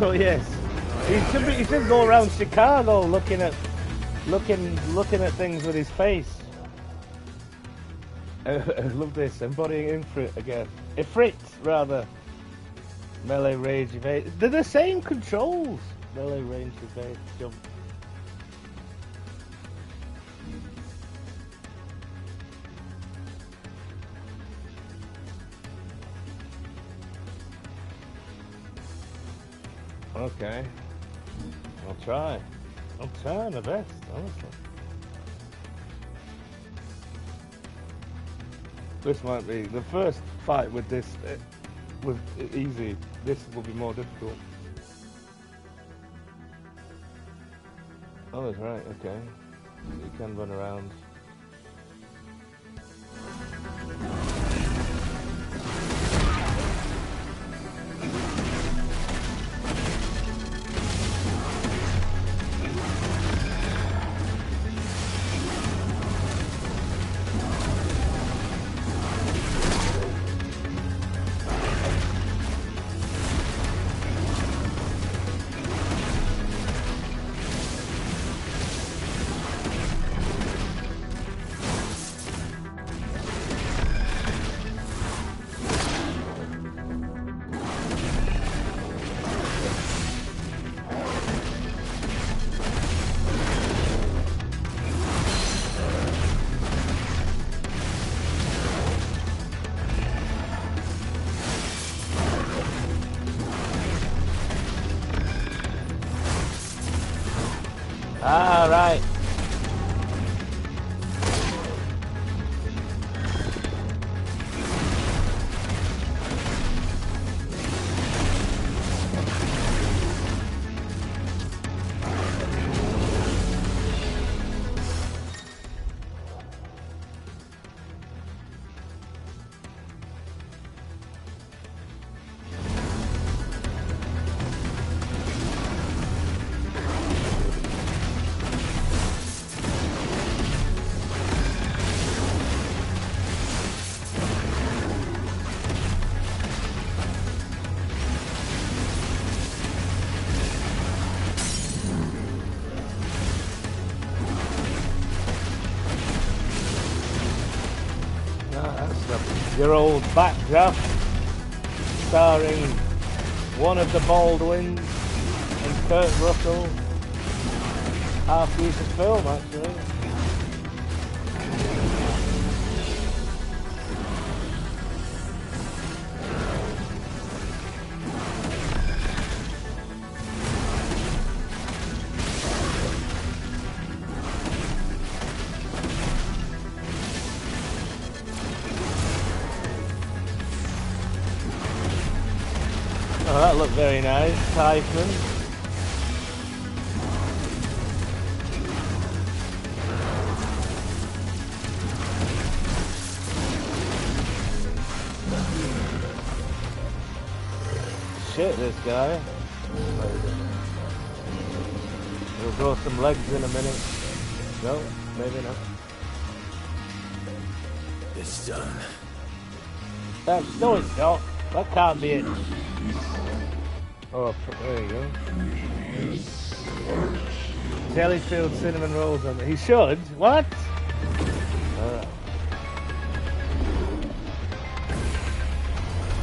A: Oh yes, he should go around Chicago looking at things with his face. I love this, embodying Ifrit again. Ifrit, rather. Melee, rage, evade. They're the same controls. Melee, range, evade, jump. Okay. I'll try. I'll try my best, honestly. This might be the first fight with this. Was easy. This will be more difficult. Oh, that's right. Okay. You can run around. Ah, right. Your old backdraft, starring one of the Baldwins and Kurt Russell. Half-decent film, actually. Oh, that looked very nice, Typhon. shit, this guy. We'll grow some legs in a minute. No, maybe not.
O: It's done.
A: No, it's not. That can't be it. Oh, there you go. Jelly-filled cinnamon rolls on. He should. What?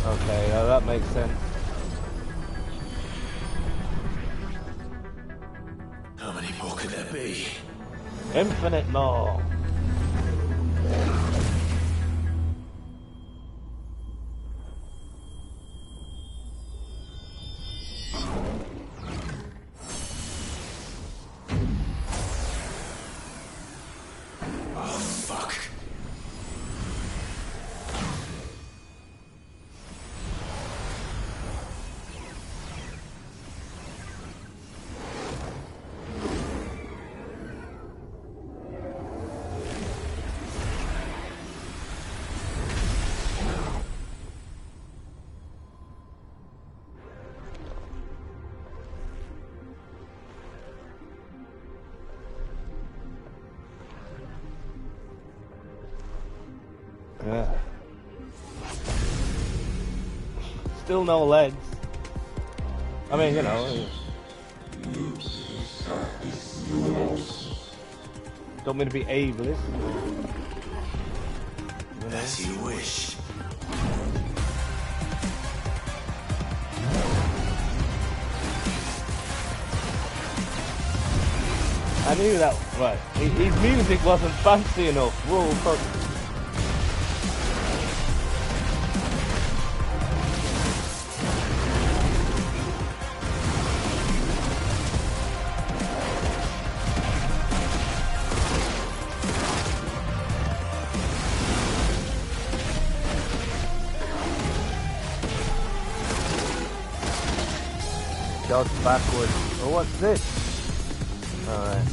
A: Okay, that makes sense.
O: How many more could there be?
A: Infinite more. Yeah. Still no legs. I mean, you know. Don't mean to be ableist.
O: As you wish.
A: I knew that. Right. His music wasn't fancy enough. Whoa, fuck. Dodge backwards. Oh, what's this? Alright.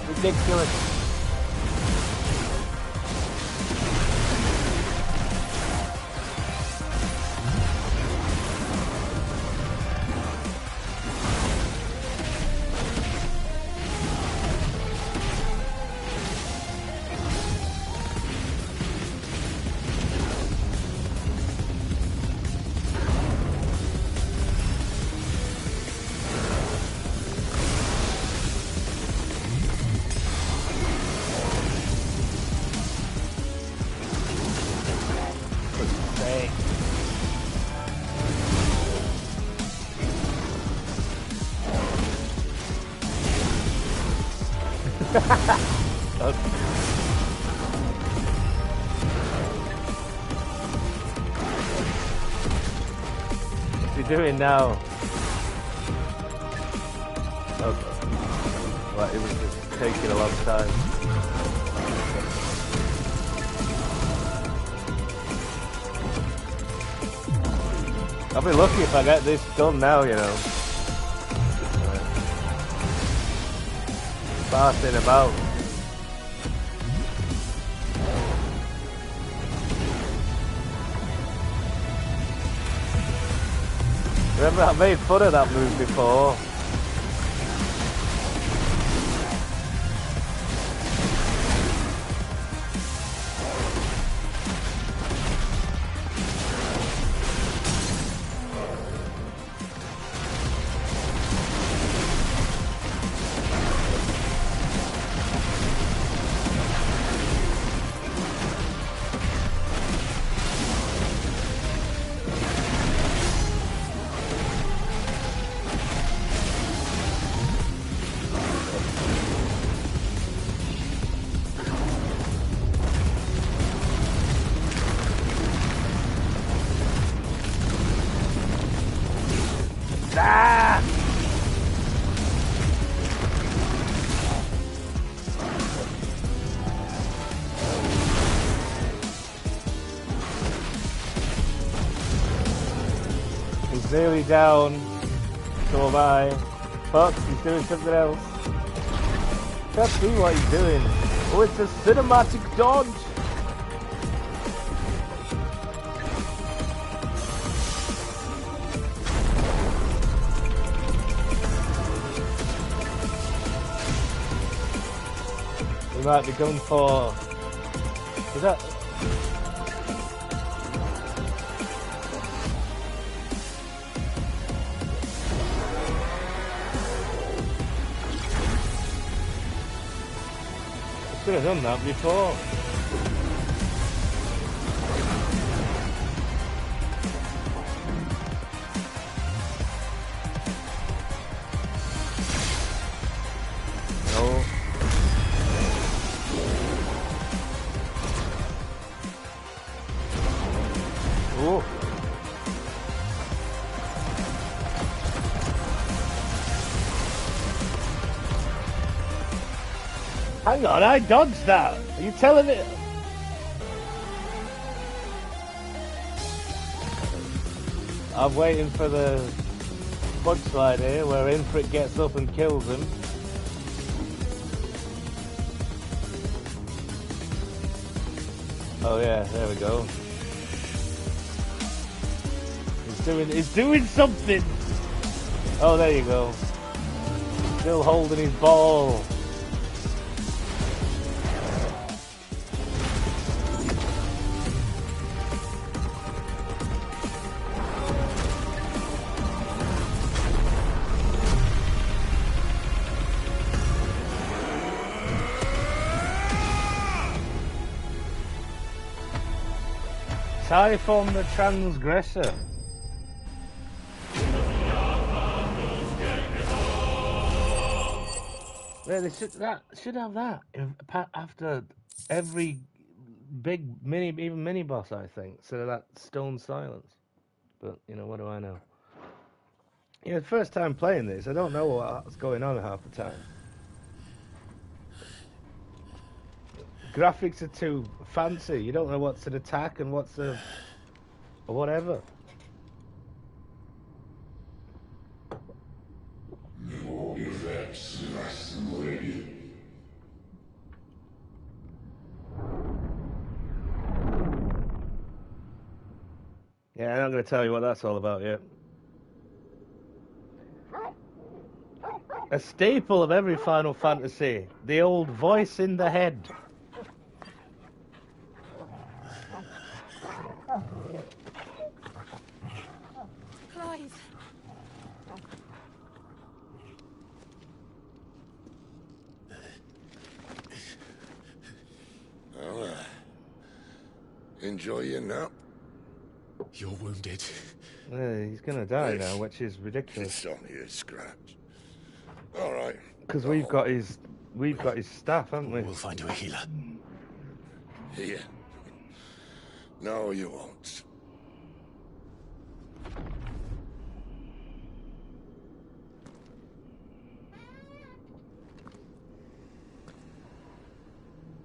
A: Ridiculous. What's he doing now? Okay. Well, it was just taking a long time. I'll be lucky if I get this done now, you know. Passing about. remember I made fun of that move before. Nearly down. So am I. Fuck, he's doing something else. Can't see what he's doing. Oh, it's a cinematic dodge. We might be going for... Is that... Should have done that before. No. Oh. Hang on, I dodged that. Are you telling me? I'm waiting for the bug slide here where Infrit gets up and kills him. Oh yeah, there we go. He's doing something! Oh, there you go. Still holding his ball. Typhon the Transgressor. Yeah, they should have that after every big mini boss, I think. So that stone silence. But you know, what do I know? You know, the first time playing this, I don't know what's going on half the time. Graphics are too fancy. You don't know what's an attack and what's a whatever. Yeah, I'm not going to tell you what that's all about yet. A staple of every Final Fantasy, the old voice in the head.
G: Clive.
W: Well, enjoy your nap.
O: You're wounded.
A: He's gonna die now, which is ridiculous.
W: It's only a scratch. All right.
A: Because we've got his staff, haven't we?
O: We'll find you a healer.
W: Here. No, you won't.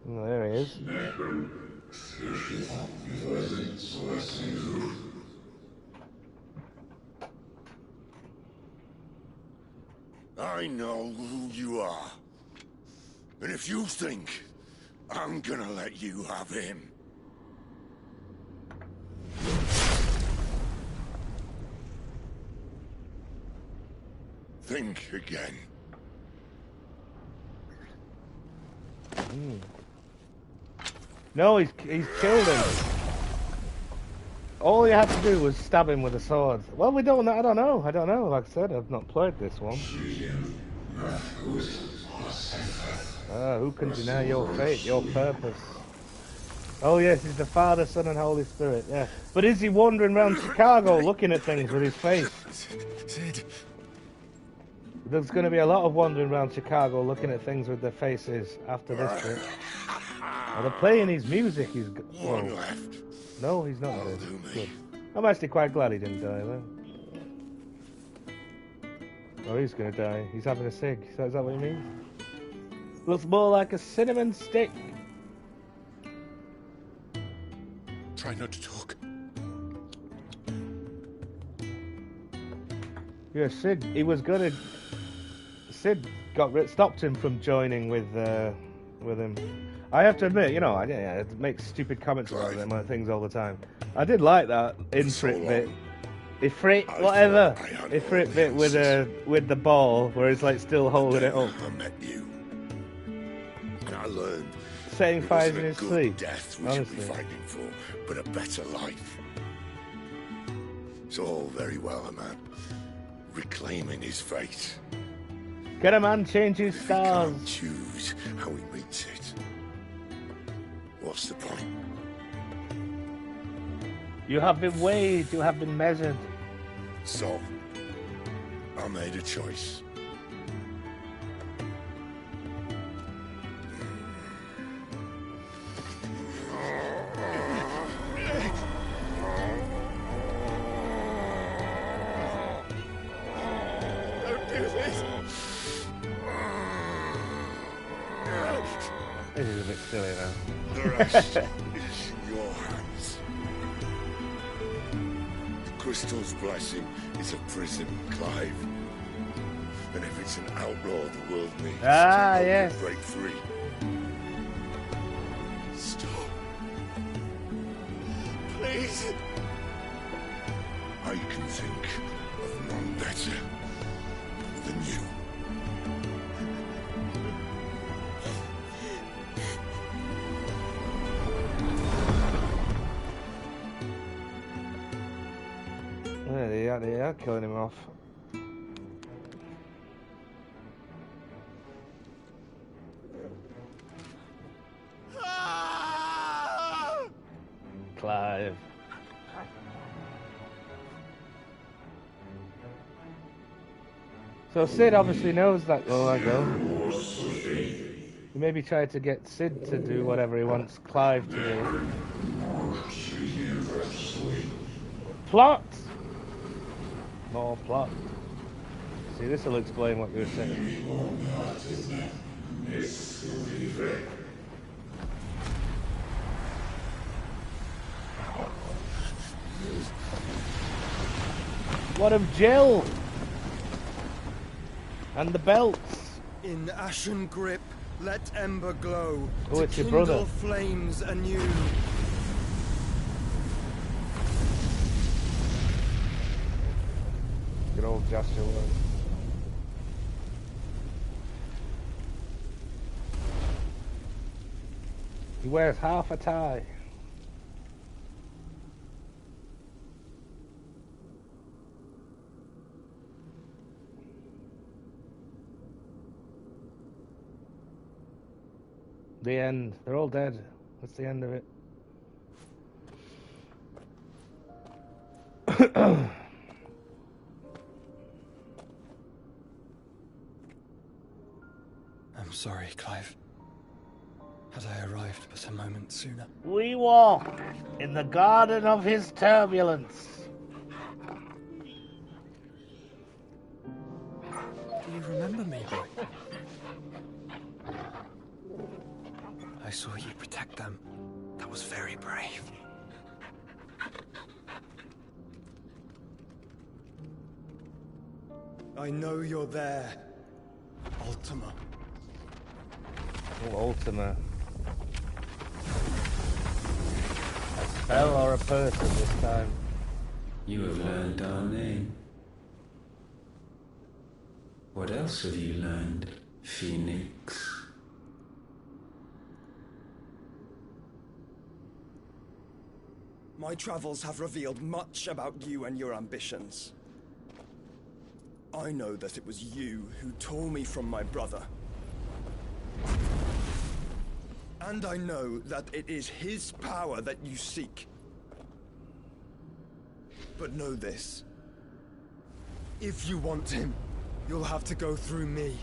A: Oh, there he is.
W: I know who you are. And if you think I'm gonna let you have him... Think again.
A: No, he's killed him. All you had to do was stab him with a sword. Well, we don't know. I don't know. Like I said, I've not played this one. Who can deny your fate, your purpose? Oh yes, he's the Father, Son, and Holy Spirit. Yeah, but is he wandering around Chicago looking at things with his face?
E: Cid.
A: There's going to be a lot of wandering around Chicago looking at things with their faces after this bit. Oh, they're playing his music. He's
W: one left.
A: No, he's not dead. Good. I'm actually quite glad he didn't die though. Oh, he's going to die. He's having a cig. So is that what he means? Looks more like a cinnamon stick.
E: Try not to talk.
A: Yeah, Cid. He was gonna. Cid stopped him from joining with him. I have to admit, you know, I make stupid comments about them and things all the time. I did like that Ifrit bit. Ifrit bit with the ball where he's like still holding it up.
W: I met you. And I learned
A: setting fires in his sleep.
W: Death we should be fighting for, but a better life. It's all very well, a man reclaiming his fate.
A: Can a man change his stars?
W: He can't choose how he meets it. What's the point?
A: You have been weighed, you have been measured.
W: So, I made a choice.
A: This is a bit silly now.
W: The rest is in your hands. The crystal's blessing is a prison, Clive. And if it's an outlaw the world needs to help it break free. Stop. Please. I can think of none better than you.
A: Yeah, they are killing him off. Clive. So Cid obviously knows that. Oh, I go. He maybe tried to get Cid to do whatever he wants Clive to do. Plot! More plot. See, this will explain what you were saying. What of Jill? And the belts?
E: In ashen grip, let ember glow.
A: Oh, it's your brother.
E: Kindle flames anew.
A: Good old Joshua. He wears half a tie. The end. They're all dead. That's the end of it.
E: I'm sorry, Clive. Had I arrived but a moment sooner.
A: We walk in the garden of his turbulence.
E: Do you remember me, boy? I saw you protect them. That was very brave. I know you're there, Ultima.
A: Oh, Ultima. A spell or a person this time?
J: You have learned our name. What else have you learned, Phoenix?
N: My travels have revealed much about you and your ambitions. I know that it was you who tore me from my brother. And I know that it is his power that you seek. But know this. If you want him, you'll have to go through me.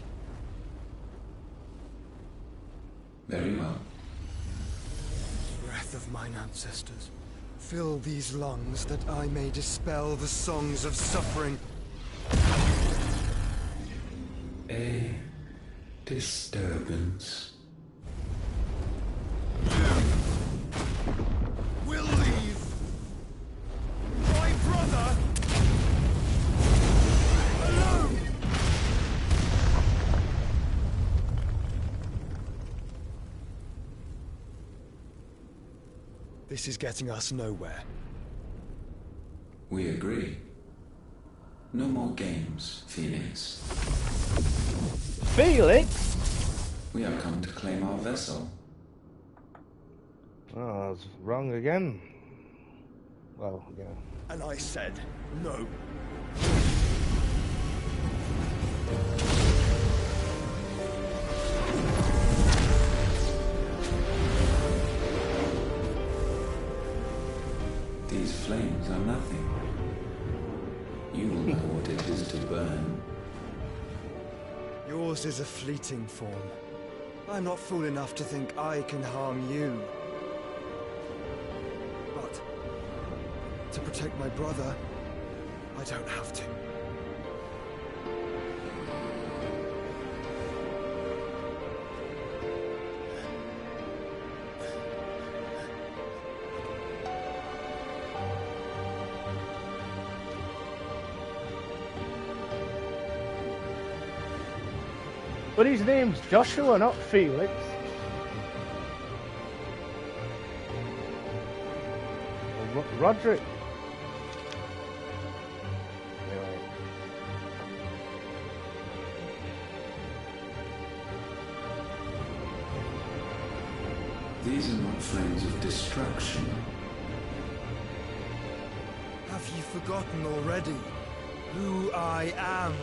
J: Very well.
N: Breath of mine ancestors, fill these lungs that I may dispel the songs of suffering.
J: A disturbance.
N: We'll leave my brother alone. This is getting us nowhere.
J: We agree. No more games, Felix.
A: Felix?
J: We have come to claim our vessel.
A: Oh, I was wrong again. Well, yeah.
N: And I said no.
J: These flames are nothing. You will know what it is to burn.
N: Yours is a fleeting form. I'm not fool enough to think I can harm you. But to protect my brother, I don't have to.
A: But his name's Joshua, not Felix. Roderick. Anyway.
J: These are not flames of destruction.
N: Have you forgotten already who I am?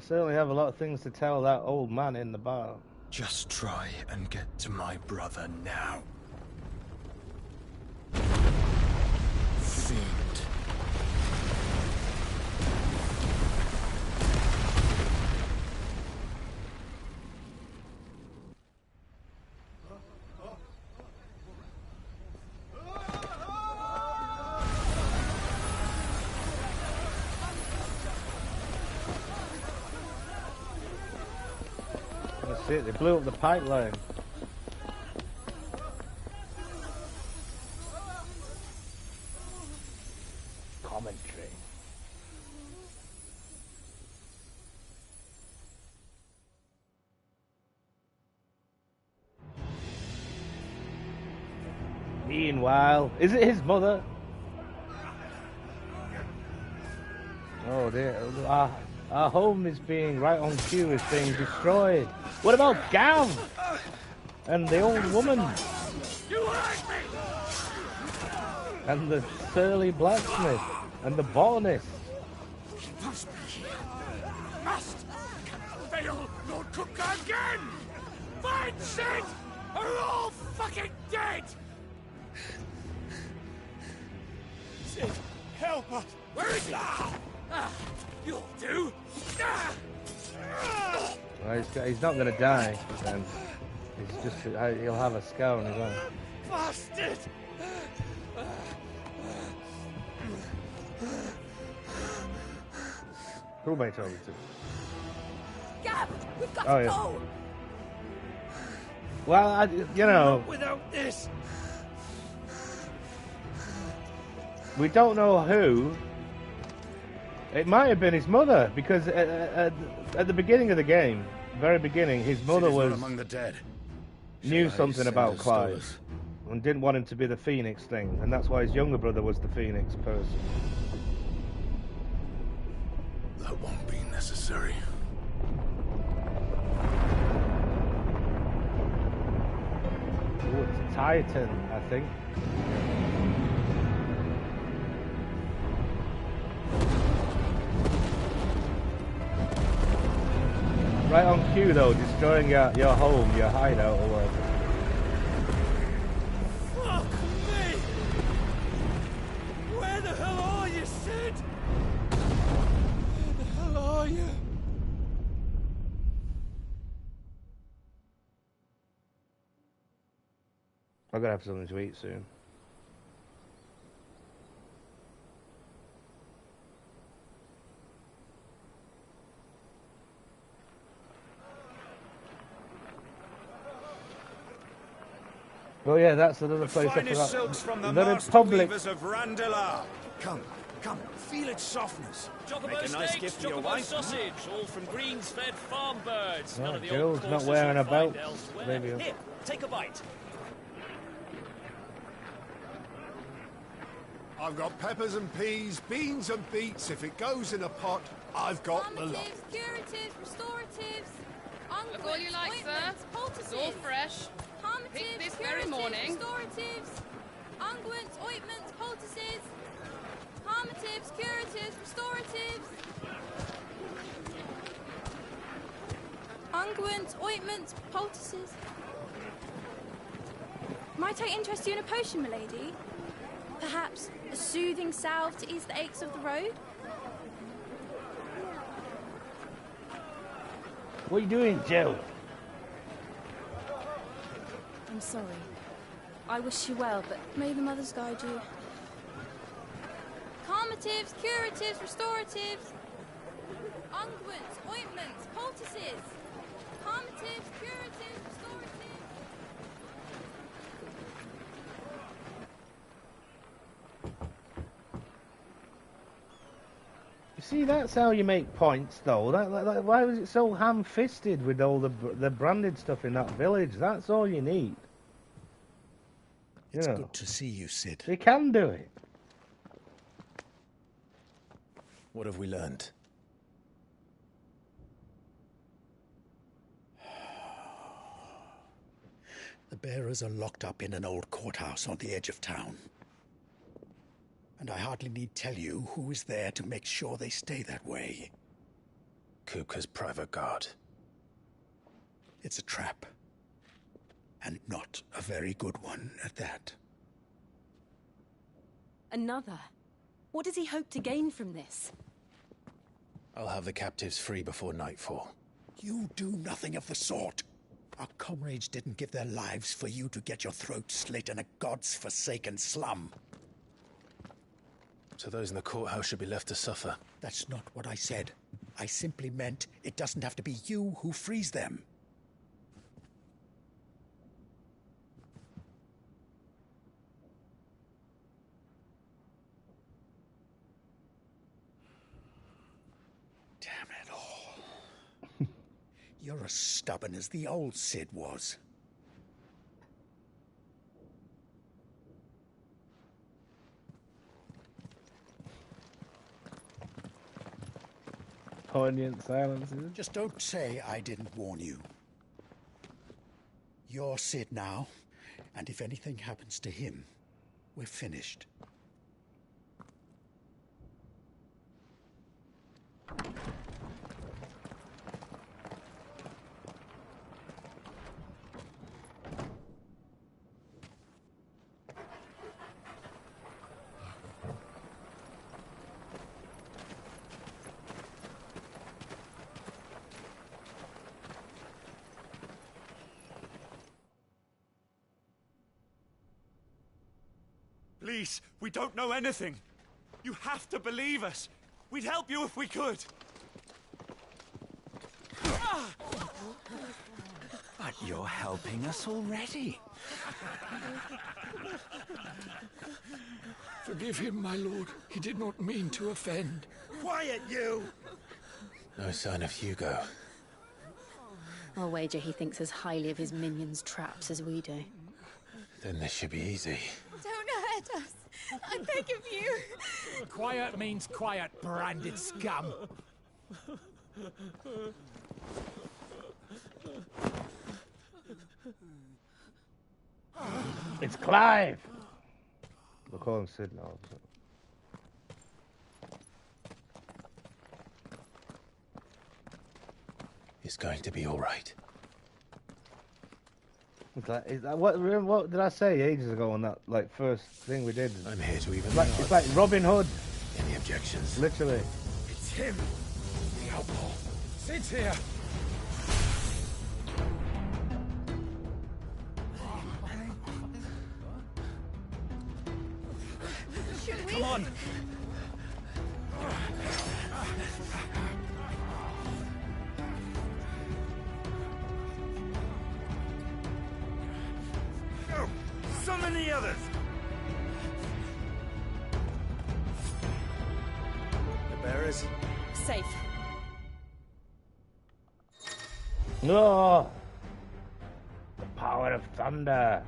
A: Certainly have a lot of things to tell that old man in the bar.
N: Just try and get to my brother now. Fiend.
A: That's it, they blew up the pipeline. Commentary. Meanwhile, is it his mother? Oh dear, our home is being, right on cue, is being destroyed. What about Gav? And the old woman?
O: You hurt me!
A: And the surly blacksmith? And the botanist?
O: Must be here. Must! Can fail nor cook again! Find Cid! Are all fucking dead! Cid, help us! Where is he? You'll do!
A: Well, he's not going to die, then. He's just, he'll have a scar on his arm.
O: Bastard!
A: Who am I talking to?
G: Gab, we've got
A: Oh,
G: to
A: yeah.
G: go!
A: Well, you know,
O: without this.
A: We don't know who. It might have been his mother, because at the beginning of the game, very beginning, his mother was
F: among the dead.
A: knew something about Clive and didn't want him to be the Phoenix thing, and that's why his younger brother was the Phoenix person.
F: That won't be necessary.
A: Oh, it's a Titan, I think. Right on cue though, destroying your home, your hideout or whatever.
O: Fuck me! Where the hell are you, Cid? Where the hell are you?
A: I'm gonna have something to eat soon. Oh yeah, that's another place I forgot.
Q: Silks from the
A: The
Q: master
A: Republic.
Q: weavers of Randelar. Come, feel its softness.
M: Chocobo
Q: Make a nice
M: steaks,
Q: gift for your
M: chocobo
Q: wife.
M: sausage, all from greens-fed farm birds.
A: Oh,
M: None of the
A: Jill's
M: old
A: not
M: courses
A: wearing
M: you'll
A: a belt.
M: find elsewhere.
A: There you go.
M: Here, take a bite.
B: I've got peppers and peas, beans and beets. If it goes in a pot, I've got the lot.
H: Curatives, restoratives,
P: Look all you like, sir. It's all fresh. Picked this very morning.
H: Restoratives, unguents, ointments, poultices, harmatives, curatives, restoratives, unguents, ointments, poultices. Might I interest you in a potion, milady? Perhaps a soothing salve to ease the aches of the road?
A: What are you doing, Jill?
H: I'm sorry. I wish you well, but may the mothers guide you. Calmatives, curatives, restoratives, unguents, ointments, poultices. Calmatives, curatives, restoratives.
A: You see, that's how you make points, though. Why was it so ham-fisted with all the branded stuff in that village? That's all you need.
F: It's good to see you, Cid.
A: You can do it.
F: What have we learned? The bearers are locked up in an old courthouse on the edge of town. And I hardly need tell you who is there to make sure they stay that way.
C: Kupka's private guard.
F: It's a trap. And not a very good one at that.
G: Another? What does he hope to gain from this?
C: I'll have the captives free before nightfall.
F: You do nothing of the sort. Our comrades didn't give their lives for you to get your throat slit in a god's forsaken slum.
C: So those in the courthouse should be left to suffer.
F: That's not what I said. I simply meant it doesn't have to be you who frees them. Damn it all. You're as stubborn as the old Cid was.
A: Poignant silences.
F: Just don't say I didn't warn you. You're Cid now, and if anything happens to him, we're finished.
O: Please, we don't know anything. You have to believe us. We'd help you if we could.
Q: But you're helping us already.
O: Forgive him, my lord. He did not mean to offend.
W: Quiet, you!
C: No sign of Hugo.
G: I'll wager he thinks as highly of his minions' traps as we do.
C: Then this should be easy.
H: Don't hurt us. I beg of you.
O: Quiet means quiet, branded scum.
A: It's Clive! We'll call him Sid now. So.
C: It's going to be all right.
A: What did I say ages ago on that first thing we did?
C: I'm here to even
A: it's like Robin Hood.
C: Any objections?
A: Literally.
O: It's him, the outlaw. Sid's here.
H: Come on.
W: Go! Summon the others!
E: The bearers?
G: Safe.
A: No! The power of thunder.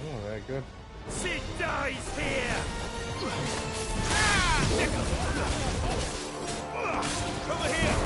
A: Oh, very good.
W: Cid dies here! Over here!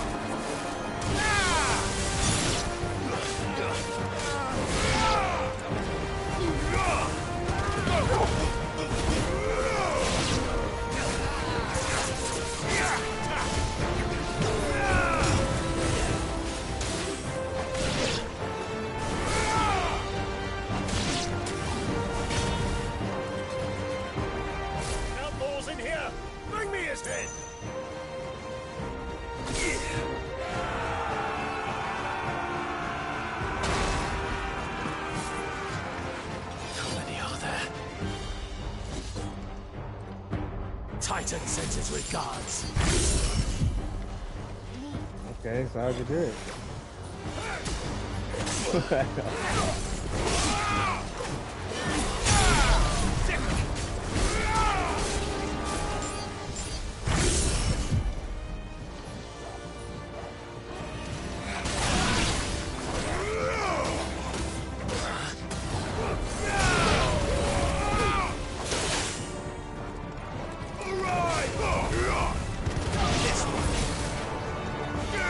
W: Outlaws in here! Bring me his head!
O: How many are there? Titan sends his regards.
A: Okay, so how'd you do it?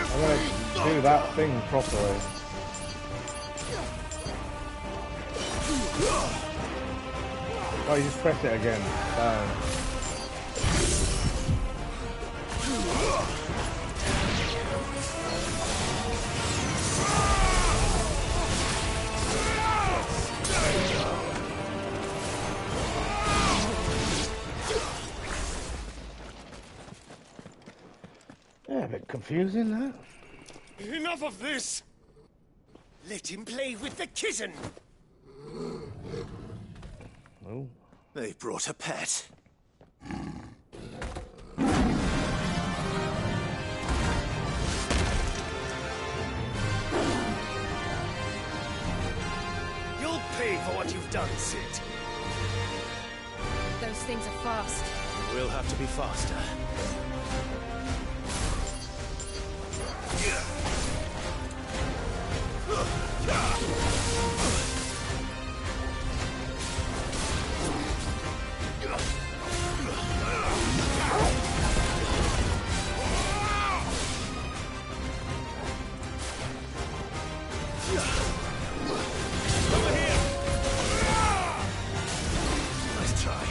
A: I'm gonna do that thing properly. Oh, you just press it again. Down. Yeah, a bit confusing, that.
E: Enough of this! Let him play with the kitten!
A: Oh.
C: They brought a pet.
E: You'll pay for what you've done, Cid.
G: Those things are fast.
C: We'll have to be faster.
E: Nice try.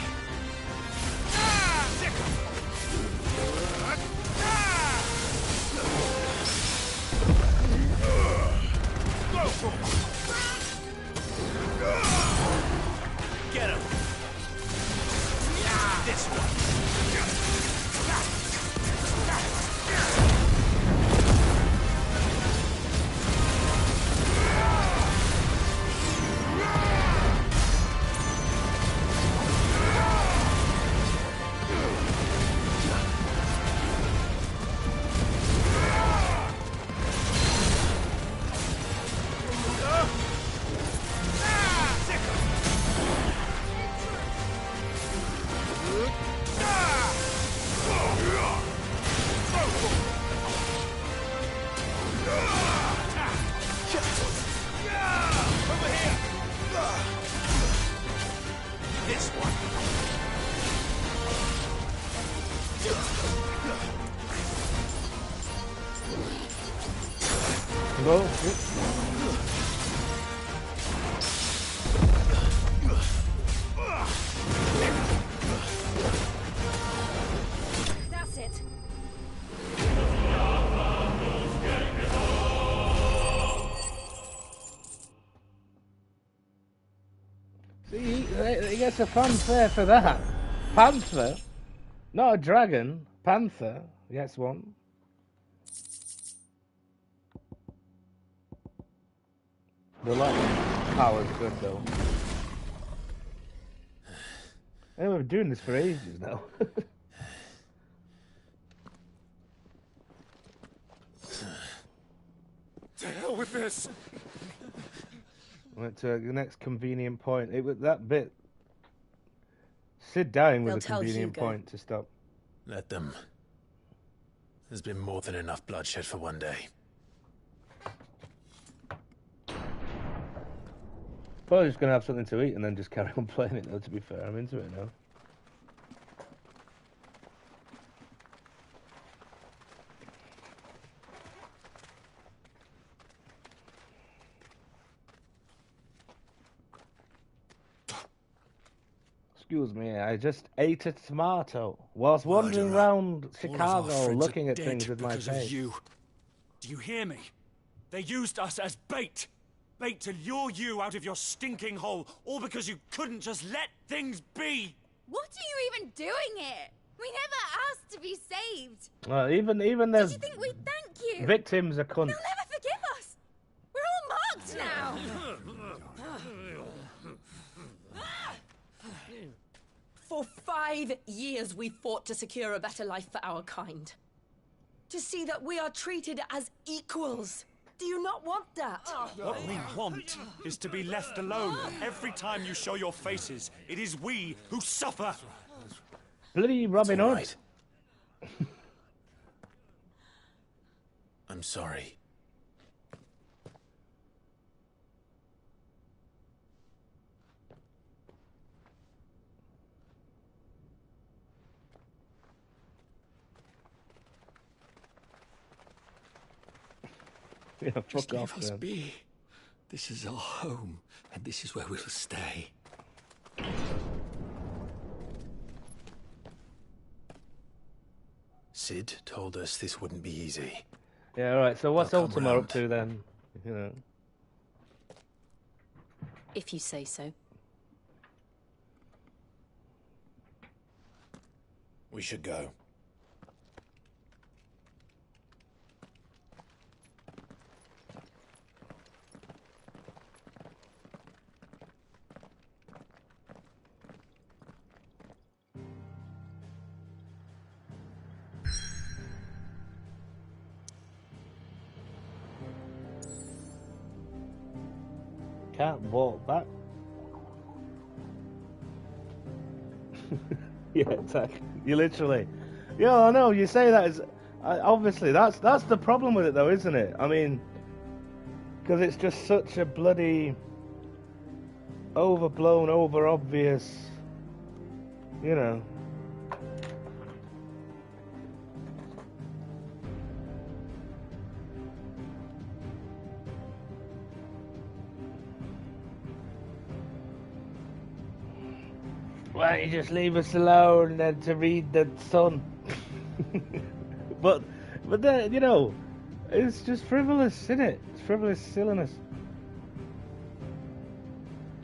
A: go.
L: That's it.
A: See, he gets a fanfare for that. Panther, not a dragon. Panther gets one. The light power's good though. Hey, we've been doing this for ages now.
O: To hell with this!
A: Went to the next convenient point. It was that bit. Cid dying was a convenient point to stop.
C: Let them. There's been more than enough bloodshed for one day.
A: Probably just gonna have something to eat and then just carry on playing it though, to be fair. I'm into it now. Excuse me, I just ate a tomato whilst wandering around Chicago looking at things with my face.
O: You. Do you hear me? They used us as bait! Bait to lure you out of your stinking hole, all because you couldn't just let things be!
H: What are you even doing here? We never asked to be saved.
A: Well, even there's.
H: Did you think we'd thank you?
A: Victims are cunts.
H: They'll never forgive us. We're all marked now.
L: For 5 years we fought to secure a better life for our kind. To see that we are treated as equals. Do you not want that?
O: What we want is to be left alone. Every time you show your faces, it is we who suffer.
A: Bloody Robin Hood.
C: I'm sorry.
A: Yeah,
F: Just
A: fuck
F: leave
A: off,
F: us
A: then.
F: be. This is our home, and this is where we'll stay.
C: Cid told us this wouldn't be easy.
A: Yeah, alright, so what's
C: They'll come
A: Ultima up
C: round.
A: to then? You know.
G: If you say so.
C: We should go.
A: Can't walk back. Yeah, exactly. You literally. Yeah, I know. You say that as obviously that's the problem with it, though, isn't it? I mean, because it's just such a bloody overblown, over obvious. You know. Why don't you just leave us alone and to read the Sun? but then, you know, it's just frivolous, isn't it? It's frivolous silliness.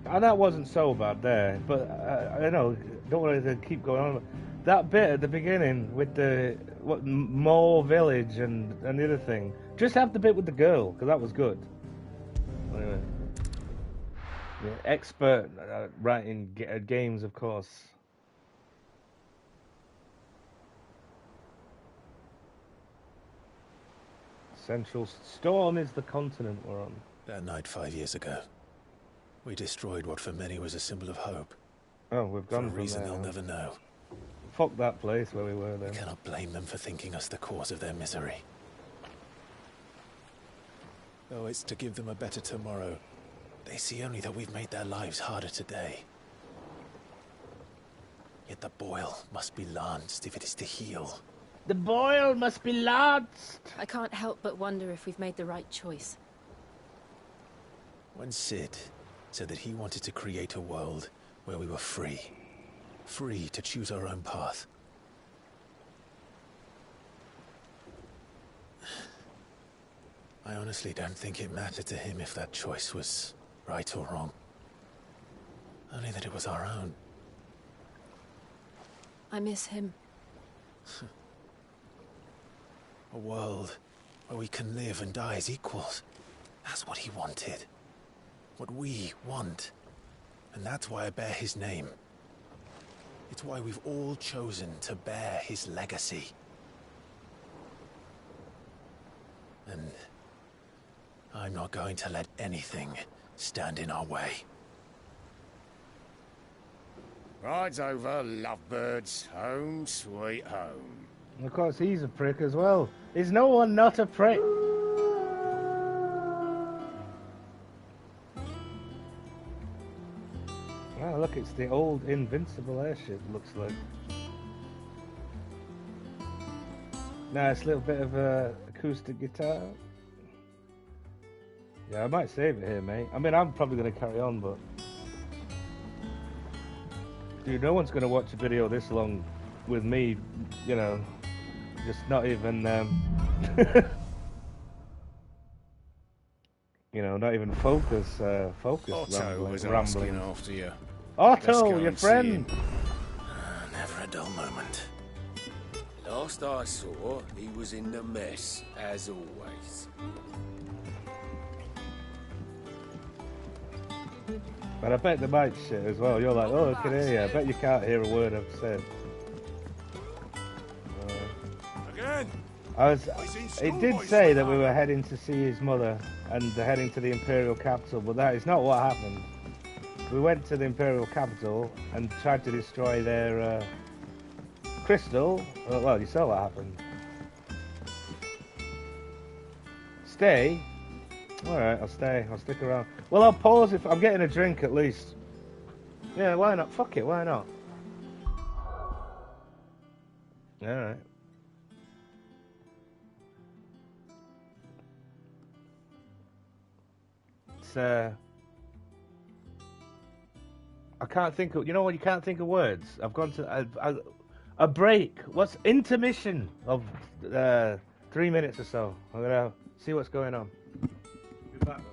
A: And that wasn't so bad there, but I know, don't want to keep going on. That bit at the beginning with the Moor village and the other thing, just have the bit with the girl, because that was good. Anyway. Yeah, expert writing games, of course. Central Storm is the continent we're on.
C: That night 5 years ago, we destroyed what for many was a symbol of hope.
A: Oh, we've gone
C: for a reason
A: there.
C: they'll never know.
A: Fuck that place where we were then.
C: We cannot blame them for thinking us the cause of their misery. Though it's to give them a better tomorrow, they see only that we've made their lives harder today. Yet the boil must be lanced if it is to heal.
A: The boil must be lanced!
G: I can't help but wonder if we've made the right choice.
C: When Cid said that he wanted to create a world where we were free. Free to choose our own path. I honestly don't think it mattered to him if that choice was right or wrong. Only that it was our own.
G: I miss him.
C: A world where we can live and die as equals. That's what he wanted. What we want. And that's why I bear his name. It's why we've all chosen to bear his legacy. And I'm not going to let anything stand in our way.
Q: Ride's over, lovebirds. Home sweet home.
A: And of course, he's a prick as well. Is no one not a prick? Oh, look, it's the old invincible airship, looks like. Nice little bit of acoustic guitar. Yeah, I might save it here, mate. I mean, I'm probably going to carry on, but... Dude, no one's going to watch a video this long with me, you know, just not even, you know, not even focused
Q: Otto was
A: rambling.
Q: asking after you.
A: Otto, your friend!
C: Never a dull moment.
E: Last I saw, he was in the mess, as always.
A: But I bet the mic shit as well. You're like, oh, I can hear you. I bet you can't hear a word I've said.
Q: Again?
A: It did say that we were heading to see his mother and heading to the Imperial capital, but that is not what happened. We went to the Imperial capital and tried to destroy their crystal. Well, you saw what happened. Stay? Alright, I'll stay. I'll stick around. Well, I'll pause if I'm getting a drink at least. Yeah, why not? Fuck it, why not? Alright. It's, I can't think of... You know what? You can't think of words. I've gone to... a break. What's intermission of 3 minutes or so. I'm gonna see what's going on. Be back, though.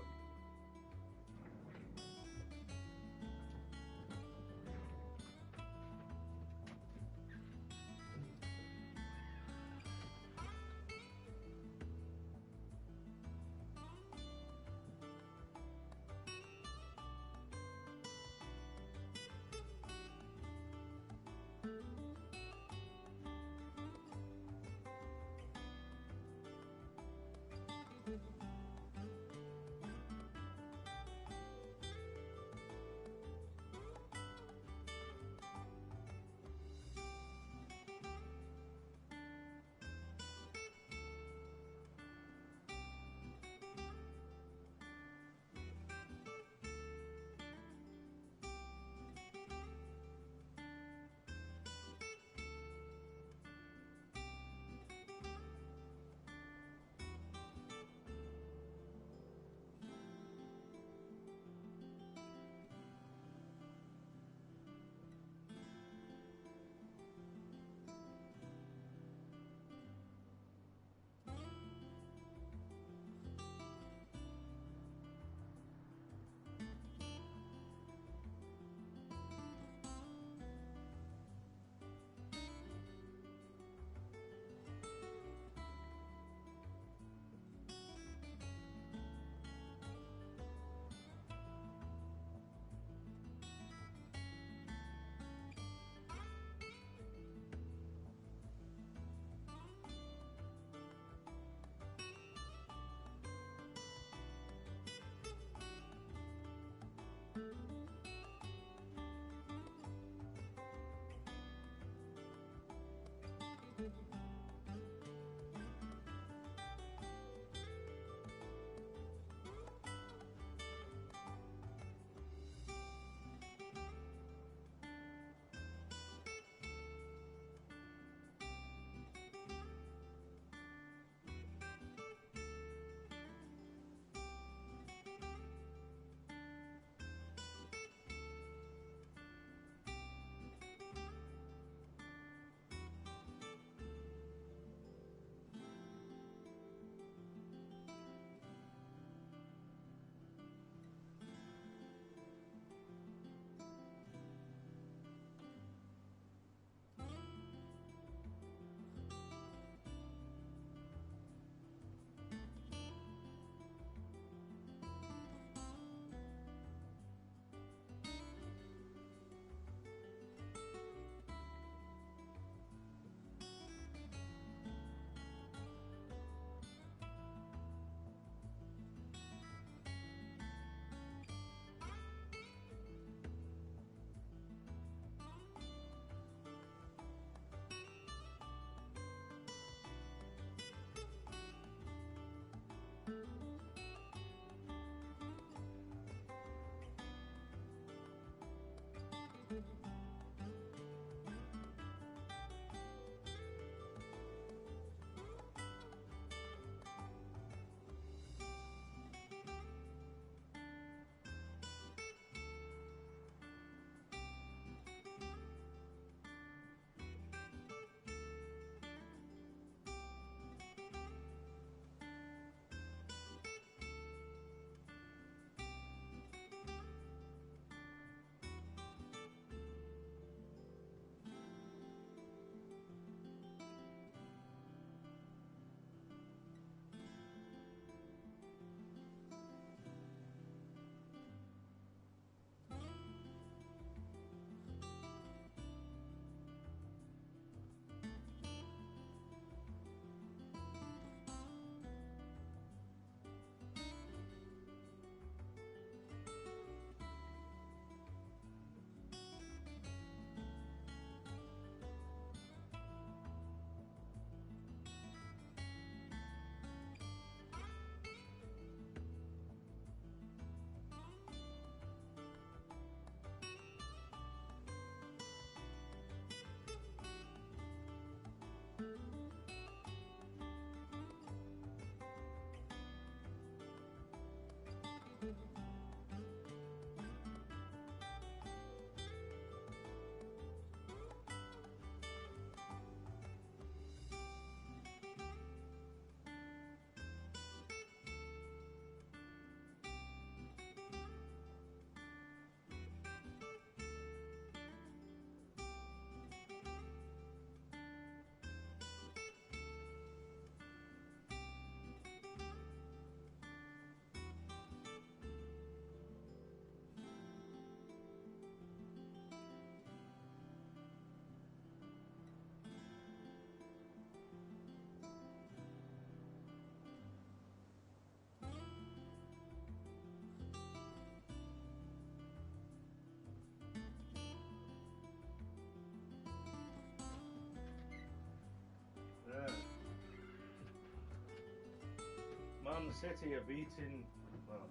A: Man City are beating. Well,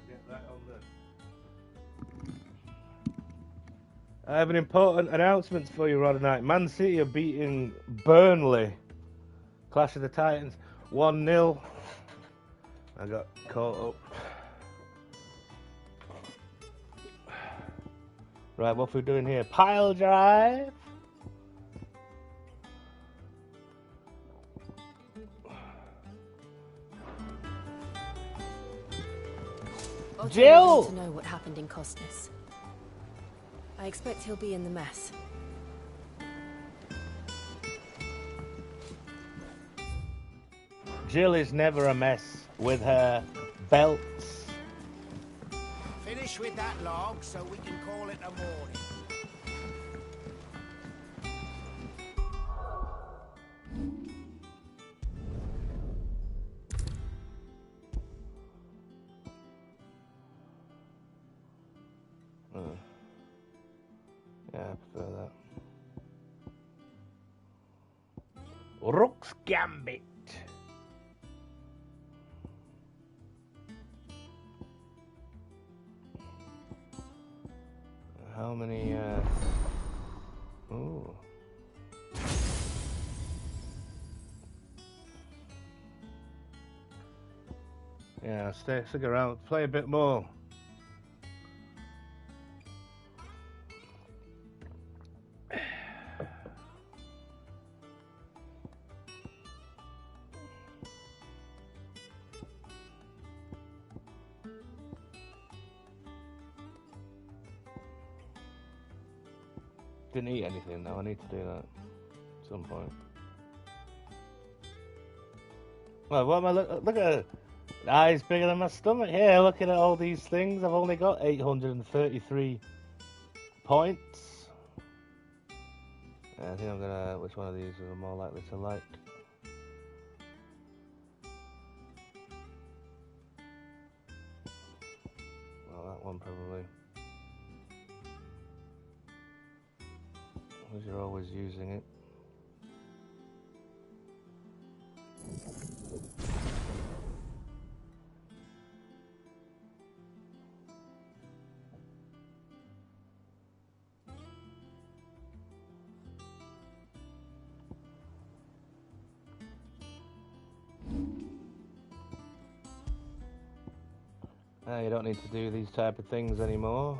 A: get that on the. I have an important announcement for you, Rod tonight. Man City are beating Burnley. Clash of the Titans, 1-0. I got caught up. Right, what are we doing here? Pile drive. Jill!
G: To know what happened in Costness. I expect he'll be in the mess.
A: Jill is never a mess with her belts.
O: Finish with that log so we can call it a morning.
A: Yeah, I prefer that. Rook's Gambit. How many, ooh. Yeah, stick around, play a bit more. Didn't eat anything though, I need to do that at some point. Well, what am I look at it. The eyes bigger than my stomach. Here, looking at all these things, I've only got 833 points. I think I'm gonna, which one of these are more likely to like? Well, that one probably. Because you're always using it. You don't need to do these type of things anymore.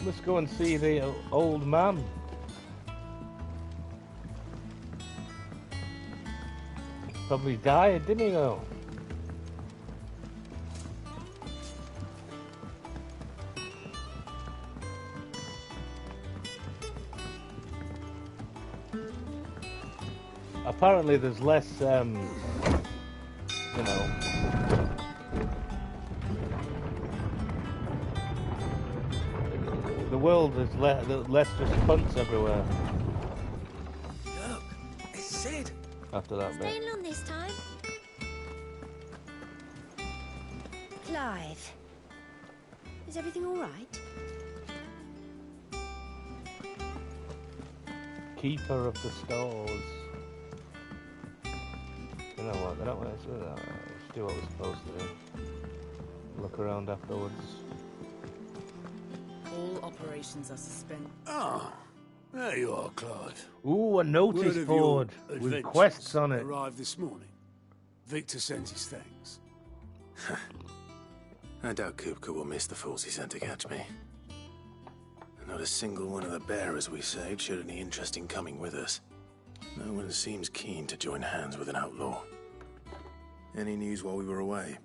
A: Let's go and see the old man. Probably died, didn't he though? Apparently there's less, you know, the world is less just punts everywhere.
O: Look, it's Cid.
A: After that bit.
D: Staying long this time. Clive, is everything all right?
A: Keeper of the stores. You know what? They don't want to do that. Let's do what we're supposed to do. Look around afterwards.
K: All operations are suspended.
O: Ah, there you are, Clive.
A: Ooh, a notice board with quests on it.
O: Arrived this morning. Victor sends his thanks.
C: I doubt Kupka will miss the fools he sent to catch me. Not a single one of the bearers we saved showed any interest in coming with us. No one seems keen to join hands with an outlaw. Any news while we were away?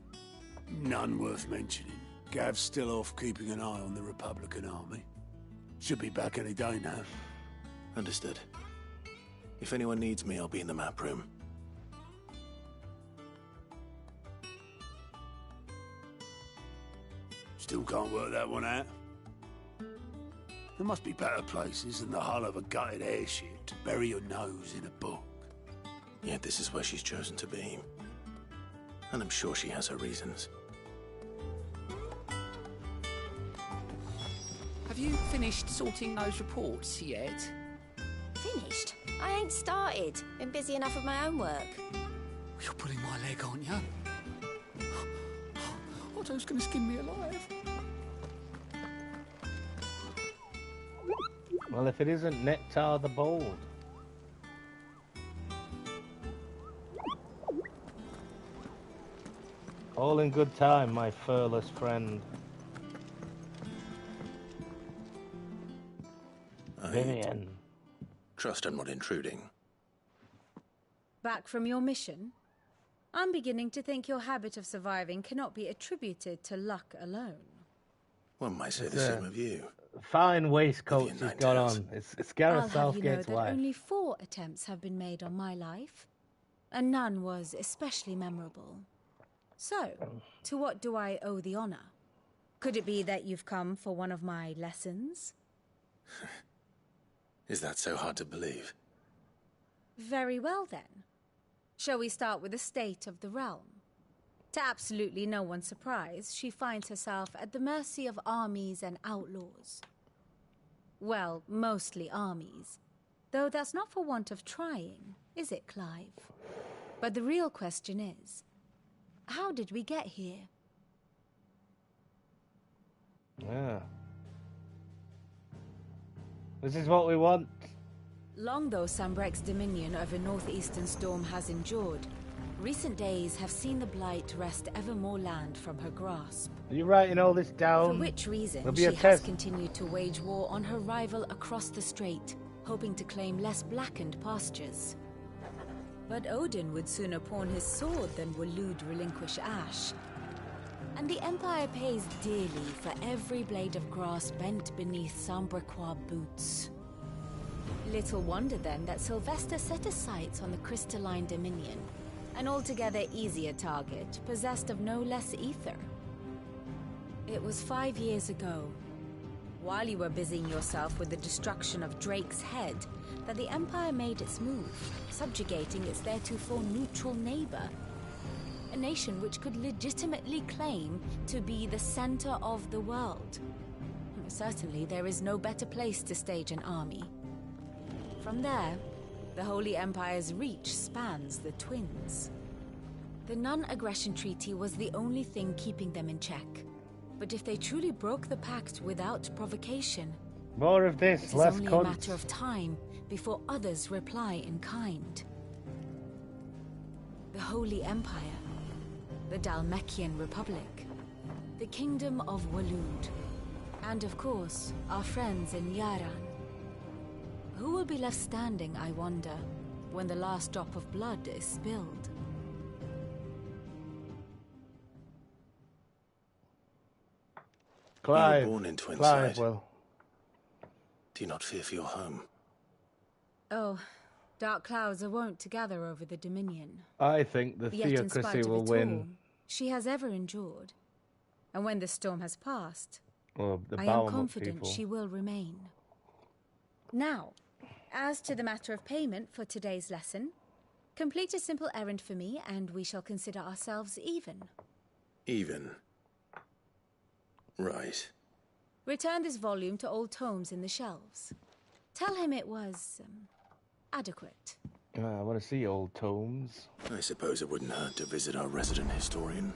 O: None worth mentioning. Gav's still off keeping an eye on the Republican army. Should be back any day now.
C: Understood. If anyone needs me, I'll be in the map room.
O: Still can't work that one out. There must be better places than the hull of a gutted airship to bury your nose in a book.
C: Yet this is where she's chosen to be. And I'm sure she has her reasons.
K: Have you finished sorting those reports yet?
L: finished. I ain't started. Been busy enough with my own work.
O: You're pulling my leg, aren't you? Otto's gonna skin me alive.
A: Well, if it isn't Nectar the Bold. All in good time, my furless friend. Vivian.
C: Trust I'm not intruding.
D: Back from your mission? I'm beginning to think your habit of surviving cannot be attributed to luck alone.
C: One might say the same of you.
A: Fine waistcoats he's got on. It's Gareth Southgate's
D: I'll have you know that
A: wife.
D: only 4 attempts have been made on my life, and none was especially memorable. So, to what do I owe the honor? Could it be that you've come for one of my lessons?
C: Is that so hard to believe?
D: Very well then. Shall we start with the state of the realm? To absolutely no one's surprise, she finds herself at the mercy of armies and outlaws. Well, mostly armies. Though that's not for want of trying, is it, Clive? But the real question is, how did we get here?
A: Yeah. This is what we want.
D: Long though Sambrek's dominion over northeastern Storm has endured, recent days have seen the Blight wrest ever more land from her grasp.
A: Are you writing all this down?
D: For which reason
A: There'll be
D: she
A: a
D: has
A: test.
D: continued to wage war on her rival across the strait, hoping to claim less blackened pastures. But Odin would sooner pawn his sword than Waloed relinquish Ash. And the Empire pays dearly for every blade of grass bent beneath Sambrequois boots. Little wonder then that Sylvester set his sights on the crystalline dominion, an altogether easier target, possessed of no less ether. It was 5 years ago, while you were busying yourself with the destruction of Drake's head, that the Empire made its move, subjugating its theretofore neutral neighbor. A nation which could legitimately claim to be the center of the world. Certainly, there is no better place to stage an army. From there, the Holy Empire's reach spans the Twins. The non-aggression treaty was the only thing keeping them in check. But if they truly broke the pact without provocation,
A: More of this,
D: it is
A: less
D: only a
A: cunts.
D: matter of time before others reply in kind. The Holy Empire, the Dalmekian Republic, the Kingdom of Waloed, and of course, our friends in Yaran. Who will be left standing, I wonder, when the last drop of blood is spilled?
A: Clive.
C: You were born in Twinside.
A: Clive, well.
C: Do you not fear for your home?
D: Oh, dark clouds are wont to gather over the Dominion.
A: I think the
D: Yet in spite
A: theocracy
D: of
A: will
D: it
A: win.
D: all, she has ever endured. And when the storm has passed,
A: Or the
D: I am
A: Balmont
D: confident
A: people.
D: she will remain. Now, as to the matter of payment for today's lesson, complete a simple errand for me and we shall consider ourselves even.
C: Even. Right.
D: Return this volume to old tomes in the shelves. Tell him it was, adequate.
A: I want to see old tomes.
C: I suppose it wouldn't hurt to visit our resident historian.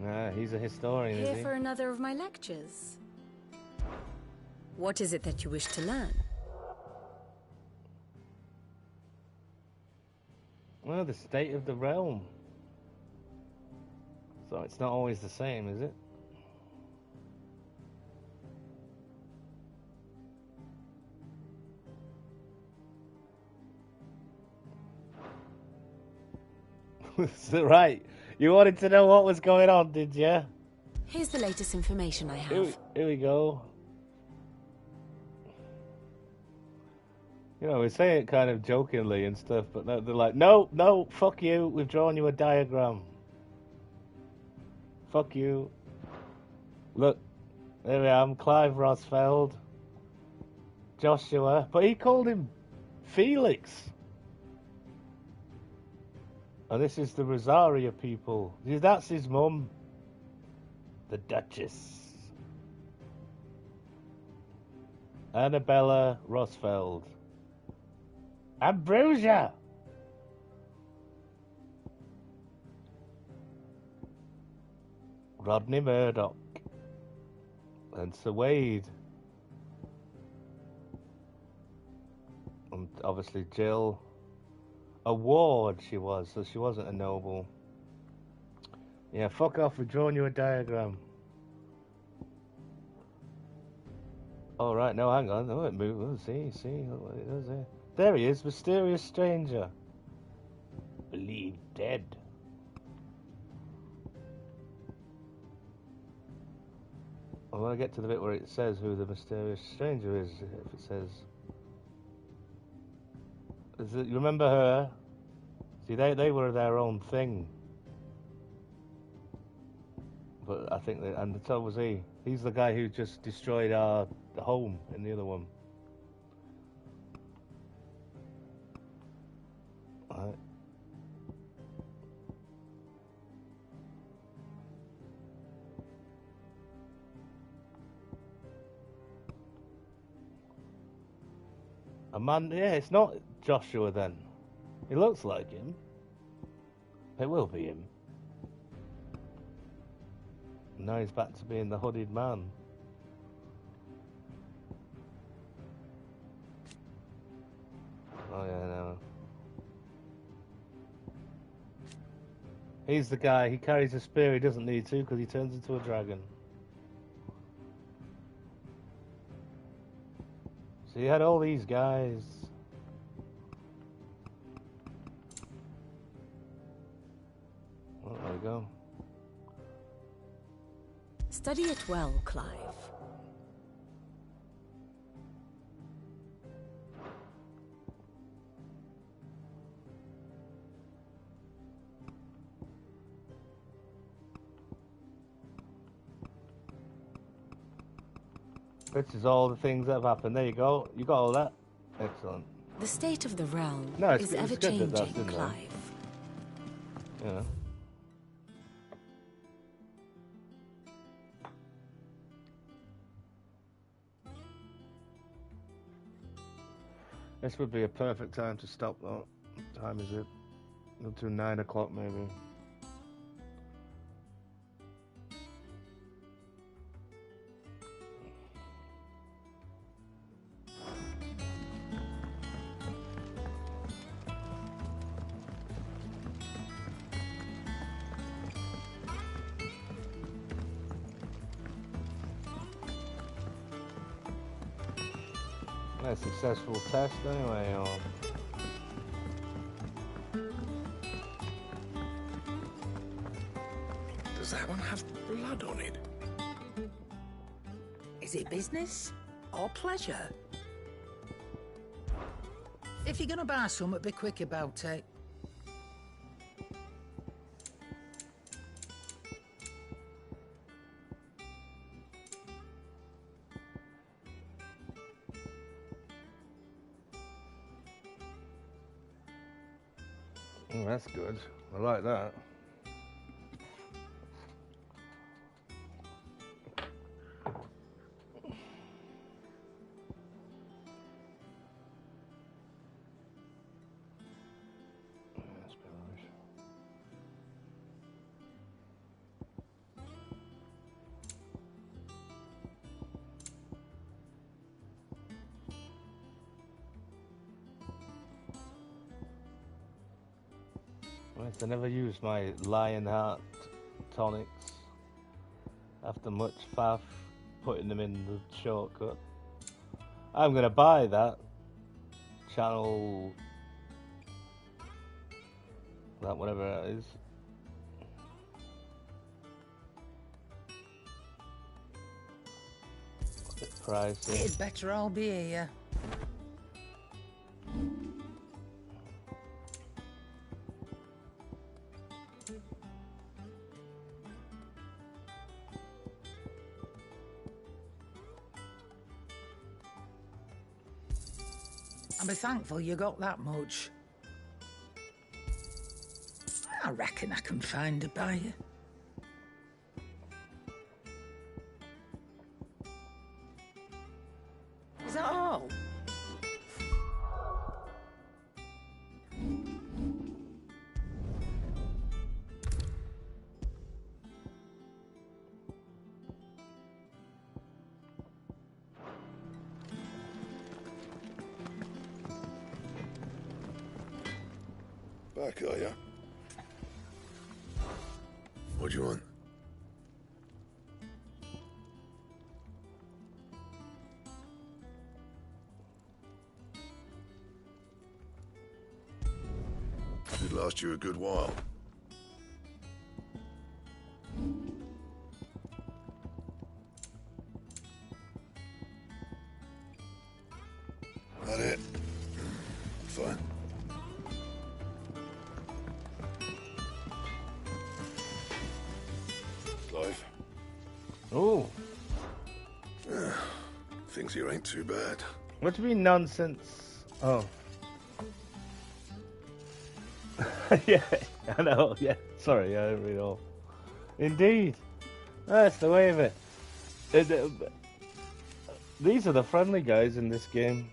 A: Nah, he's a historian,
D: Here
A: is he?
D: for another of my lectures. What is it that you wish to learn?
A: Well, the state of the realm. So it's not always the same, is it? Right. You wanted to know what was going on, did you?
D: Here's the latest information I have.
A: Here we go. You know, we say it kind of jokingly and stuff, but they're like, no, fuck you, we've drawn you a diagram. Fuck you. Look, there I am, Clive Rosfeld. Joshua, but he called him Felix. And this is the Rosaria people. That's his mum. The Duchess. Annabella Rosfeld. Ambrosia! Rodney Murdoch. And Sir Wade. And obviously Jill. A ward she was, so she wasn't a noble. Yeah, fuck off, we've drawn you a diagram. Oh, right, no, hang on. Oh, it moved. Oh, see, look what it does here. There he is, mysterious stranger. Believed dead. I want to get to the bit where it says who the mysterious stranger is, if it says... you remember her? See, they were their own thing. But I think that, and so was he. He's the guy who just destroyed our home in the other one. Right. A man, yeah, it's not Joshua then. He looks like him. It will be him. Now he's back to being the hooded man. Oh yeah, no. He's the guy, he carries a spear he doesn't need to because he turns into a dragon. So you had all these guys. Oh, there we go.
L: Study it well, Clive.
A: This is all the things that have happened. There you go. You got all that. Excellent.
L: The state of the realm
A: it's
L: is ever-changing, Clive.
A: Yeah. This would be a perfect time to stop though. What time is it? Up to 9 o'clock maybe. A successful test anyway.
Q: Does that one have blood on it?
F: Is it business or pleasure? If you're gonna buy something, be quick about it.
A: Oh, that's good. I like that. I never used my Lionheart tonics after much faff putting them in the shortcut. I'm gonna buy that channel, that whatever that is. A bit pricey.
F: It'd better all be here. And be thankful you got that much. I reckon I can find a buyer. Is that all?
W: Back, are ya? What do you want? Should last you a good while. That it? Fine. Clive.
A: Oh.
W: Things here ain't too bad.
A: What do you mean nonsense? Oh. Yeah, I know, yeah. Sorry, I didn't read all. Indeed. That's the way of it. These are the friendly guys in this game.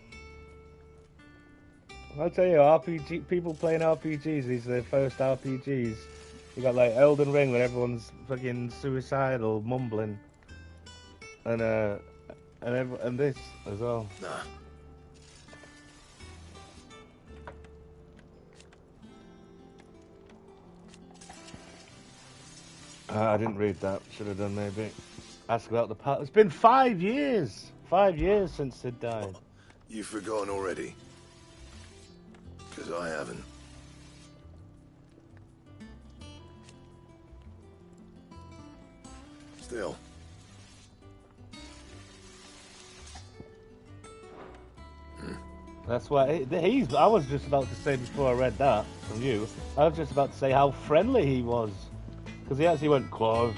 A: I'll tell you, RPG people playing RPGs, these are their first RPGs. You got like Elden Ring when everyone's fucking suicidal, mumbling. And this as well.
W: Nah.
A: I didn't read that. Should have done maybe. Ask about the past. It's been 5 years. 5 years since Cid died.
W: You've forgotten already? Because I haven't. Still.
A: That's why I was just about to say before I read that from you. I was just about to say how friendly he was, because he actually went Clive.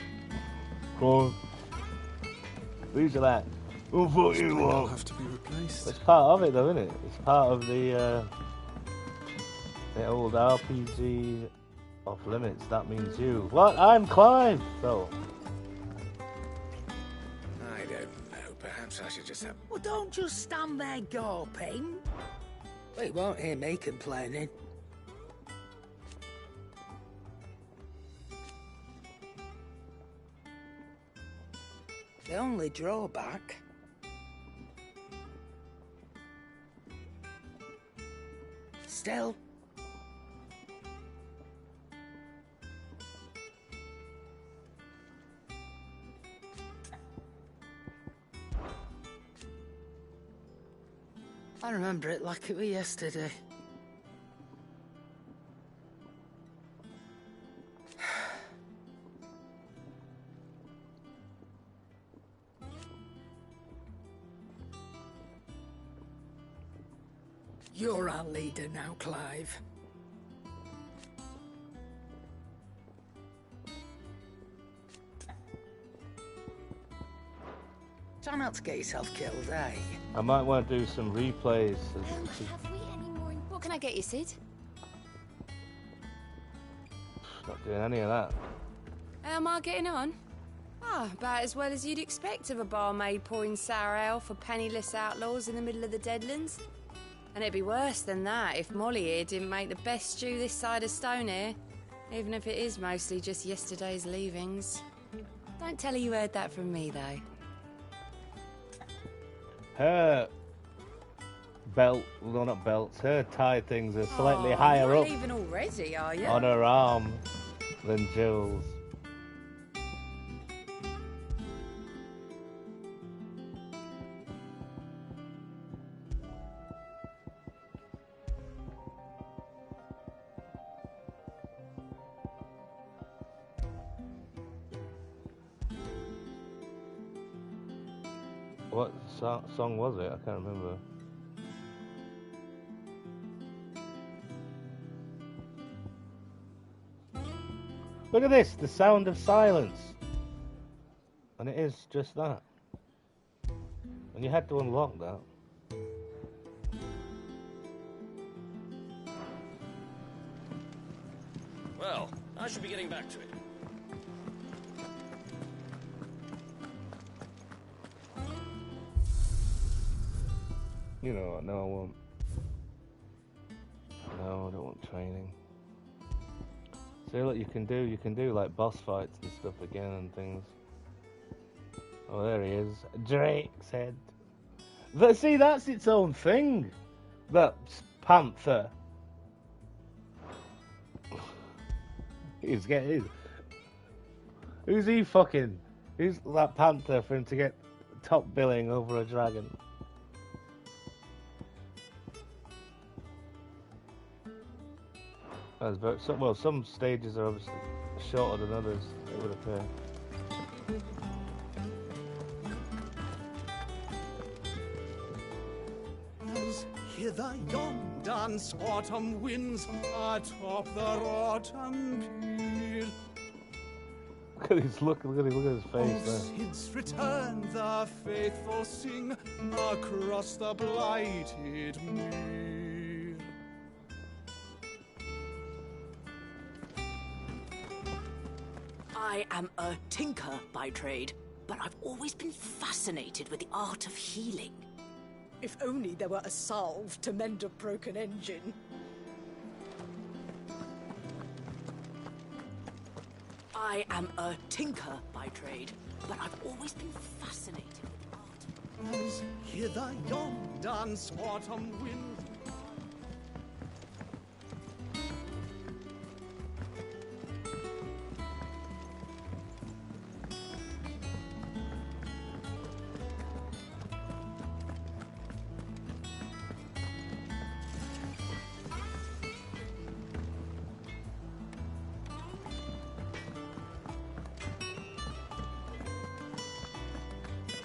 A: These are that. Who thought you were?
C: Have to be replaced.
A: It's part of it, though, isn't it? It's part of the old RPG off limits. That means you. What? I'm Clive. So.
O: I don't know. Perhaps I should just have.
R: Well, don't just stand there gawping. Well, you won't hear me complaining. The only drawback... Still... I remember it like it was yesterday. You're our leader now, Clive. Try not to get yourself killed, eh?
A: I might want to do some replays.
H: Have we any more? What can I get you, Cid?
A: Not doing any of that.
L: How am I getting on? Ah, about as well as you'd expect of a barmaid pouring sour ale for penniless outlaws in the middle of the Deadlands. And it'd be worse than that if Molly here didn't make the best stew this side of Stonehair, even if it is mostly just yesterday's leavings. Don't tell her you heard that from me, though.
A: Her belt, well, not belts, her tie things are slightly higher
L: you're
A: up
L: leaving already, are you?
A: on her arm than Jill's. What song was it? I can't remember. Look at this, the sound of silence. And it is just that. And you had to unlock that.
U: Well, I should be getting back to it.
A: You know what? No, I won't. No, I don't want training. See what you can do like boss fights and stuff again and things. Oh, there he is. Drake's head. But see, that's its own thing. That panther. He's getting. Who's he fucking? Who's that panther for him to get top billing over a dragon? Well, some stages are obviously shorter than others, it would appear.
O: As hither yon dance autumn winds atop the rotten peel.
A: Look at his look at his face there.
O: Cids return, the faithful sing across the blighted mere.
K: I am a tinker by trade, but I've always been fascinated with the art of healing.
I: If only there were a salve to mend a broken engine.
K: I am a tinker by trade, but I've always been fascinated with the art.
O: As hither yon dance autumn winds.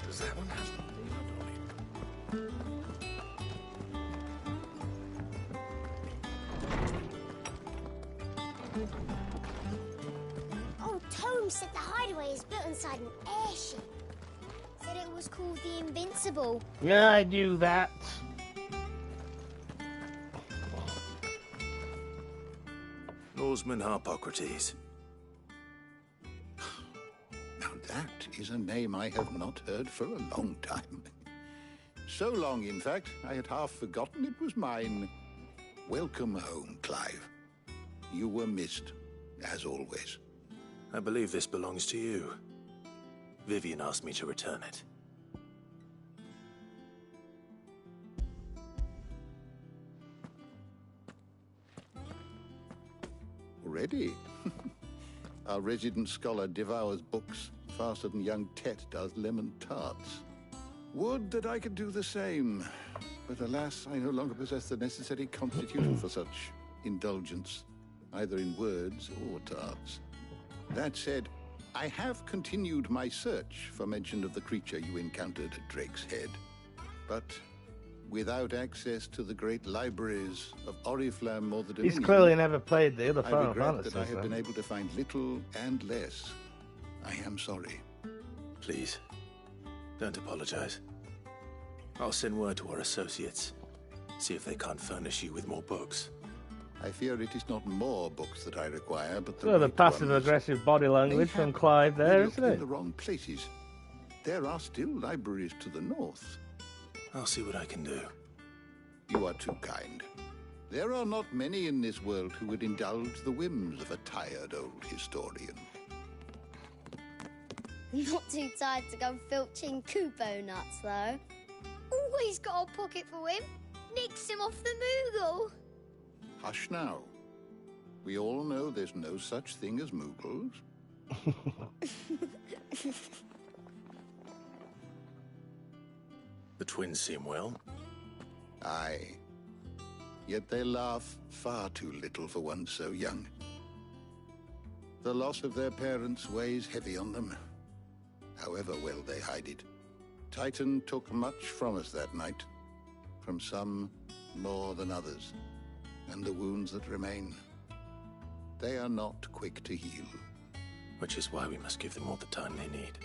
Q: Does that one have blood on it?
S: Old Tome said the hideaway is built inside an airship. Said it was called the Invincible.
A: Yeah, I knew that.
C: Norseman Harpocrates.
F: Now that is a name I have not heard for a long time. So long, in fact, I had half forgotten it was mine. Welcome home, Clive. You were missed, as always.
C: I believe this belongs to you. Vivian asked me to return it.
F: Already? Our resident scholar devours books faster than young Tet does lemon tarts. Would that I could do the same. But alas, I no longer possess the necessary constitution for such indulgence, either in words or tarts. That said, I have continued my search for mention of the creature you encountered at Drake's Head. But without access to the great libraries of Oriflamme or the Dominion,
A: He's clearly never played the other
F: I
A: Final
F: regret
A: Fantasy.
F: that I have been able to find little and less. I am sorry.
C: Please, don't apologize. I'll send word to our associates. See if they can't furnish you with more books.
F: I fear it is not more books that I require, but
A: So the passive-aggressive body language from Clive there, isn't
F: in
A: it?
F: the wrong places. There are still libraries to the north.
C: I'll see what I can do.
F: You are too kind. There are not many in this world who would indulge the whims of a tired old historian.
S: Not too tired to go filching Kupo nuts, though. Always got a pocket for him. Nicks him off the Moogle.
F: Hush now. We all know there's no such thing as Moogles.
C: The twins seem well.
F: Aye. Yet they laugh far too little for one so young. The loss of their parents weighs heavy on them, however well they hide it. Titan took much from us that night, from some more than others, and the wounds that remain, they are not quick to heal.
C: Which is why we must give them all the time they need.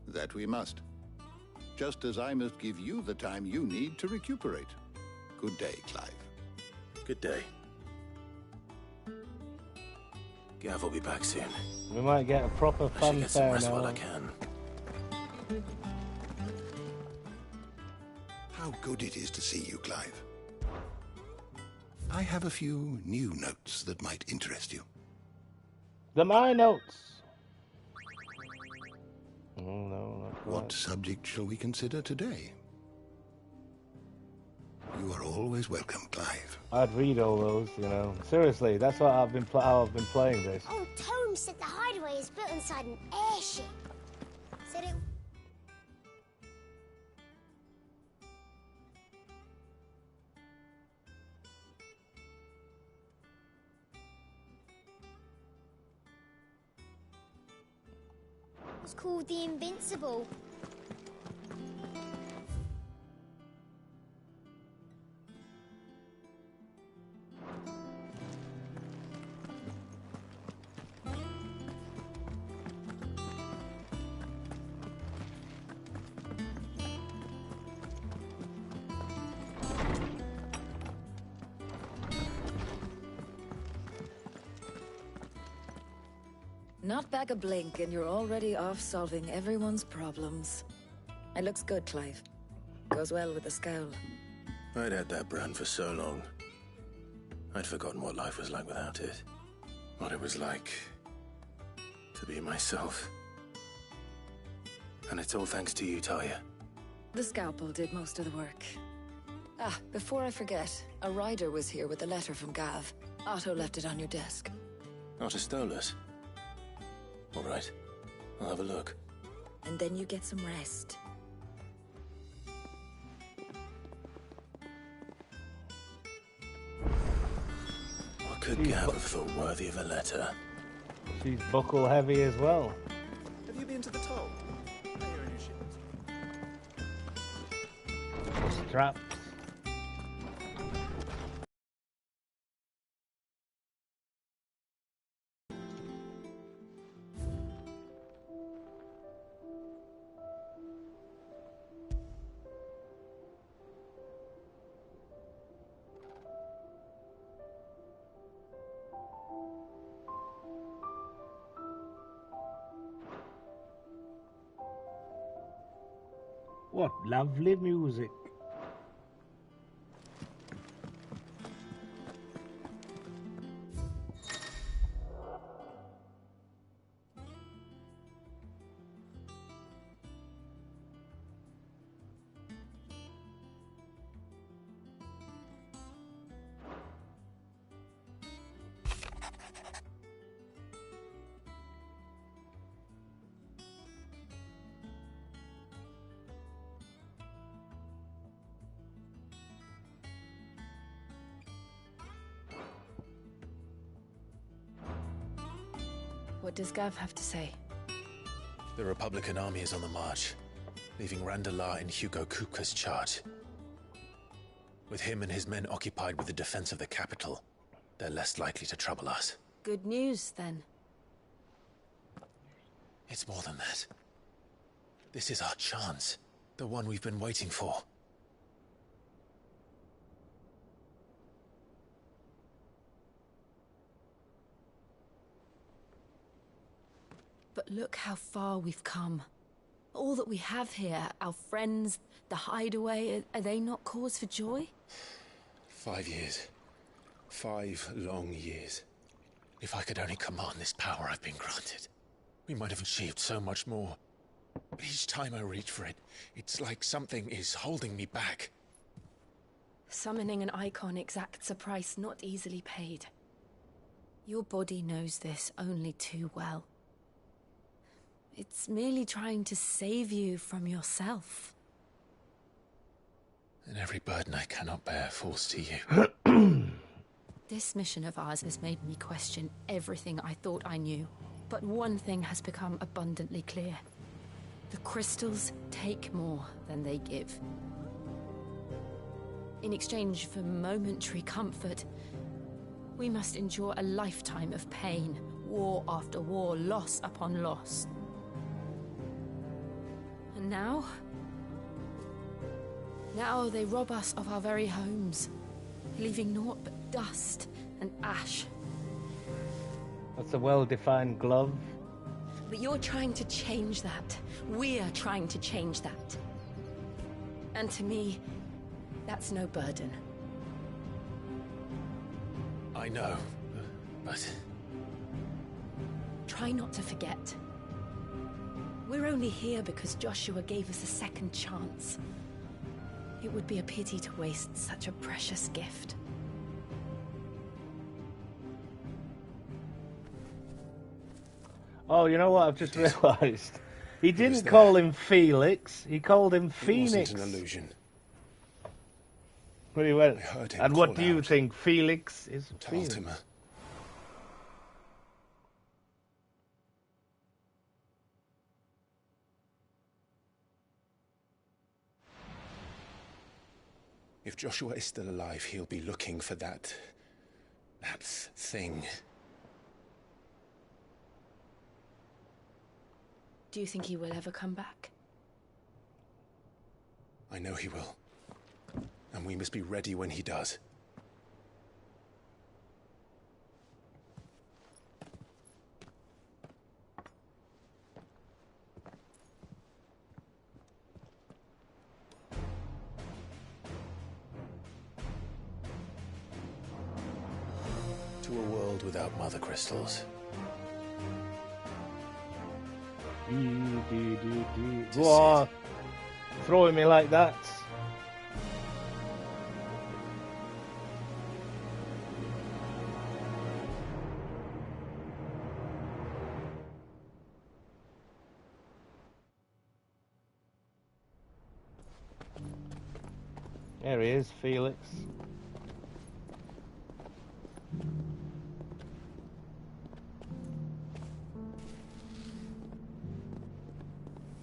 F: That we must. Just as I must give you the time you need to recuperate. Good day, Clive.
C: Good day. Gav will be back soon.
A: We might get a proper
C: I should get some
A: fanfare
C: rest
A: now.
C: while I can.
F: How good it is to see you, Clive. I have a few new notes that might interest you.
A: The my notes. Oh, no, not quite.
F: What subject shall we consider today? You
W: You are always welcome, Clive.
A: I'd read all those, you know. Seriously, that's what I've been how I've been playing this.
S: Oh, Tome said the hideaway is built inside an airship. Said it... It's called the Invincible.
J: Not back a blink and you're already off solving everyone's problems. It looks good, Clive. Goes well with the scowl.
C: I'd had that brand for so long. I'd forgotten what life was like without it. What it was like to be myself. And it's all thanks to you, Talia.
J: The scalpel did most of the work. Ah, before I forget, a rider was here with a letter from Gav. Otto left it on your desk.
C: Otto stole us. All right, I'll have a look.
J: And then you get some rest.
C: What could Gav have thought worthy of a letter?
A: She's buckle heavy as well.
Q: Have you been to the toll?
A: Straps. What lovely music.
J: What does Gav have to say?
C: The Republican army is on the march, leaving Randalar in Hugo Kupka's charge. With him and his men occupied with the defense of the capital, they're less likely to trouble us.
J: Good news, then.
C: It's more than that. This is our chance. The one we've been waiting for.
J: But look how far we've come. All that we have here, our friends, the hideaway, are they not cause for joy?
C: 5 years. 5 long years. If I could only command this power I've been granted, we might have achieved so much more. But each time I reach for it, it's like something is holding me back.
J: Summoning an icon exacts a price not easily paid. Your body knows this only too well. It's merely trying to save you from yourself.
C: And every burden I cannot bear falls to you.
J: This mission of ours has made me question everything I thought I knew. But one thing has become abundantly clear. The crystals take more than they give. In exchange for momentary comfort, we must endure a lifetime of pain, war after war, loss upon loss. And now they rob us of our very homes, leaving naught but dust and ash.
A: That's a well-defined glove.
J: But you're trying to change that. We're trying to change that. And to me, that's no burden.
C: I know, but...
J: Try not to forget. We're only here because Joshua gave us a second chance. It would be a pity to waste such a precious gift.
A: Oh, you know what? I've just realised. He didn't call him Felix. He called him Phoenix.
E: It wasn't an illusion.
A: But he went, and what do you
E: out.
A: think? Felix is Felix.
E: Ultima. If Joshua is still alive, he'll be looking for that thing.
J: Do you think he will ever come back?
E: I know he will. And we must be ready when he does. To a world without mother crystals.
A: Whoa, throwing me like that. There he is, Felix.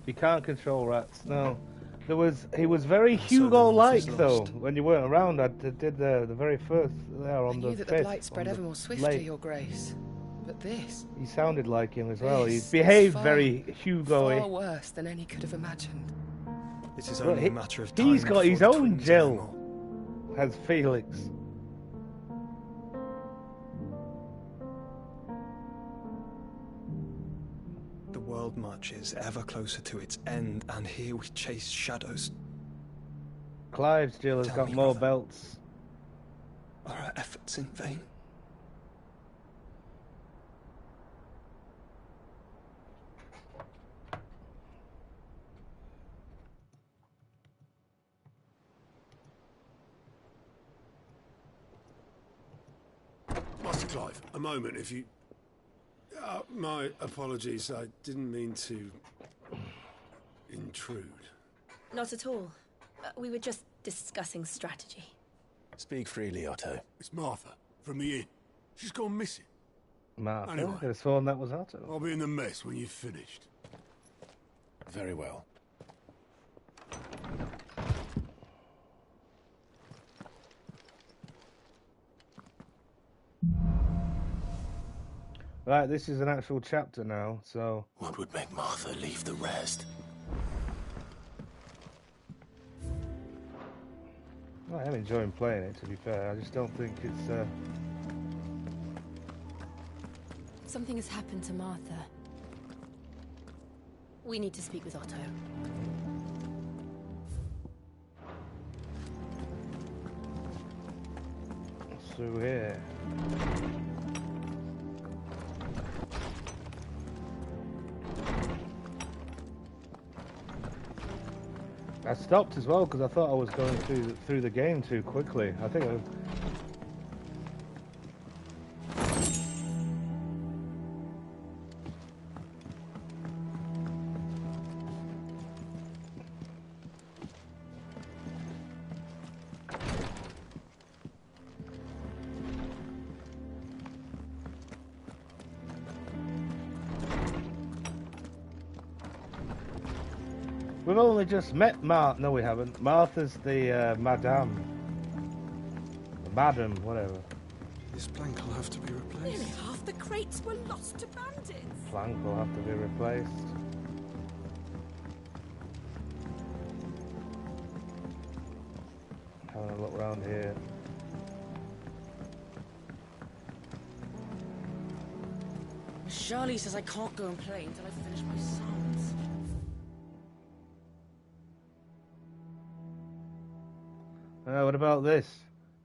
A: You can't control rats, no. He was very Hugo-like though. When you weren't around, I did the very first there on the.
N: I knew that the blight spread ever more swiftly, Your Grace. But this.
A: He sounded like him as well. He behaved very Hugo-y.
N: Far worse than any could have imagined.
T: It is only a matter of time.
A: He's got his own jail. Has Felix.
T: The world marches ever closer to its end, and here we chase shadows.
A: Clive's jail has got more belts.
T: Are our efforts in vain?
B: Master Clive, a moment, if you... my apologies, I didn't mean to... intrude.
J: Not at all. We were just discussing strategy.
C: Speak freely, Otto.
B: It's Martha, from the inn. She's gone missing.
A: Martha?
B: Anyway,
A: I could have sworn that was Otto.
B: I'll be in the mess when you've finished.
C: Very well.
A: Right, this is an actual chapter now, so...
C: What would make Martha leave the rest?
A: I am enjoying playing it, to be fair. I just don't think it's...
J: Something has happened to Martha. We need to speak with Otto.
A: Through here. I stopped as well because I thought I was going through the game too quickly. I think I... We've only just met No, we haven't. Martha's the madame. The madam, whatever.
T: This plank will have to be replaced.
K: Nearly half the crates were lost to bandits.
A: Plank will have to be replaced. Having a look around here.
K: Charlie says I can't go and play until I finish my psalms.
A: What about this?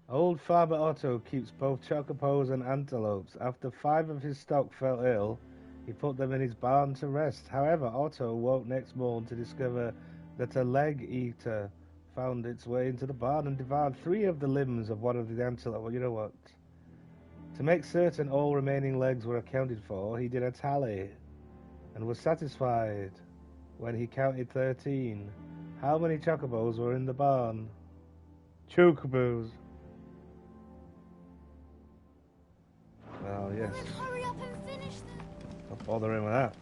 A: Old Farmer Otto keeps both chocobos and antelopes. After 5 of his stock fell ill, he put them in his barn to rest. However, Otto woke next morning to discover that a leg-eater found its way into the barn and devoured 3 of the limbs of one of the antelope. Well, you know what? To make certain all remaining legs were accounted for, he did a tally and was satisfied when he counted 13. How many chocobos were in the barn? Chocobos. Well, yes.
S: Hurry up and finish them.
A: Not bothering with that.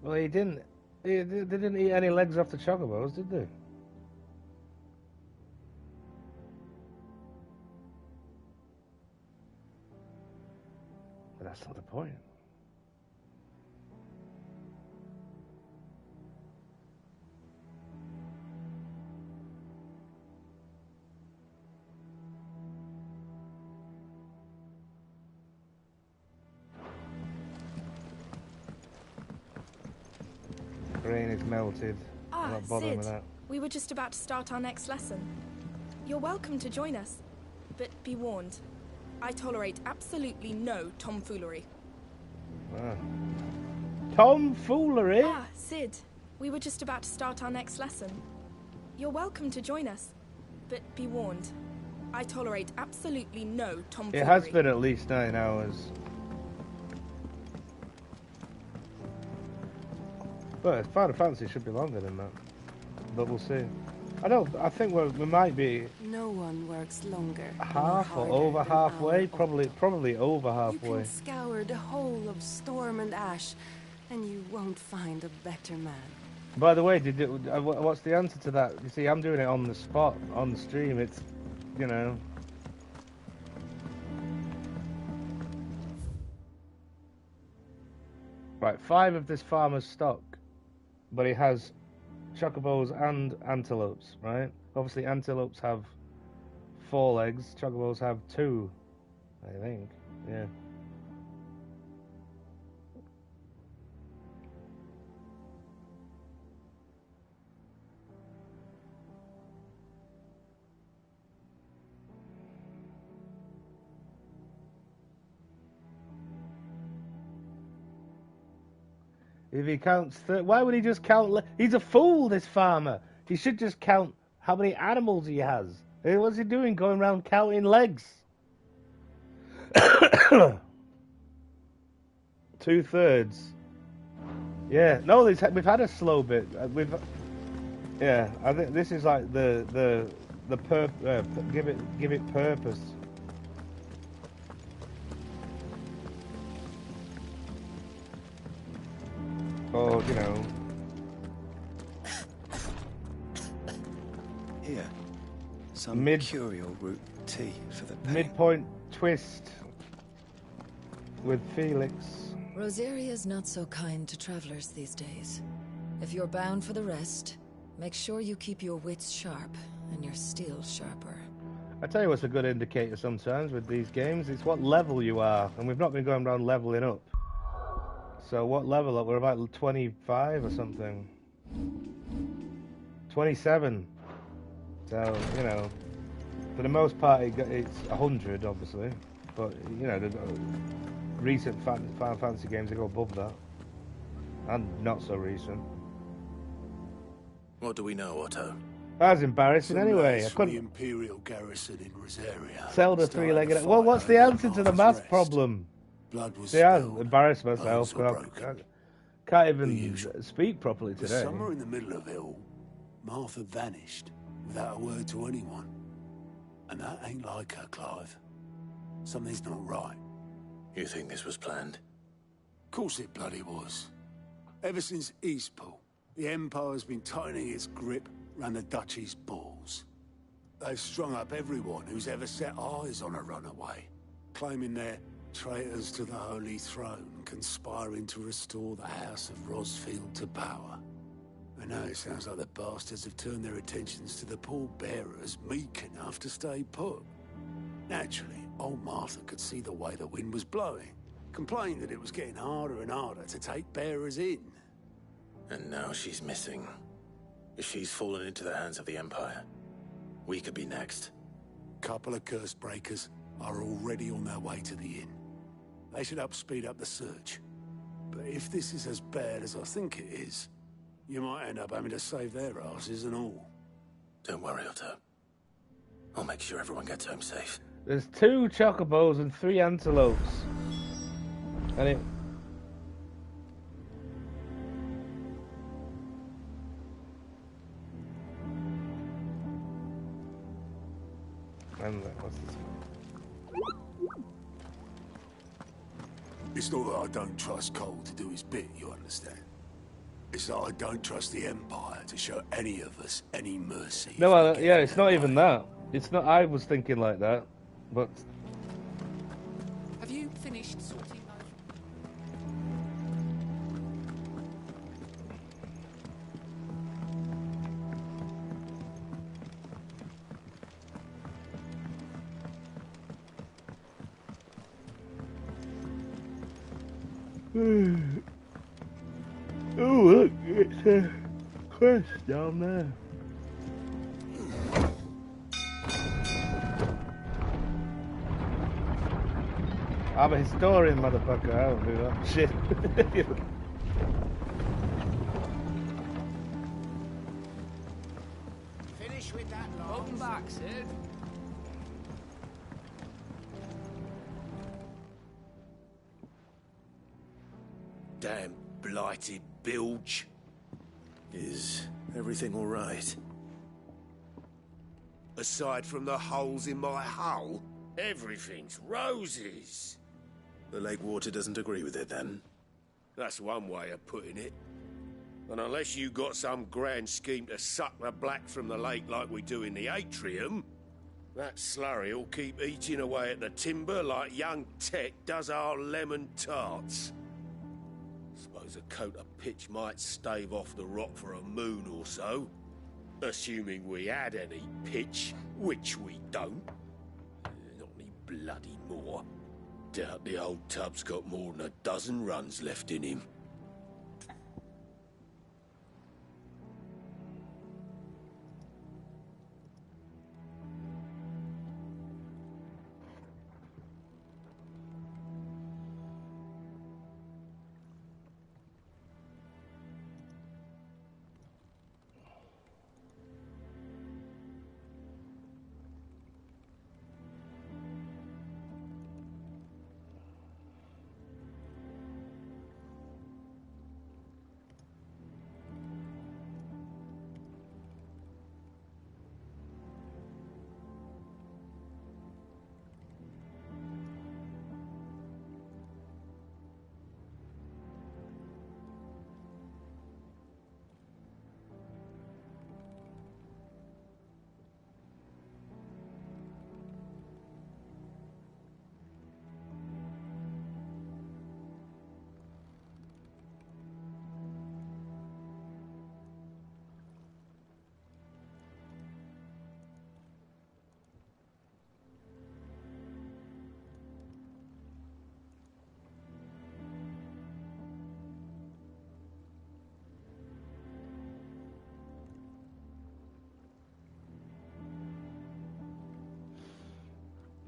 A: Well, they didn't eat any legs off the chocobos, did they? But that's not the point. Grain is melted. I'm not bothering with that.
H: We were just about to start our next lesson. You're welcome to join us, but be warned. I tolerate absolutely no tomfoolery.
A: Ah. Tomfoolery?
H: Cid. We were just about to start our next lesson. You're welcome to join us, but be warned. I tolerate absolutely no tomfoolery.
A: It has been at least 9 hours. But Final Fantasy should be longer than that. But we'll see. I think we might be
M: No one works longer.
A: half or over halfway. Probably over halfway.
M: You can scour the whole of Storm and Ash, and you won't find a better man.
A: By the way, what's the answer to that? You see, I'm doing it on the spot, on the stream. It's, you know. Right, 5 of this farmer's stock, but he has chocobos and antelopes, right? Obviously, antelopes have 4 legs, chocobos have 2, I think. Yeah. If he counts, why would he just count? He's a fool, this farmer. He should just count how many animals he has. What's he doing, going around counting legs? 2/3. Yeah, no, we've had a slow bit. Yeah, I think this is like the give it purpose. Or, you know.
T: Here, some curial root tea for the pain.
A: Midpoint twist with Felix.
P: Rosaria's not so kind to travelers these days. If you're bound for the rest, make sure you keep your wits sharp and your steel sharper.
A: I tell you what's a good indicator sometimes with these games, it's what level you are, and we've not been going around leveling up. So what level up? We're about 25 or something. 27. So, you know, for the most part it's 100, obviously. But, you know, the recent Final Fantasy games, they go above that. And not so recent.
C: What do we know, Otto?
A: That's embarrassing anyway. I couldn't...
B: The Imperial garrison in Rosaria.
A: Zelda 3-legged... Well, what's the answer to the math problem?
B: Blood was
A: See, I
B: spilled,
A: embarrassed myself. I can't even speak properly
B: But
A: today.
B: somewhere in the middle of it all, Martha vanished without a word to anyone. And that ain't like her, Clive. Something's not right.
C: You think this was planned?
B: Of course it bloody was. Ever since Eastpool, the Empire's been tightening its grip around the Duchy's balls. They've strung up everyone who's ever set eyes on a runaway, claiming they're Traitors to the Holy Throne conspiring to restore the House of Rosfield to power. And now it sounds like the bastards have turned their attentions to the poor bearers meek enough to stay put. Naturally, old Martha could see the way the wind was blowing, complained that it was getting harder and harder to take bearers in.
C: And now she's missing. If she's fallen into the hands of the Empire, we could be next.
B: Couple of curse breakers are already on their way to the inn. They should help speed up the search. But if this is as bad as I think it is, you might end up having to save their asses and all.
C: Don't worry, Otto. I'll make sure everyone gets home safe.
A: There's 2 chocobos and 3 antelopes. And it... And what's this one?
B: It's not that I don't trust Cole to do his bit, you understand? It's that I don't trust the Empire to show any of us any mercy.
A: No, yeah, it's not even that. It's not. I was thinking like that, but...
N: Have you finished sorting
A: Oh, look, it's a quest down there. I'm a historian, motherfucker. I don't do that shit.
R: Finish with that, welcome back, Cid.
E: Damn blighted bilge.
C: Is everything all right?
E: Aside from the holes in my hull, everything's roses.
C: The lake water doesn't agree with it, then?
E: That's one way of putting it. And unless you got some grand scheme to suck the black from the lake like we do in the atrium, that slurry'll keep eating away at the timber like young Tech does our lemon tarts. Suppose a coat of pitch might stave off the rock for a moon or so. Assuming we had any pitch, which we don't. Not any bloody more. Doubt the old tub's got more than a dozen runs left in him.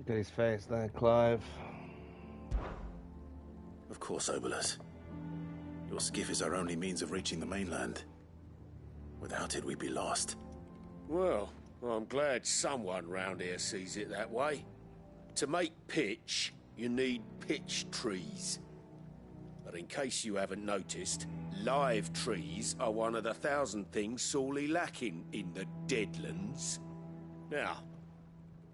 A: Look at his face there, Clive.
C: Of course, Obolus. Your skiff is our only means of reaching the mainland. Without it, we'd be lost.
E: Well, I'm glad someone round here sees it that way. To make pitch, you need pitch trees. But in case you haven't noticed, live trees are one of the 1,000 things sorely lacking in the Deadlands. Now,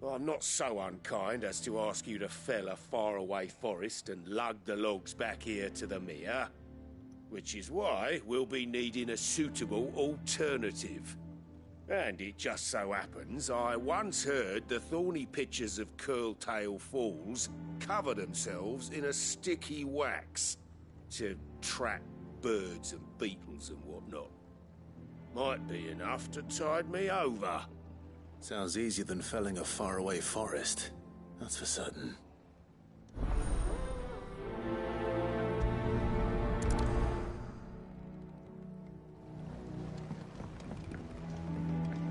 E: I'm not so unkind as to ask you to fell a faraway forest and lug the logs back here to the mere, which is why we'll be needing a suitable alternative. And it just so happens I once heard the thorny pitchers of Curltail Falls cover themselves in a sticky wax to trap birds and beetles and whatnot. Might be enough to tide me over.
C: Sounds easier than felling a faraway forest. That's for certain.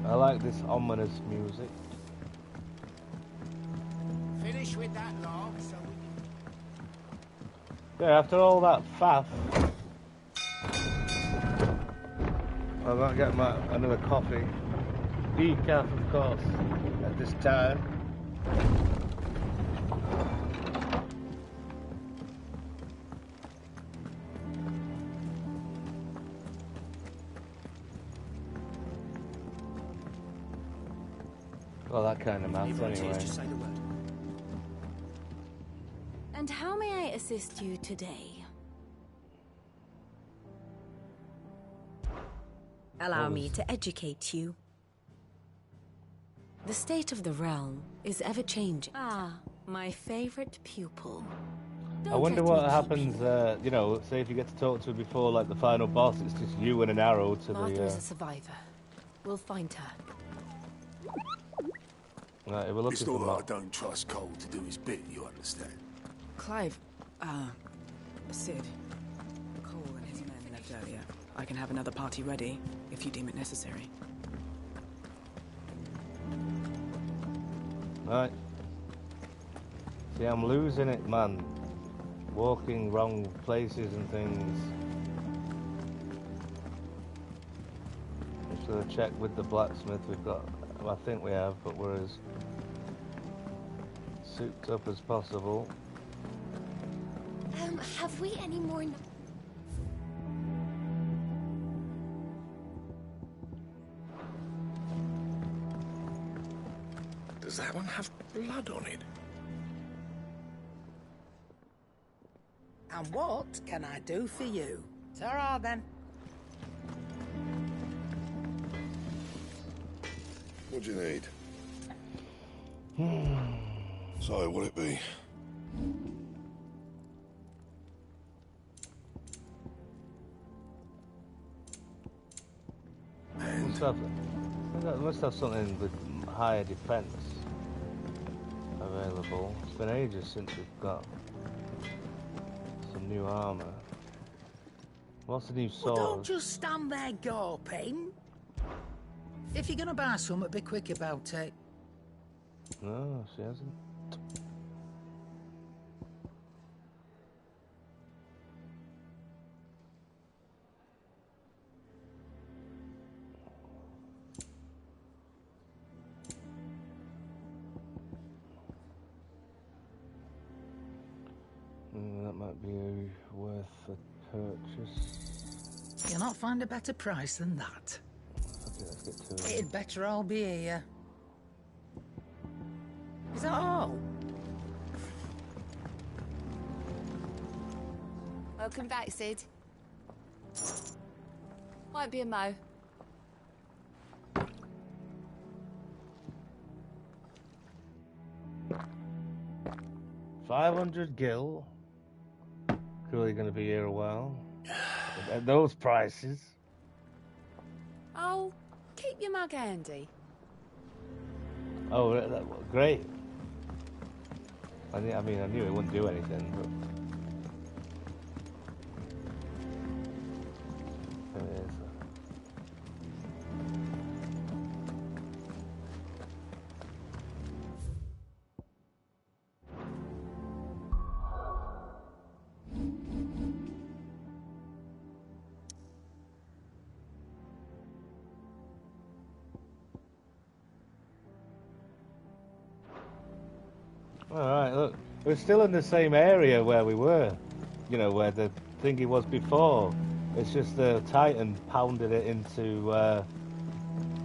A: I like this ominous music.
O: Finish with that log, so
A: Yeah, after all that faff, I've got to get another coffee. Decaf, of course, at this time. Well, that kind of maths anyway.
J: And how may I assist you today?
D: Allow me to educate you.
J: The state of the realm is ever-changing. Ah, my favorite pupil.
A: I wonder what happens, you know, say if you get to talk to her before, like, the final boss, it's just you and an arrow to
J: Martha
A: the,
J: is a survivor. We'll find her.
A: Right, we're looking
B: it's
A: for
B: not that I don't trust Cole to do his bit, you understand?
I: Clive, Cid. Cole and his men left earlier. I can have another party ready, if you deem it necessary.
A: Right. See, I'm losing it, man. Walking wrong places and things. Just gonna check with the blacksmith. We've got, well, I think we have, but we're as souped up as possible.
H: Have we any more?
Q: Does that one have blood on it?
R: And what can I do for you? Ta-ra, then.
Q: What do you need? So, what'll it be?
A: Must have something with higher defense available. It's been ages since we've got some new armor. What's the new sword?
R: Well, don't just stand there gawping. If you're gonna buy something, be quick about it.
A: No, she hasn't. That might be worth a purchase.
R: You'll not find a better price than that.
A: Okay, let's get to it.
R: It'd better all be here. Is that all?
J: Welcome back, Cid. Might be a mo.
A: $500 gil. Clearly going to be here a while. At those prices.
J: Oh, keep your mug handy.
A: Oh, great. I mean, I knew it wouldn't do anything, but... There it is. Alright, look, we're still in the same area where we were, you know, where the thingy was before. It's just the Titan pounded it into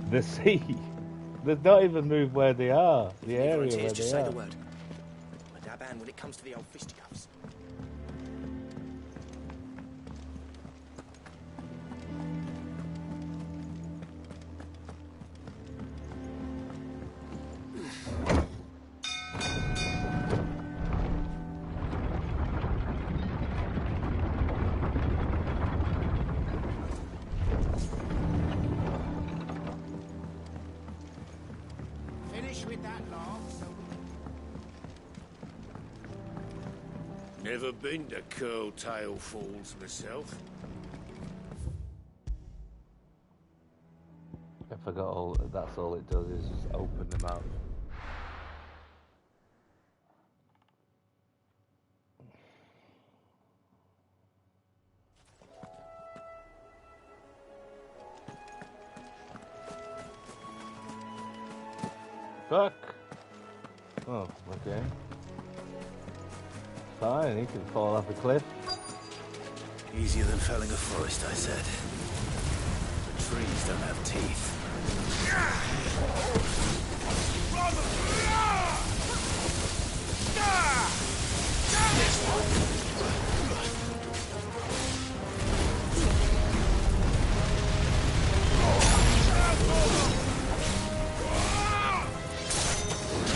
A: the sea. They've not even moved where they are, the area where they
U: just say
A: are.
U: the word. I'm a dab hand when it comes to the old fisticuffs.
E: Never been to Curl-Tail Falls myself.
A: I forgot all. That's all it does is just open them out. Fuck. Oh, okay. Fine, he can fall off a cliff.
C: Easier than felling a forest, I said. The trees don't have teeth.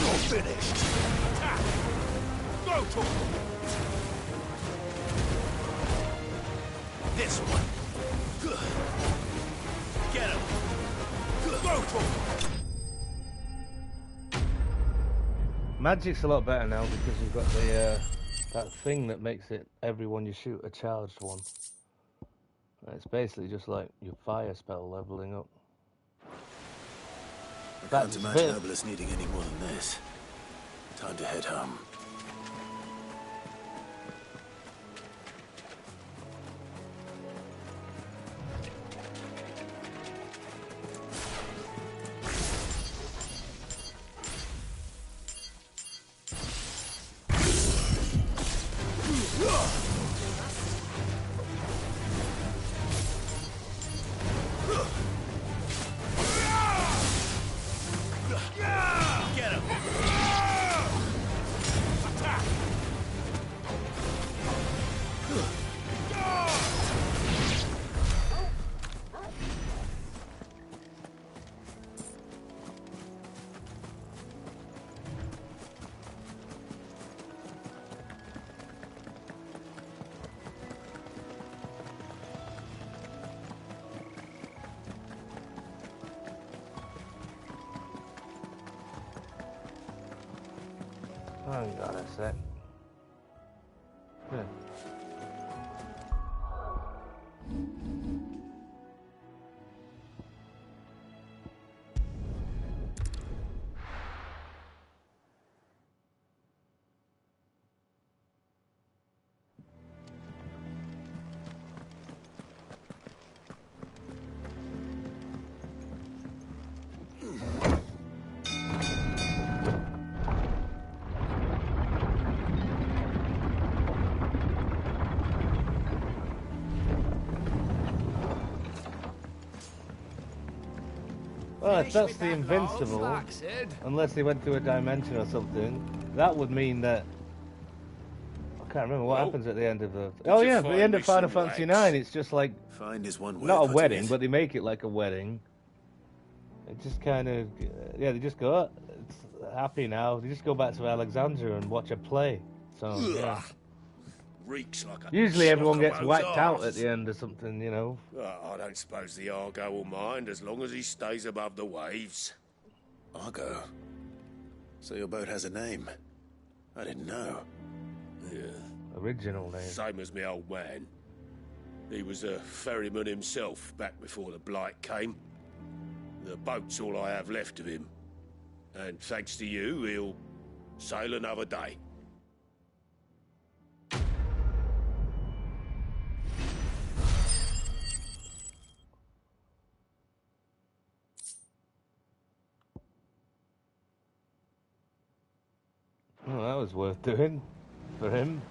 O: You're finished. Attack. Go to him. This one. Get him. Go to him.
A: Magic's a lot better now because you've got the that thing that makes it everyone you shoot a charged one. It's basically just like your fire spell leveling up.
C: I can't imagine Herbalist needing any more than this. Time to head home.
A: Hang on a sec. Good. Well, if that's the Invincible, unless they went through a dimension or something, that would mean that... I can't remember what happens at the end of the... Oh yeah, at the end of Final Fantasy IX, it's just like...
C: Find is one way
A: not
C: of
A: a
C: putting
A: wedding,
C: it.
A: but they make it like a wedding. It just kind of... yeah, they just go, oh, it's happy now. They just go back to Alexandria and watch a play. So, yeah.
E: Reeks like a
A: Usually everyone
E: chock
A: gets
E: of
A: whacked out
E: arse.
A: at the end or something, you know.
E: I don't suppose the Argo will mind as long as he stays above the waves.
C: Argo? So your boat has a name? I didn't know.
E: Yeah.
A: Original name.
E: Same as me old man. He was a ferryman himself back before the Blight came. The boat's all I have left of him. And thanks to you, he'll sail another day.
A: Well, that was worth doing for him.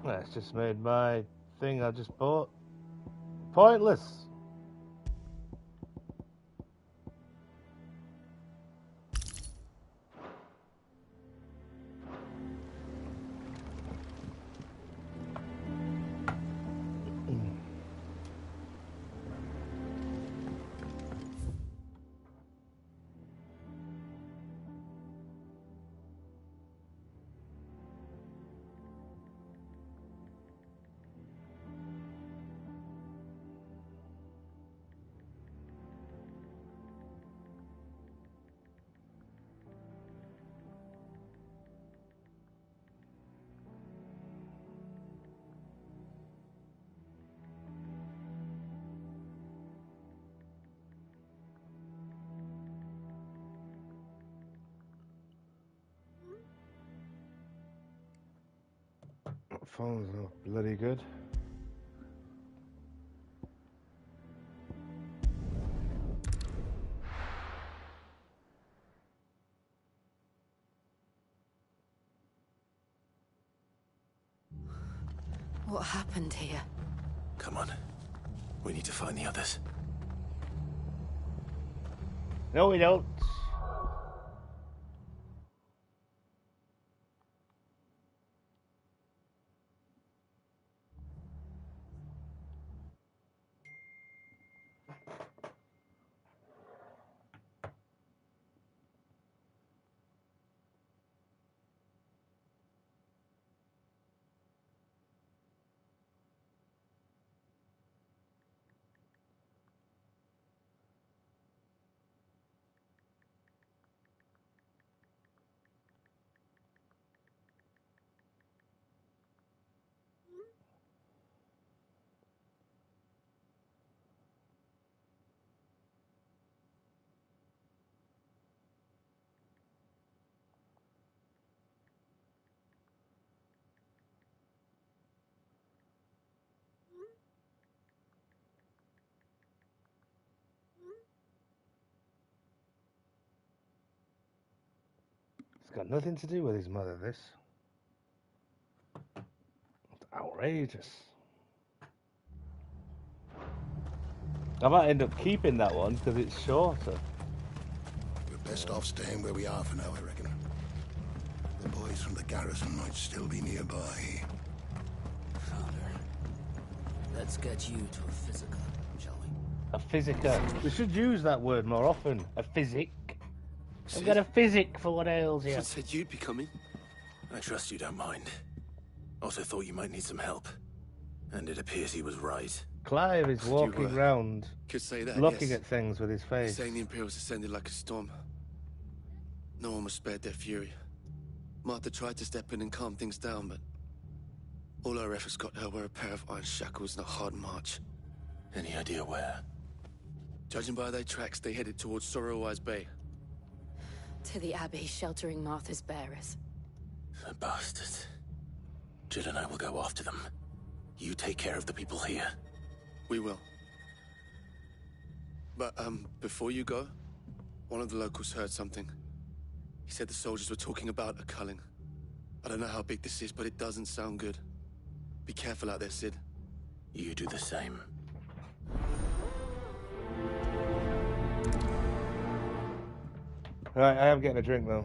A: That's just made my thing I just bought pointless. Phone's not bloody good.
J: What happened here?
C: Come on. We need to find the others.
A: No, we don't. It's got nothing to do with his mother, this. It's outrageous. I might end up keeping that one because it's shorter.
W: We're best off staying where we are for now, I reckon. The boys from the garrison might still be nearby.
G: Father, let's get you to a physical, shall we?
A: A physica. We should use that word more often. A physic. I've
C: Cid?
A: got a physic for what ails you.
C: I said you'd be coming. I trust you don't mind. Also thought you might need some help. And it appears he was right.
A: Clive is walking round,
L: could say that,
A: looking
L: yes.
A: at things with his face.
L: Saying the Imperials ascended like a storm. No one was spared their fury. Martha tried to step in and calm things down, but all our efforts got her were a pair of iron shackles and a hard march.
C: Any idea where?
L: Judging by their tracks, they headed towards Sorrowwise Bay.
J: To the Abbey sheltering Martha's bearers.
C: The bastards. Jill and I will go after them. You take care of the people here.
L: We will. But, before you go, one of the locals heard something. He said the soldiers were talking about a culling. I don't know how big this is, but it doesn't sound good. Be careful out there, Cid.
C: You do the same.
A: Right, I am getting a drink though.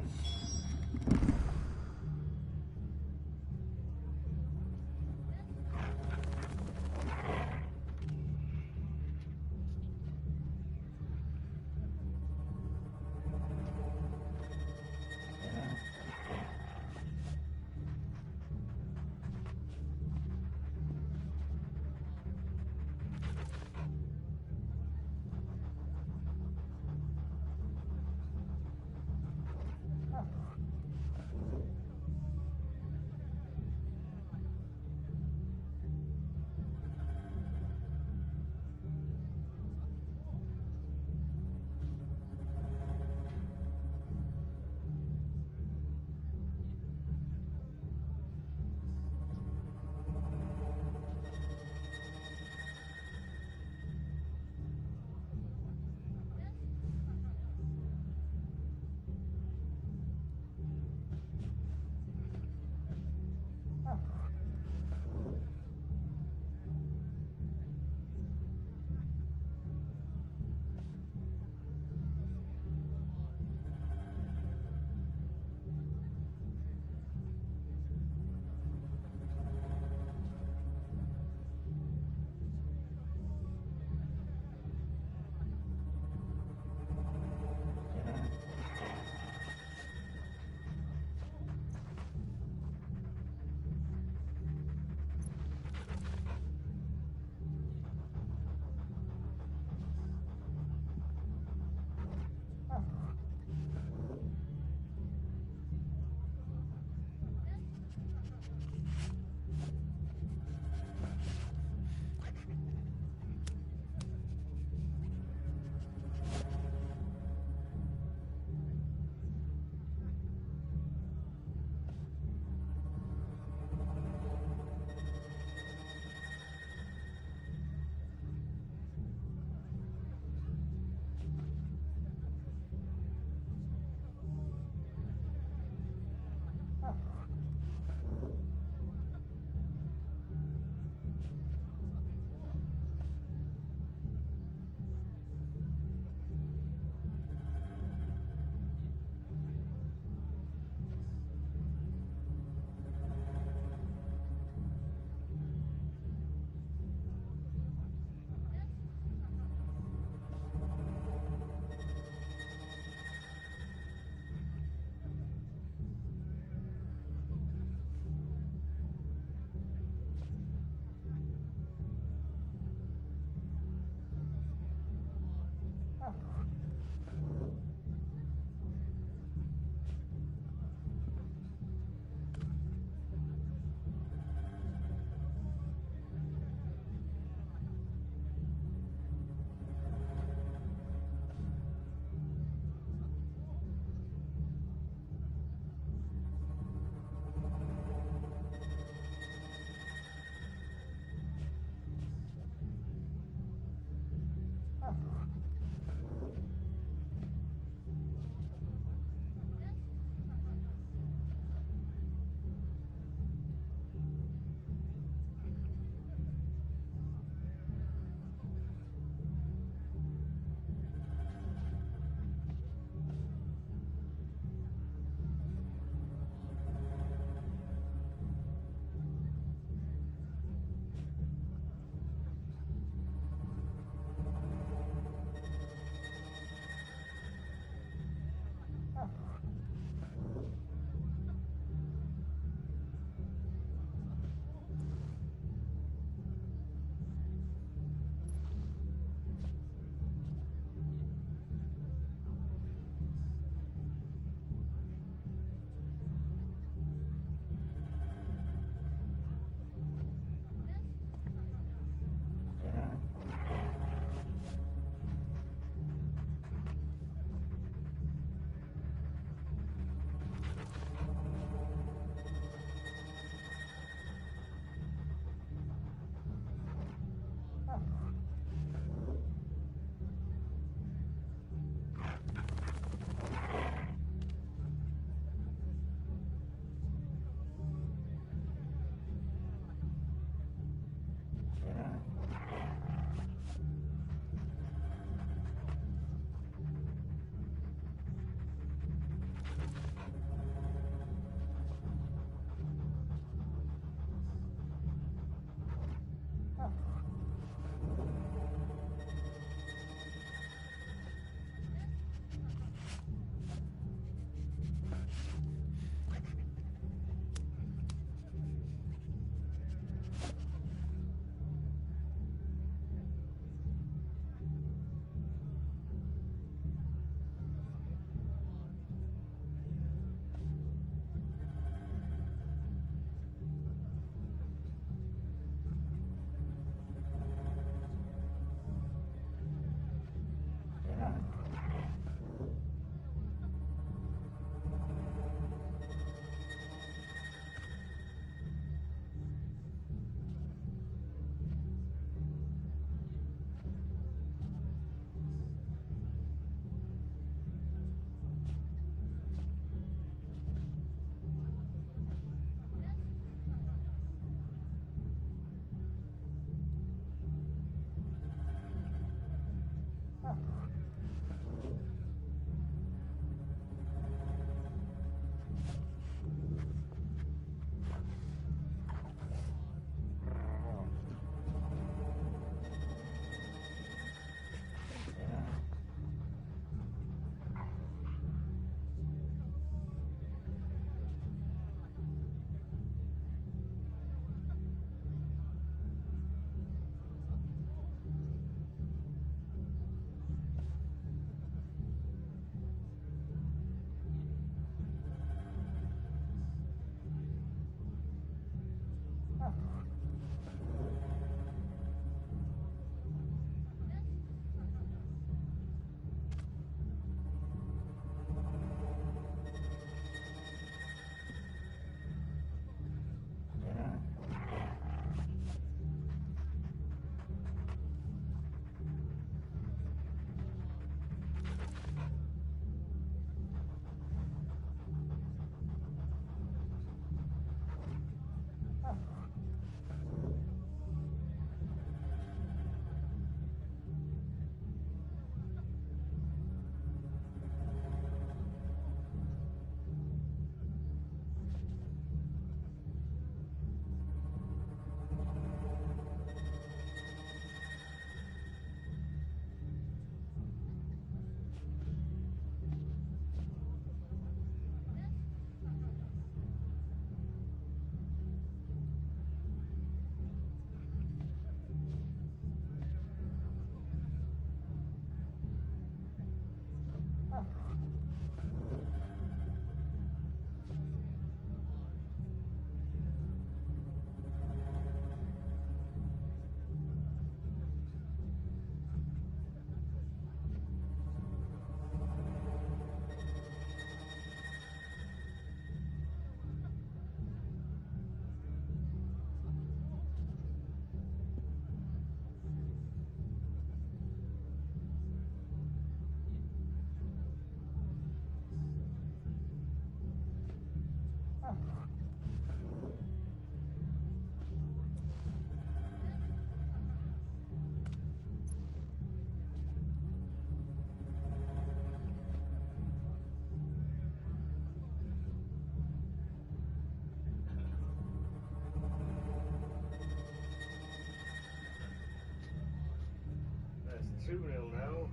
A: 2-0 now.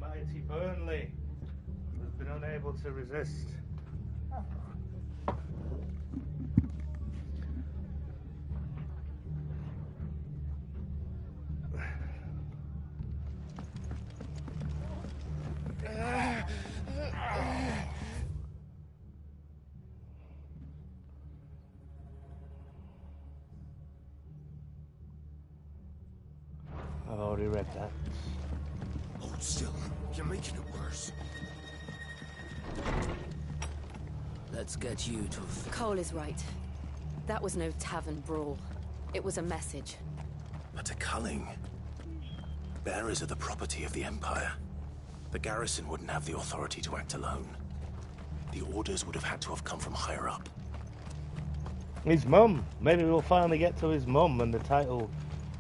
A: Mighty Burnley has been unable to resist. I've already read that.
W: Hold still. You're making it worse.
G: Let's get you to...
J: Cole is right. That was no tavern brawl. It was a message.
C: But a culling. Bearers are the property of the Empire. The garrison wouldn't have the authority to act alone. The orders would have had to have come from higher up.
A: His mum. Maybe we'll finally get to his mum and the title.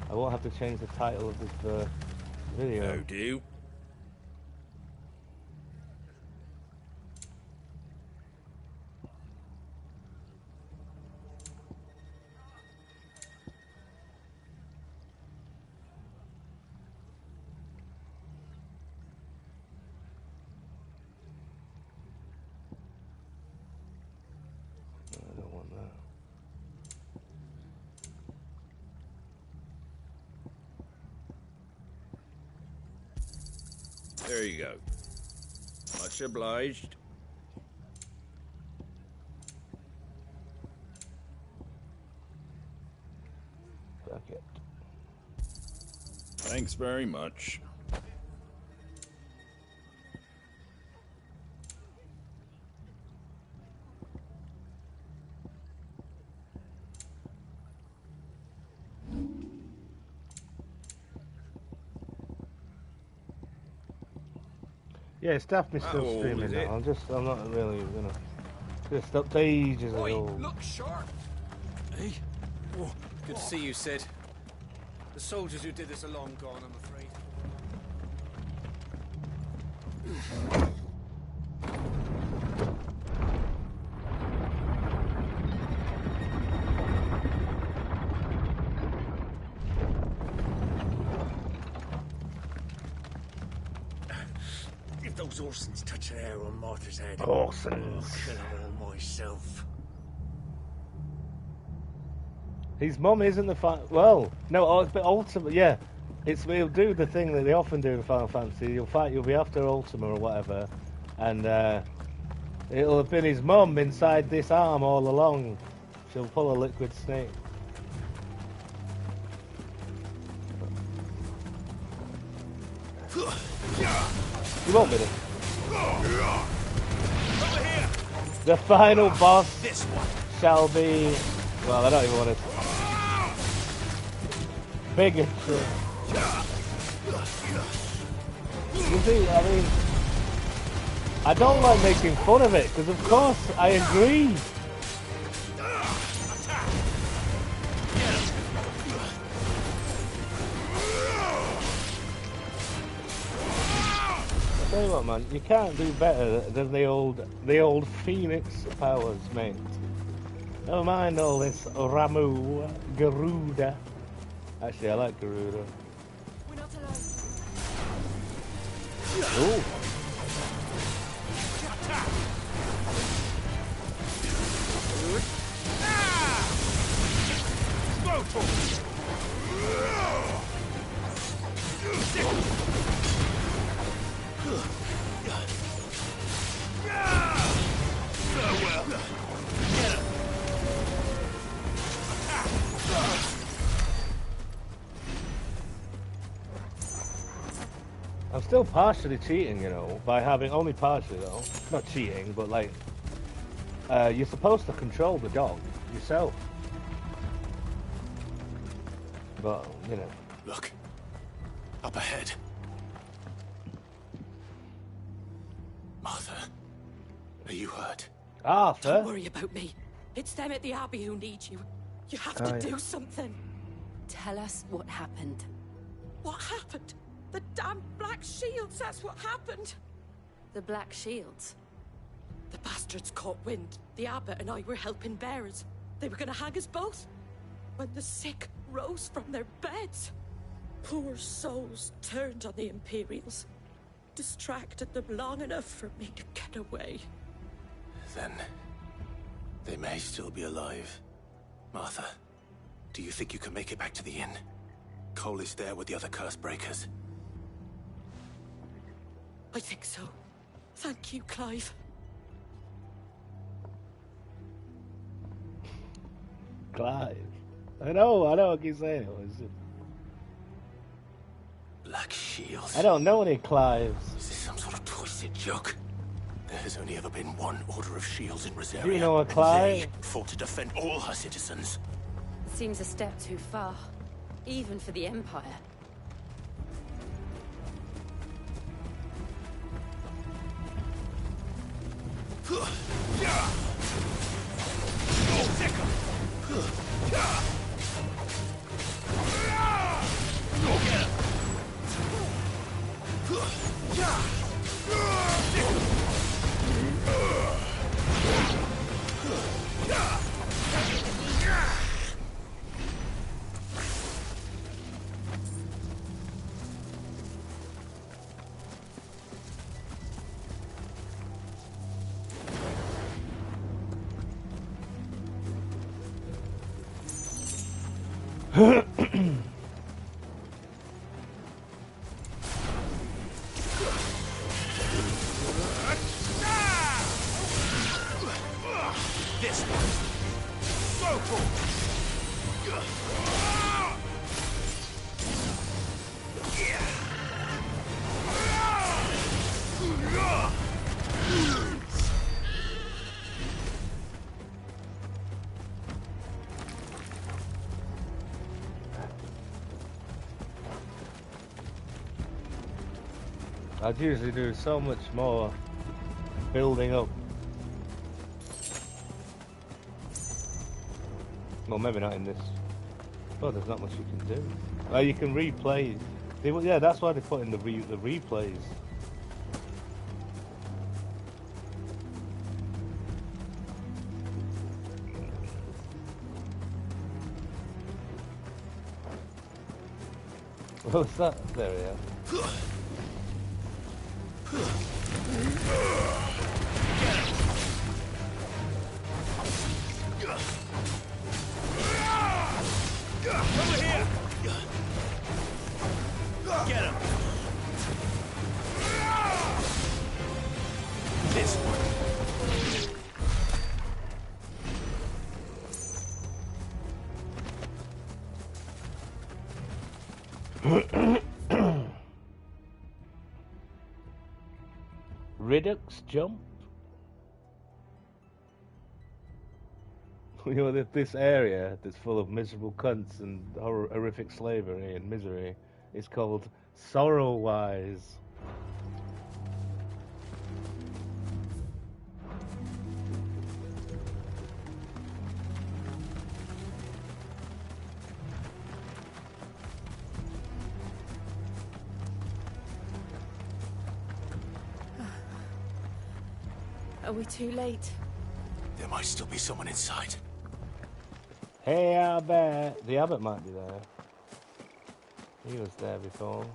A: I won't have to change the title of this video.
E: Oh, do.
A: I don't want that.
E: There you go. Much obliged.
A: Fuck it.
E: Thanks very much.
A: Yeah, staff me still streaming now. I'm not really, just stopped ages ago.
O: Look sharp.
U: Hey? Oh, good to see you, Cid. The soldiers who did this are long gone, I'm afraid.
O: If those Orsons touch an hair on Martha's head,
A: Orsons.
O: I'll kill them all myself.
A: His mum isn't the well, no, but Ultima, yeah. He'll do the thing that they often do in Final Fantasy. You'll be after Ultima or whatever, and it'll have been his mum inside this arm all along. She'll pull a liquid snake. You won't be there. The final boss shall be... Well, I don't even want to... Bigotry. You see, I mean... I don't like making fun of it, because of course I agree. Tell you what, man, you can't do better than the old Phoenix powers, mate. Never mind all this Ramu, Garuda. Actually, I like Garuda.
I: We're not alone.
A: Ooh. I'm still partially cheating, you know, by having, only partially though, not cheating, but like, you're supposed to control the dog yourself. But, you know.
C: Look, up ahead. Martha, are you hurt?
A: Arthur?
I: Don't worry about me. It's them at the Abbey who need you. You have to do something.
J: Tell us what happened.
I: What happened? The damn Black Shields, that's what happened.
J: The Black Shields?
I: The bastards caught wind. The abbot and I were helping bearers. They were gonna hang us both. When the sick rose from their beds, poor souls turned on the Imperials. Distracted them long enough for me to get away.
C: Then, they may still be alive. Martha, do you think you can make it back to the inn? Cole is there with the other curse breakers.
I: I think so. Thank you, Clive.
A: Clive. I know what he's saying.
C: Black Shields.
A: I don't know any Clives.
C: Is this some sort of twisted joke? There has only ever been one Order of Shields in Rosaria.
A: Do you know a Clive?
C: And they fought to defend all her citizens.
J: Seems a step too far, even for the Empire.
O: This one. Go for
A: I'd usually do so much more building up. Well, maybe not in this. Well, there's not much you can do. Well, you can replay. Yeah, that's why they put in the replays. What's that? There we are.
O: Over here! Get him! This one.
A: Redux jump? You know, this area that's full of miserable cunts and horrific slavery and misery is called Sorrow-Wise.
J: Are we too late?
C: There might still be someone inside.
A: Hey, Abbott! The Abbott might be there. He was there before.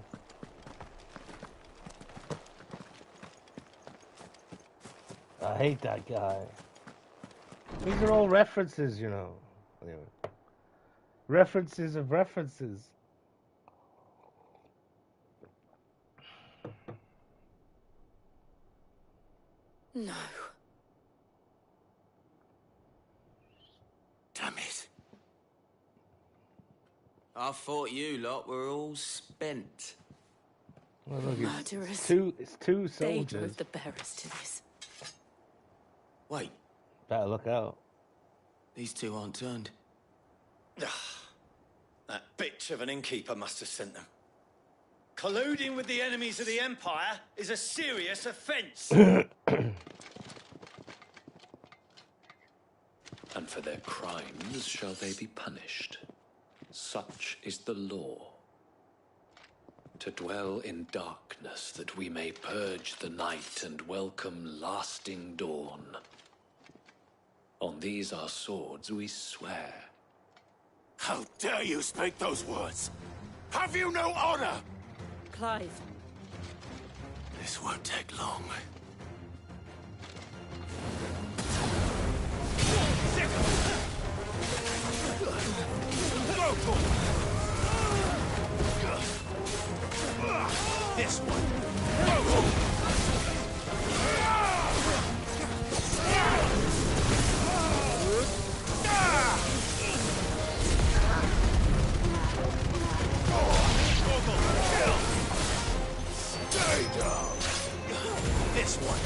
A: I hate that guy. These are all references, you know. Anyway. References of references.
J: No.
C: Damn it.
U: I thought you lot were all spent.
A: Well, look,
J: Murderers.
A: It's two
J: They
A: soldiers.
J: drove the bearers to this.
U: Wait,
A: Better look out.
U: these two aren't turned.
O: That bitch of an innkeeper must have sent them. Colluding with the enemies of the Empire is a serious offence.
F: And for their crimes shall they be punished. Such is the law. To dwell in darkness that we may purge the night and welcome lasting dawn. On these our swords we swear.
W: How dare you speak those words? Have you no honor?
J: Clive.
C: This won't take long.
O: This one.
W: Stay down.
O: This one.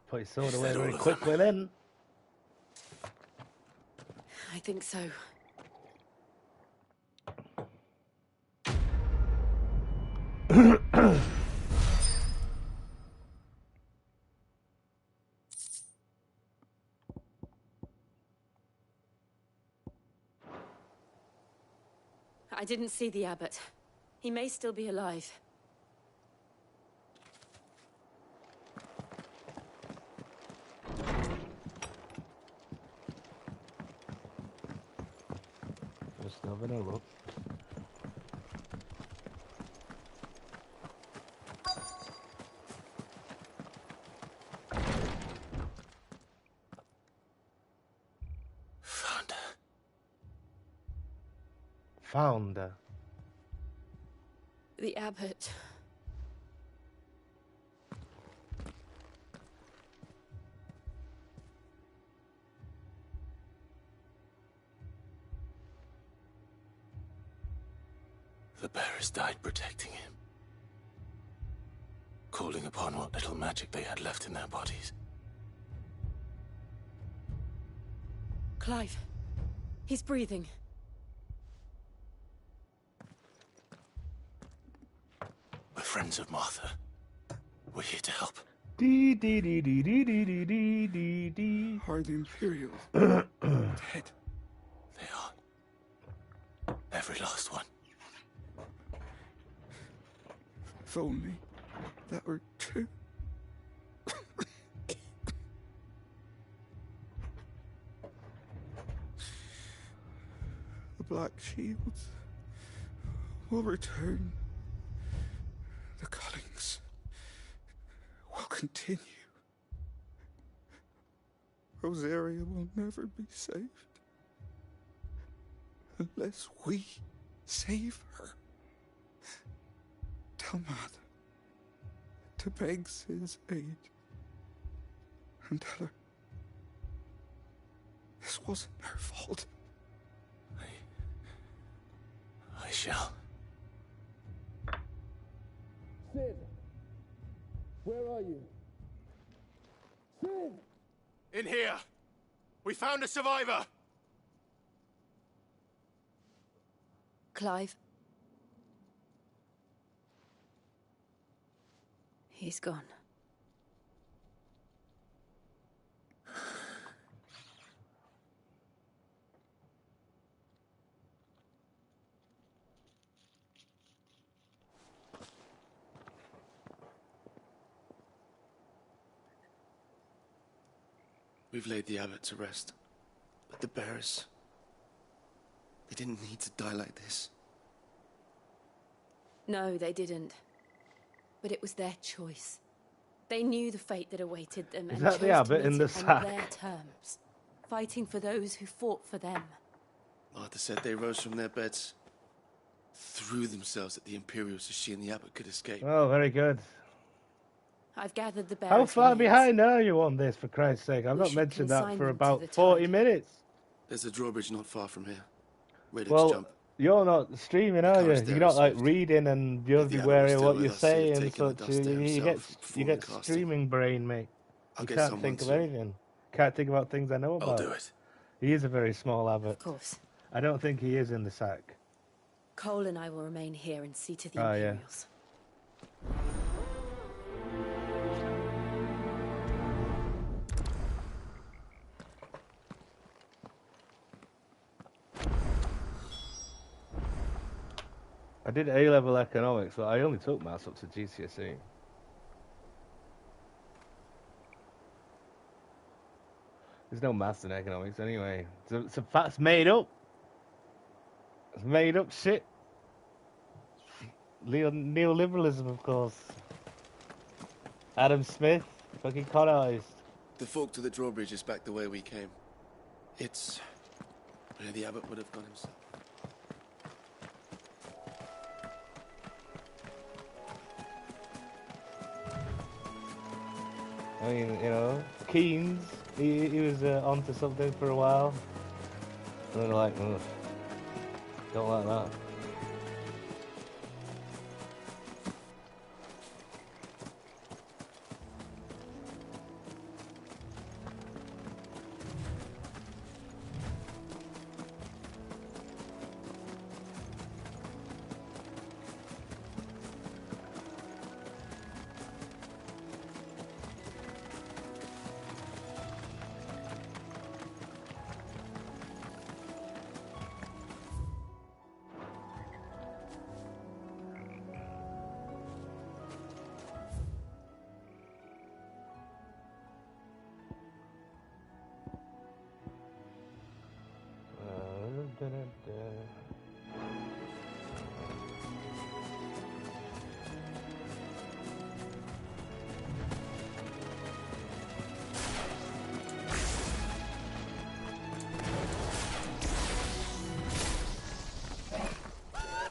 A: Put his sword away very quickly then.
J: I think so. I didn't see the abbot. He may still be alive.
A: Just having a look. Found her.
J: The abbot.
C: The bearers died protecting him. Calling upon what little magic they had left in their bodies.
J: Clive. He's breathing.
C: We're friends of Martha. We're here to help.
A: Dee dee dee dee dee dee dee dee dee dee.
O: Are the Imperials dead?
C: They are. Every last one.
O: If only that were true. The Black Shields will return. The cuttings will continue. Rosaria will never be saved unless we save her. Tell Mother to beg Cids' aid and tell her this wasn't her fault.
C: I shall.
O: Cid, where are you? Cid!
C: In here! We found a survivor!
J: Clive. He's gone.
L: We've laid the abbot to rest. But the bearers... they didn't need to die like this.
J: No, they didn't. But it was their choice. They knew the fate that awaited them and chose
A: the abbot
J: to
A: in
J: meet
A: the
J: it on
A: sack?
J: their terms, fighting for those who fought for them.
L: Martha said they rose from their beds, threw themselves at the Imperials so she and the abbot could escape.
A: Oh, very good.
J: I've gathered the bearers.
A: How far
J: remains.
A: behind are you on this, for Christ's sake? I've
J: We
A: not
J: should
A: mentioned that
J: consign
A: for
J: them to
A: about
J: the
A: 40
J: tide.
A: minutes.
L: There's a drawbridge not far from here. Ready
A: Well,
L: to jump.
A: you're not streaming, are you?
L: Courage there
A: You're not
L: is
A: like
L: swift.
A: reading and you'll
L: If
A: be
L: the
A: wary
L: abbot
A: of
L: was
A: what
L: still
A: you
L: with us,
A: say
L: he'd have
A: and
L: taken the
A: such.
L: dust there
A: You
L: himself
A: get
L: before
A: you
L: the
A: get
L: casting.
A: streaming brain, mate.
L: I'll
A: You
L: get
A: can't
L: someone
A: think of
L: to-
A: anything. Can't think about things I know about.
C: I'll do it.
A: He is a very small abbot.
J: Of course.
A: I don't think he is in the sack.
J: Cole and I will remain here and see to the
A: Oh, yeah.
J: Imperials.
A: I did A-level economics, but I only took maths up to GCSE. There's no maths in economics anyway. It's a fact's made up. It's made up shit. Neoliberalism, of course. Adam Smith, fucking colonized.
L: The fork to the drawbridge is back the way we came. It's where the abbot would have gone himself.
A: I mean, you know, Keynes, he was onto something for a while. And then like, ugh, don't like that.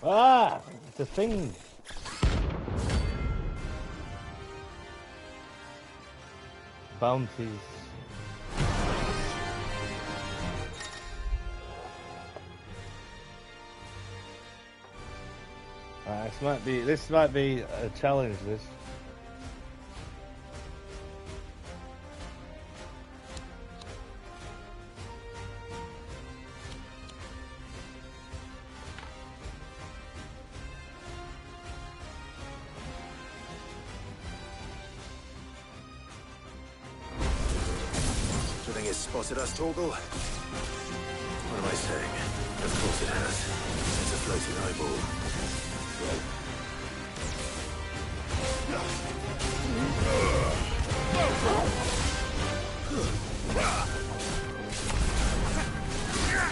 A: Ah, it's a thing. Bounties. This might be a challenge. This.
C: this spotted us, Torgal? What am I saying? Of course it has. It's a floating eyeball.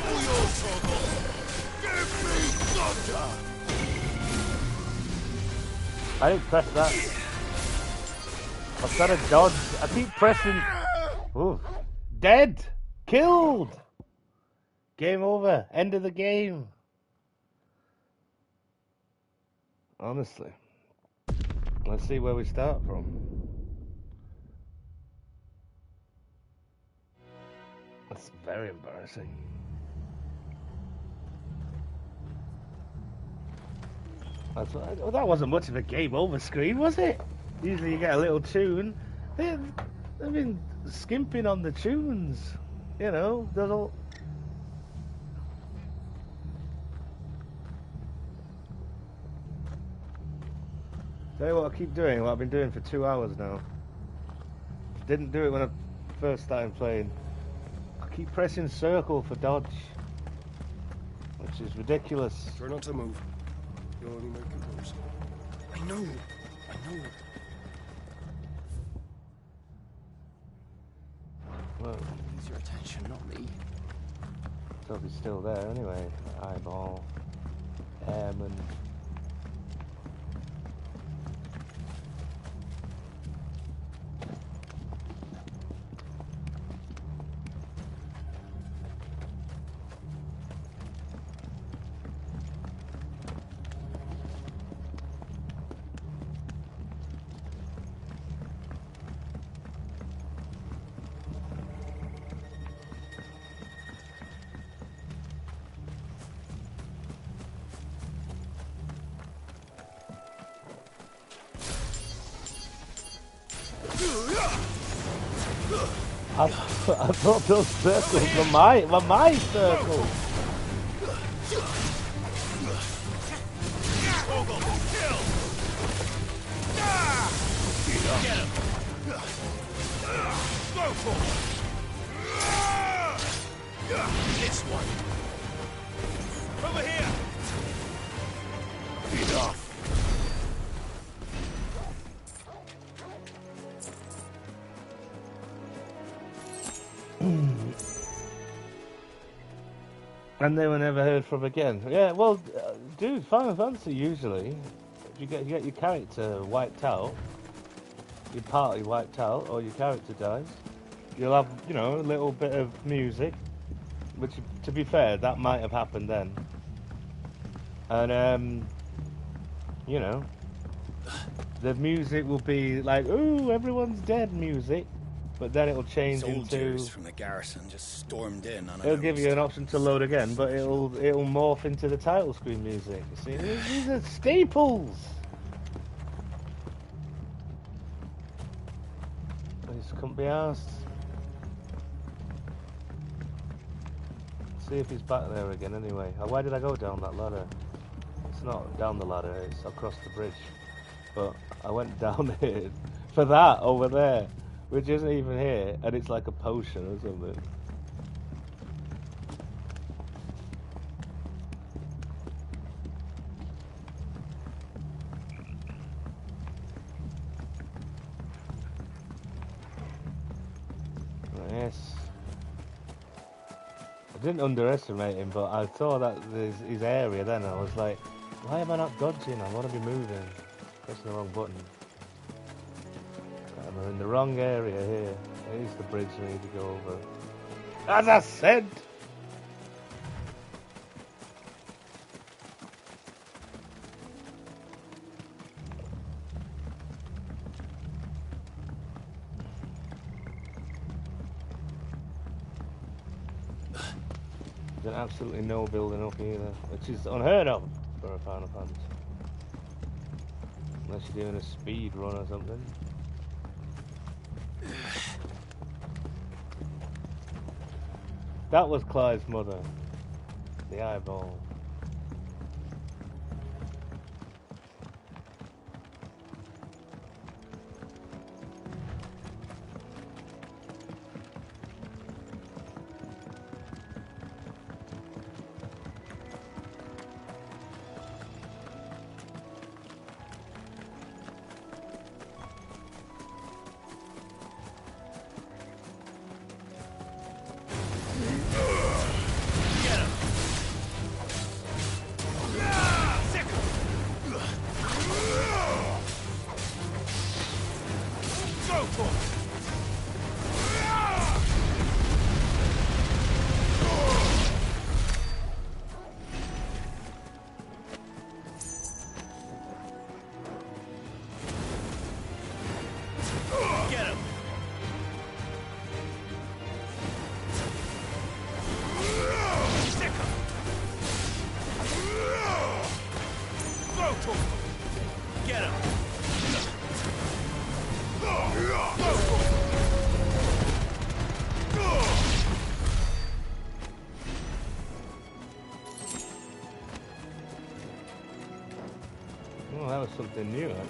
O: All yours, Torgal! Give me thunder!
A: I didn't press that. I was trying to dodge. I keep pressing. Ooh. Dead! Killed! Game over. End of the game. Honestly. Let's see where we start from. That's very embarrassing. Well, that wasn't much of a game over screen, was it? Usually you get a little tune. They've been skimping on the tunes. You know, there's all... Tell you what I keep doing, what I've been doing for 2 hours now. Didn't do it when I first started playing. I keep pressing circle for dodge. Which is ridiculous.
Q: Try not to move. You'll only make it worse. I know.
A: Well,
G: Use your attention, not me.
A: Toby's still there anyway. Eyeball. Airman. I thought those circles were my circles.
O: Get him! Go for it! This one! Over here! Feed off!
A: And they were never heard from again. Yeah, well, dude, Final Fantasy usually, if you get your character wiped out, your party wiped out, or your character dies, you'll have, you know, a little bit of music, which, to be fair, that might have happened then. And, you know, the music will be like, ooh, everyone's dead music. But then it'll change
K: Soldiers
A: into...
K: from the garrison just stormed in unannounced.
A: It'll give you an option to load again, but it'll morph into the title screen music. You see, these are staples. I just couldn't be asked. See if he's back there again. Anyway, why did I go down that ladder? It's not down the ladder; it's across the bridge. But I went down here for that over there. Which isn't even here, and it's like a potion or something. Yes. I didn't underestimate him, but I saw that his area then, I was like, why am I not dodging? I want to be moving. Pressing the wrong button. We're in the wrong area here. Here's the bridge we need to go over. As I said! There's absolutely no building up either, which is unheard of for a Final Fantasy. Unless you're doing a speed run or something. That was Clive's mother, the eyeball.
O: Get him! Stick him! Throw to him! Get him! Throw to him!
A: Oh, that was something new, actually.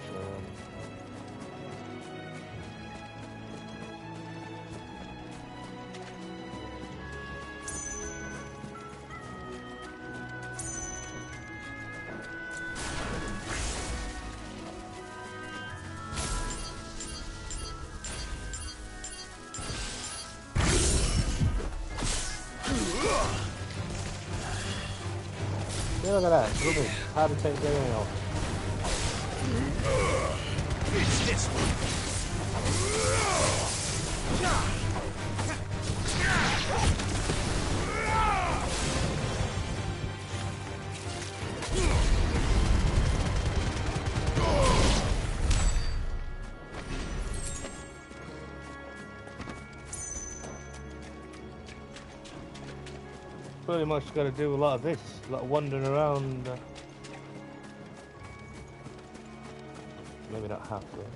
A: Yeah, look at that. It's rubbish. How to take the ring off.
O: It's this one.
A: Pretty much got to do a lot of this, a lot of wandering around. Maybe not half of it.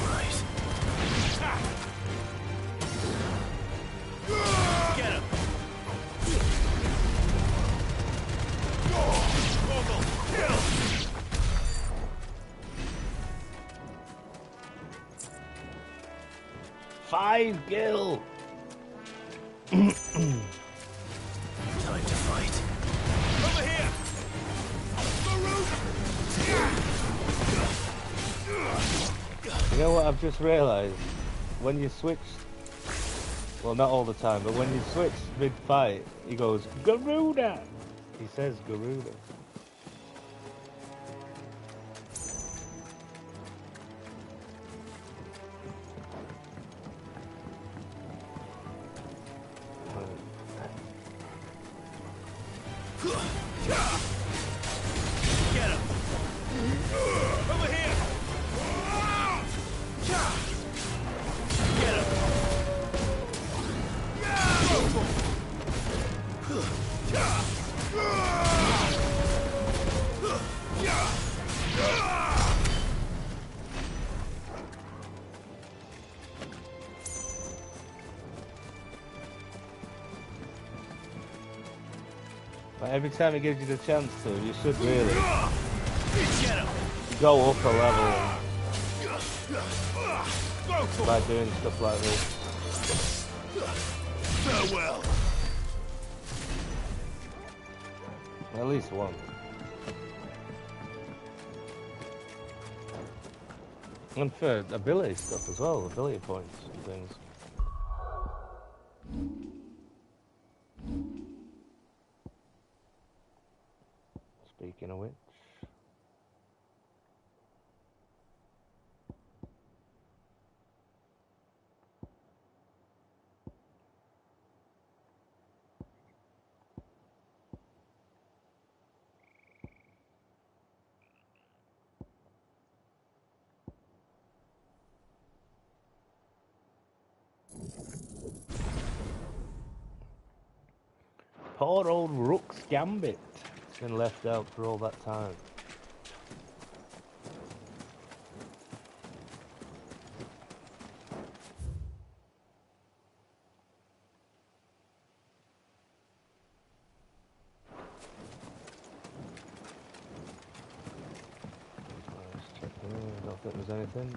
O: Right. Get him! Ogle, kill!
A: Five gil!
O: Time to fight. Over here!
A: You know what I've just realised? When you switch, well, not all the time, but when you switch mid-fight, he goes, Garuda! He says Garuda.
O: Get him! Over here! Get him!
A: But every time it gives you the chance to, you should really
O: Get him!
A: go up a level by doing stuff like this.
O: Farewell!
A: At least once. And for ability stuff as well, ability points and things. Speaking of which. Poor old Rook's Gambit. It's been left out for all that time. Let's check here. I don't think there's anything.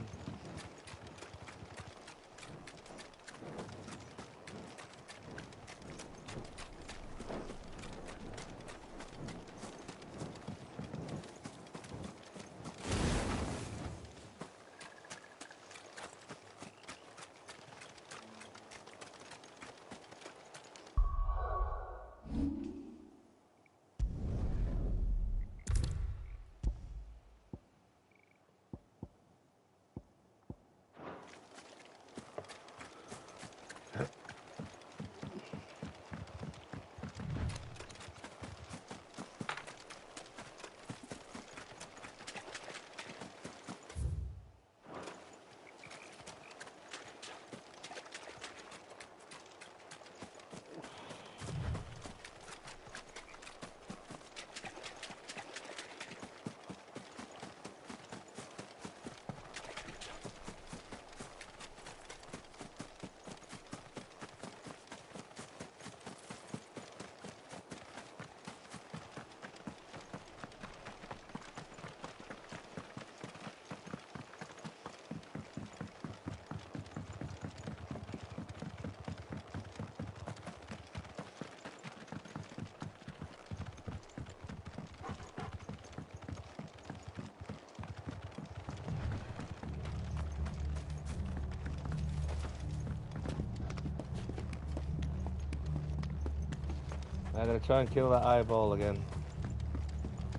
A: I'm gonna try and kill that eyeball again.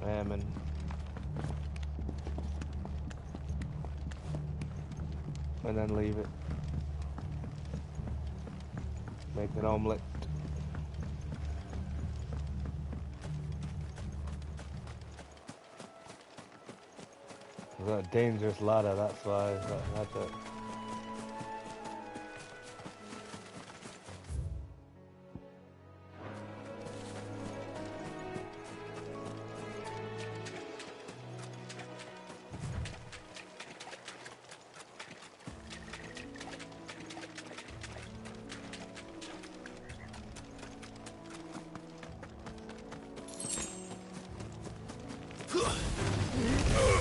A: Airman. And then leave it. Make an omelette. I've got a dangerous ladder, that's why. That's it.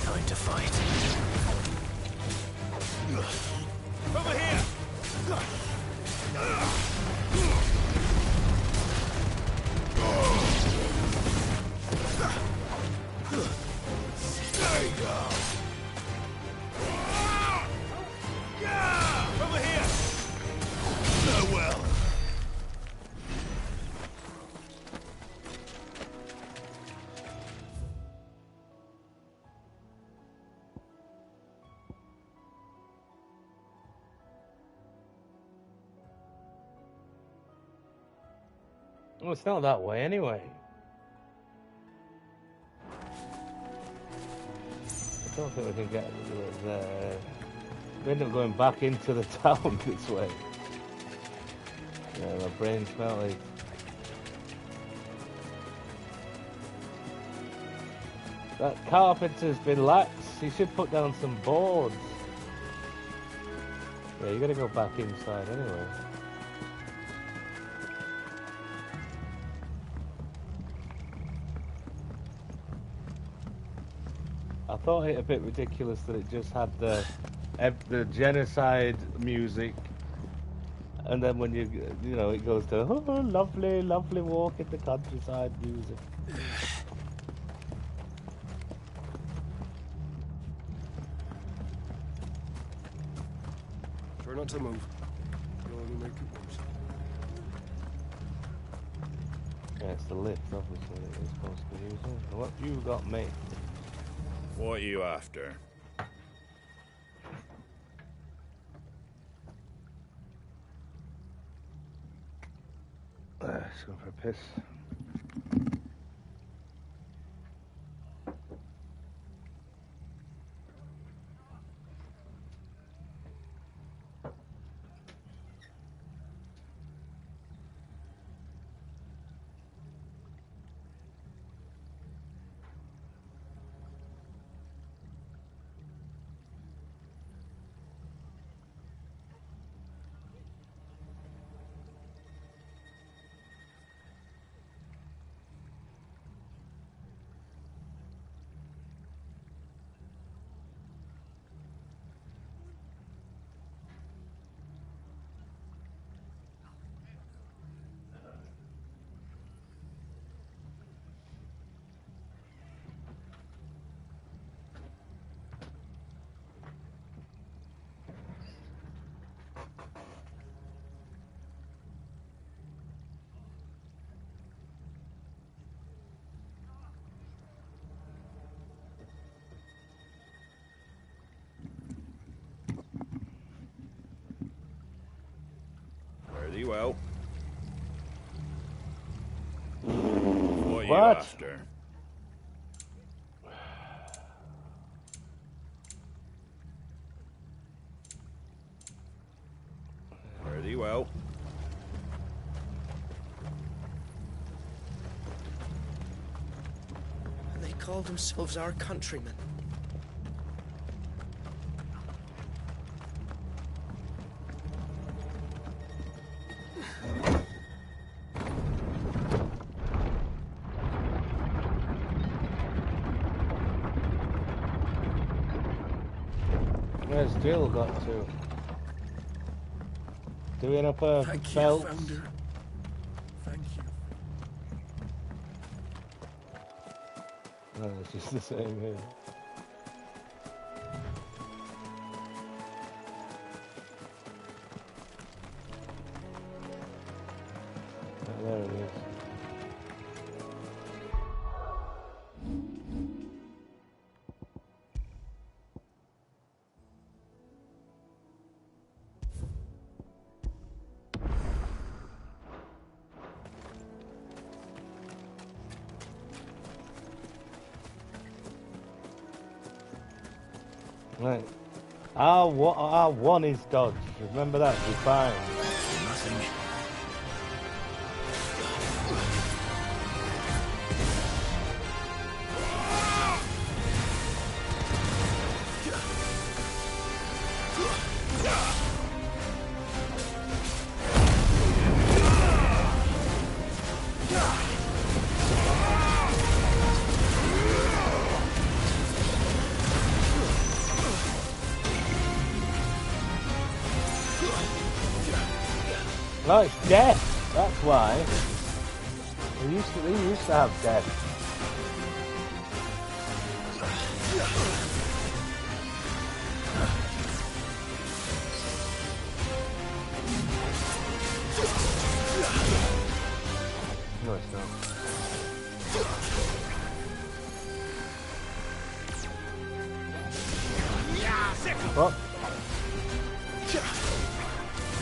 C: Time to fight.
O: Over here! There you go! Over here! Oh well.
A: Well, it's not that way anyway. I don't think we can get there. We end up going back into the town this way. Yeah, my brain's melted. That carpenter's been lax. He should put down some boards. Yeah, you gotta go back inside anyway. I thought it a bit ridiculous that it just had the genocide music, and then when you know it goes to oh, lovely, lovely walk in the countryside music.
Q: Try not to move. You'll only make it worse.
A: Yeah, it's the lift, obviously, that we're supposed to be using. What have you got, mate?
M: What are you after?
A: Let's go for a piss.
M: Very well. What are you after? Very well.
U: And they called themselves our countrymen.
A: Where's Jill got to? Doing up a belt.
Q: Founder. Thank you.
A: No, it's just the same here. Oh, there it is. Right. R1 is dodge. Remember that. Be fine.
Q: Nothing.
A: No, it's death. That's why. He used to have death. No, it's not. What?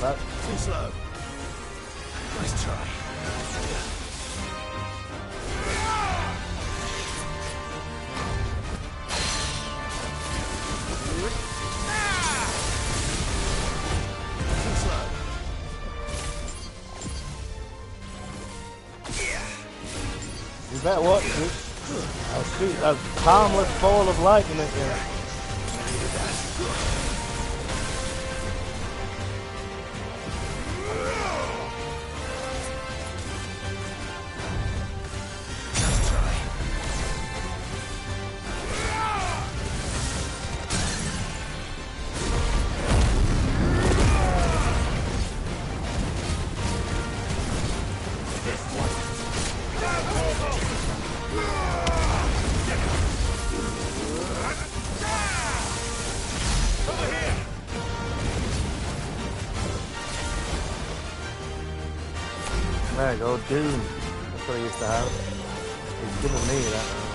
A: That's
Q: too slow. Nice try. Too slow.
A: You better watch it. I'll shoot a harmless ball of lightning at you. There you go, Doom. That's what I used to have. He's giving me that now.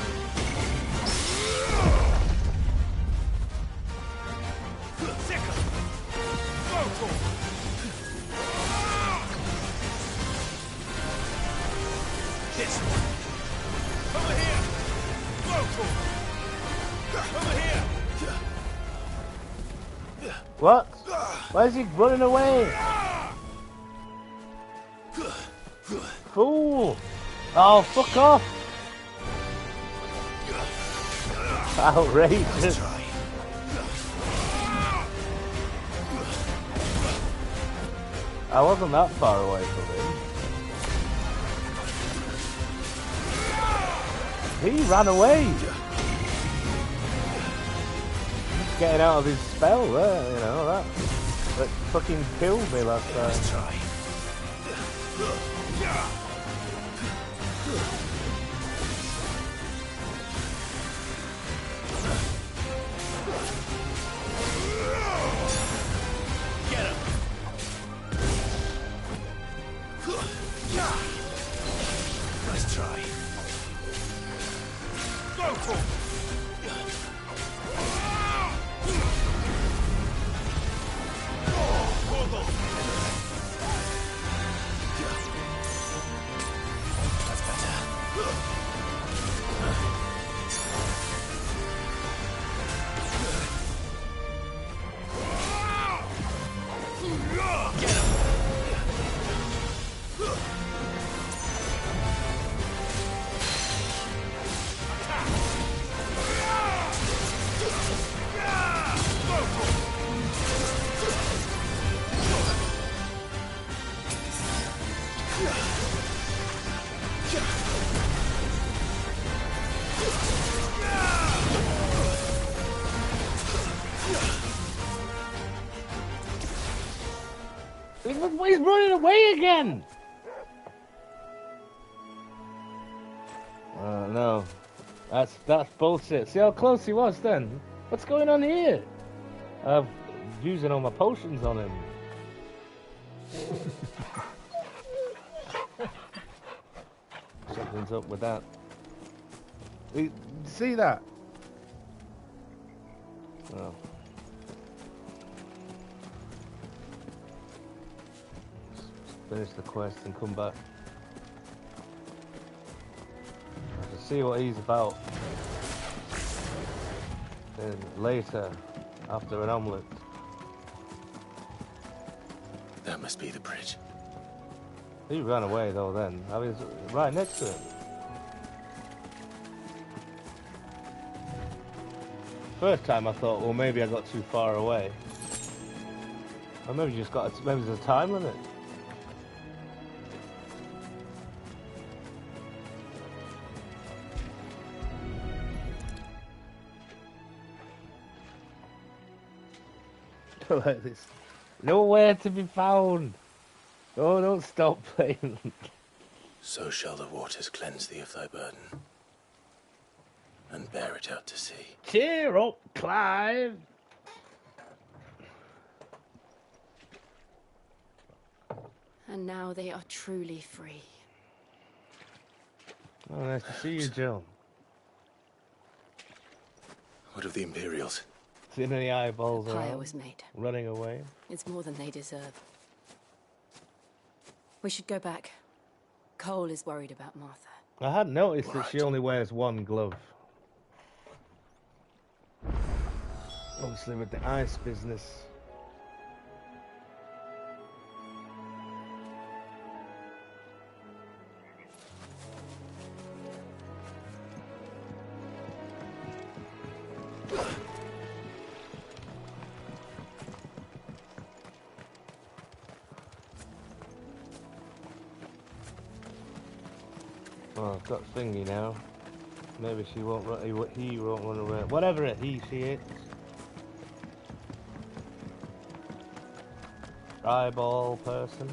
O: This one. Over here. Over here.
A: What? Why is he running away? Fool! Oh, fuck off! Outrageous! I wasn't that far away from him. He ran away! He's getting out of his spell there, you know, that fucking killed me last time.
O: Get him. Nice try. Go for it.
A: He's running away again! No. That's bullshit. See how close he was then? What's going on here? I'm using all my potions on him. Something's up with that. See that? Oh. Finish the quest and come back. I have to see what he's about. Then later, after an omelette.
C: That must be the bridge.
A: He ran away though then. I was right next to him. First time I thought, well, maybe I got too far away. Or maybe you just got, maybe there's a time limit. Like this. Nowhere to be found. Oh, don't stop playing.
C: So shall the waters cleanse thee of thy burden, and bear it out to sea.
A: Cheer up, Clive.
J: And now they are truly free.
A: Oh, nice to see you, Jill.
C: What of the Imperials?
A: Seeing any eyeballs
J: Pyre
A: around?
J: was made.
A: Running away?
J: It's more than they deserve. We should go back. Cole is worried about Martha.
A: I hadn't noticed that she only wears one glove. Obviously with the ice business. Oh, I've got thingy now. Maybe she won't run, he won't run away. Whatever she is. Eyeball person.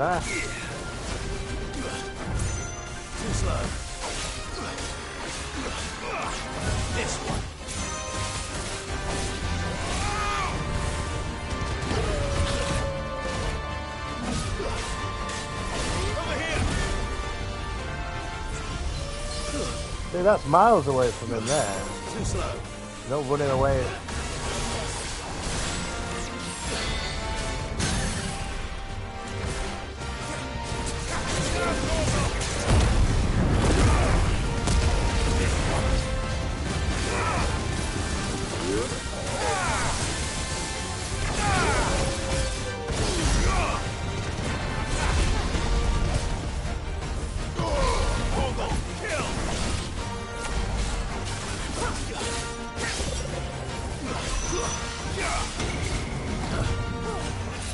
A: Ah.
O: Too slow. This one. Over here.
A: See, that's miles away from him there.
O: Too slow.
A: No running away.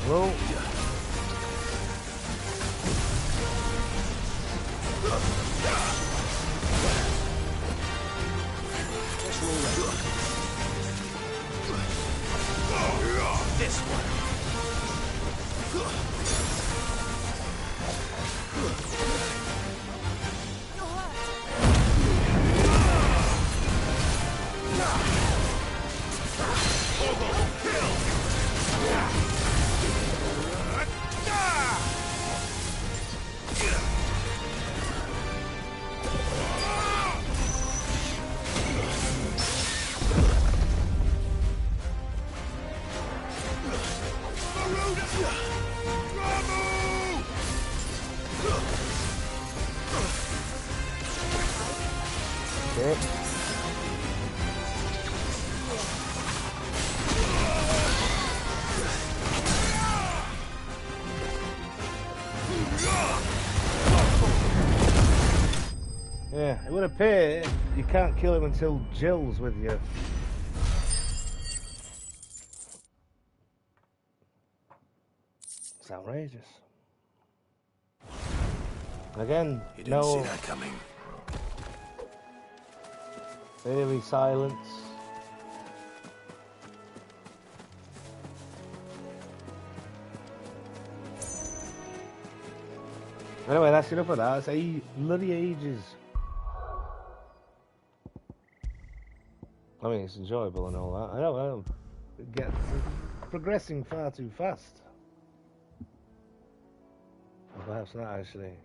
A: Whoa.
O: This one.
A: Yeah, it would appear you can't kill him until Jill's with you. It's outrageous. Again,
C: You didn't see that coming.
A: Eerie silence. Anyway, that's enough of that. It's bloody ages. I mean, it's enjoyable and all that. I know it gets progressing far too fast. Or perhaps not, actually.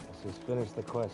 A: Let's just finish the quest.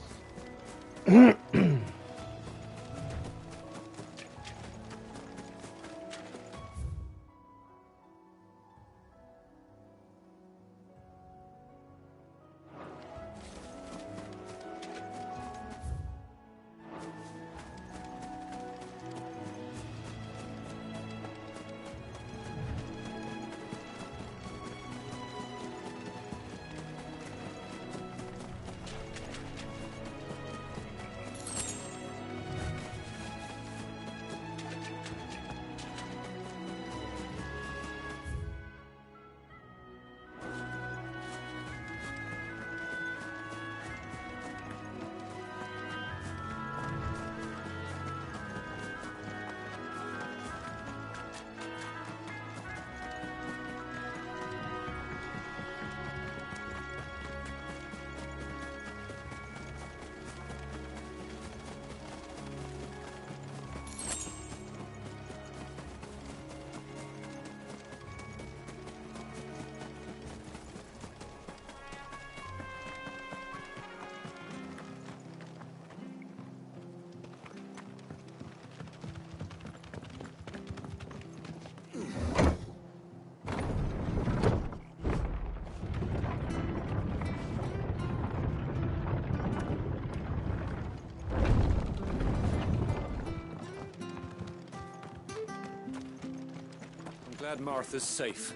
S: Glad Martha's safe.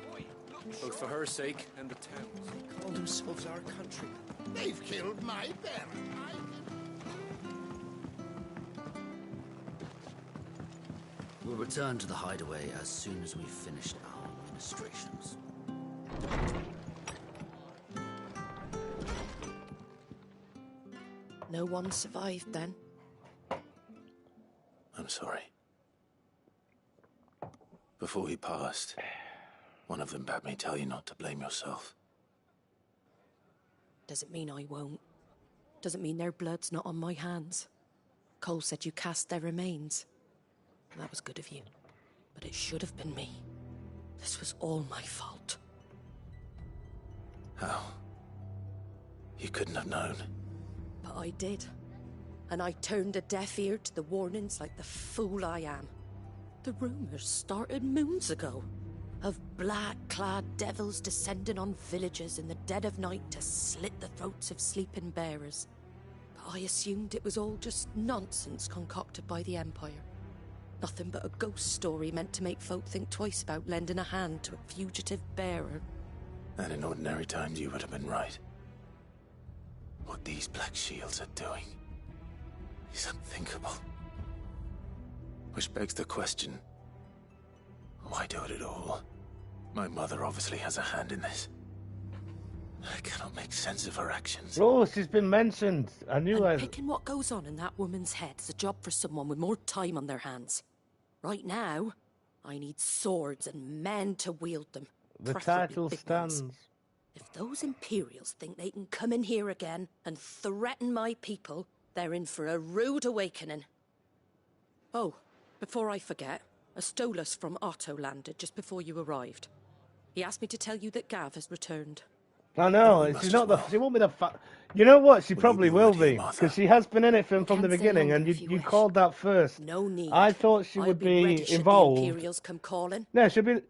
S: Both for her sake and the town's.
Q: They call themselves our country. They've killed my parents.
G: We'll return to the hideaway as soon as we've finished our administrations.
I: No one survived then?
C: I'm sorry. Before he passed, one of them bade me tell you not to blame yourself.
I: Doesn't mean I won't. Doesn't mean their blood's not on my hands. Cole said you cast their remains. That was good of you. But it should have been me. This was all my fault.
C: How? You couldn't have known.
I: But I did. And I turned a deaf ear to the warnings like the fool I am. The rumors started moons ago. Of black-clad devils descending on villages in the dead of night to slit the throats of sleeping bearers. But I assumed it was all just nonsense concocted by the Empire. Nothing but a ghost story meant to make folk think twice about lending a hand to a fugitive bearer.
C: And in ordinary times you would have been right. What these Black Shields are doing is unthinkable. Which begs the question, why do it at all? My mother obviously has a hand in this. I cannot make sense of her actions.
A: Oh, she's been mentioned. I knew I...
I: Picking what goes on in that woman's head is a job for someone with more time on their hands. Right now, I need swords and men to wield them.
A: The title stands.
I: If those Imperials think they can come in here again and threaten my people, they're in for a rude awakening. Oh, before I forget, a Stolas from Otto landed just before you arrived. He asked me to tell you that Gav has returned.
A: I know, she's not the... She won't be the... You know what? She probably will be, because she has been in it from the beginning, and you called that first.
I: No need.
A: I thought she would be involved.
I: The Imperials come calling.
A: No, she'll be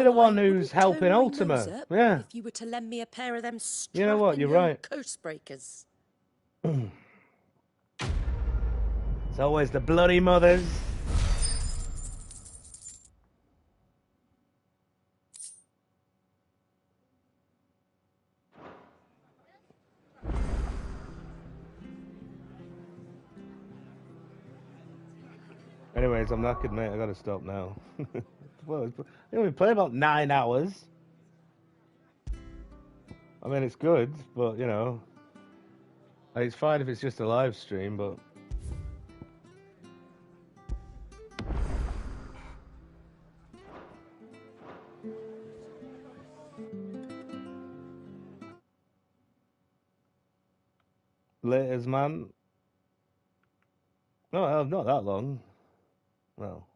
A: the one who's helping Ultima. Yeah.
I: If you were to lend me a pair of them
A: you know what? You're right.
I: Curse breakers.
A: It's always the bloody mothers. Anyways, I'm knackered, mate. I gotta stop now. Well, we only play about 9 hours. I mean, it's good, but, you know, it's fine if it's just a live stream, but... Laters, man. No, not that long. Well...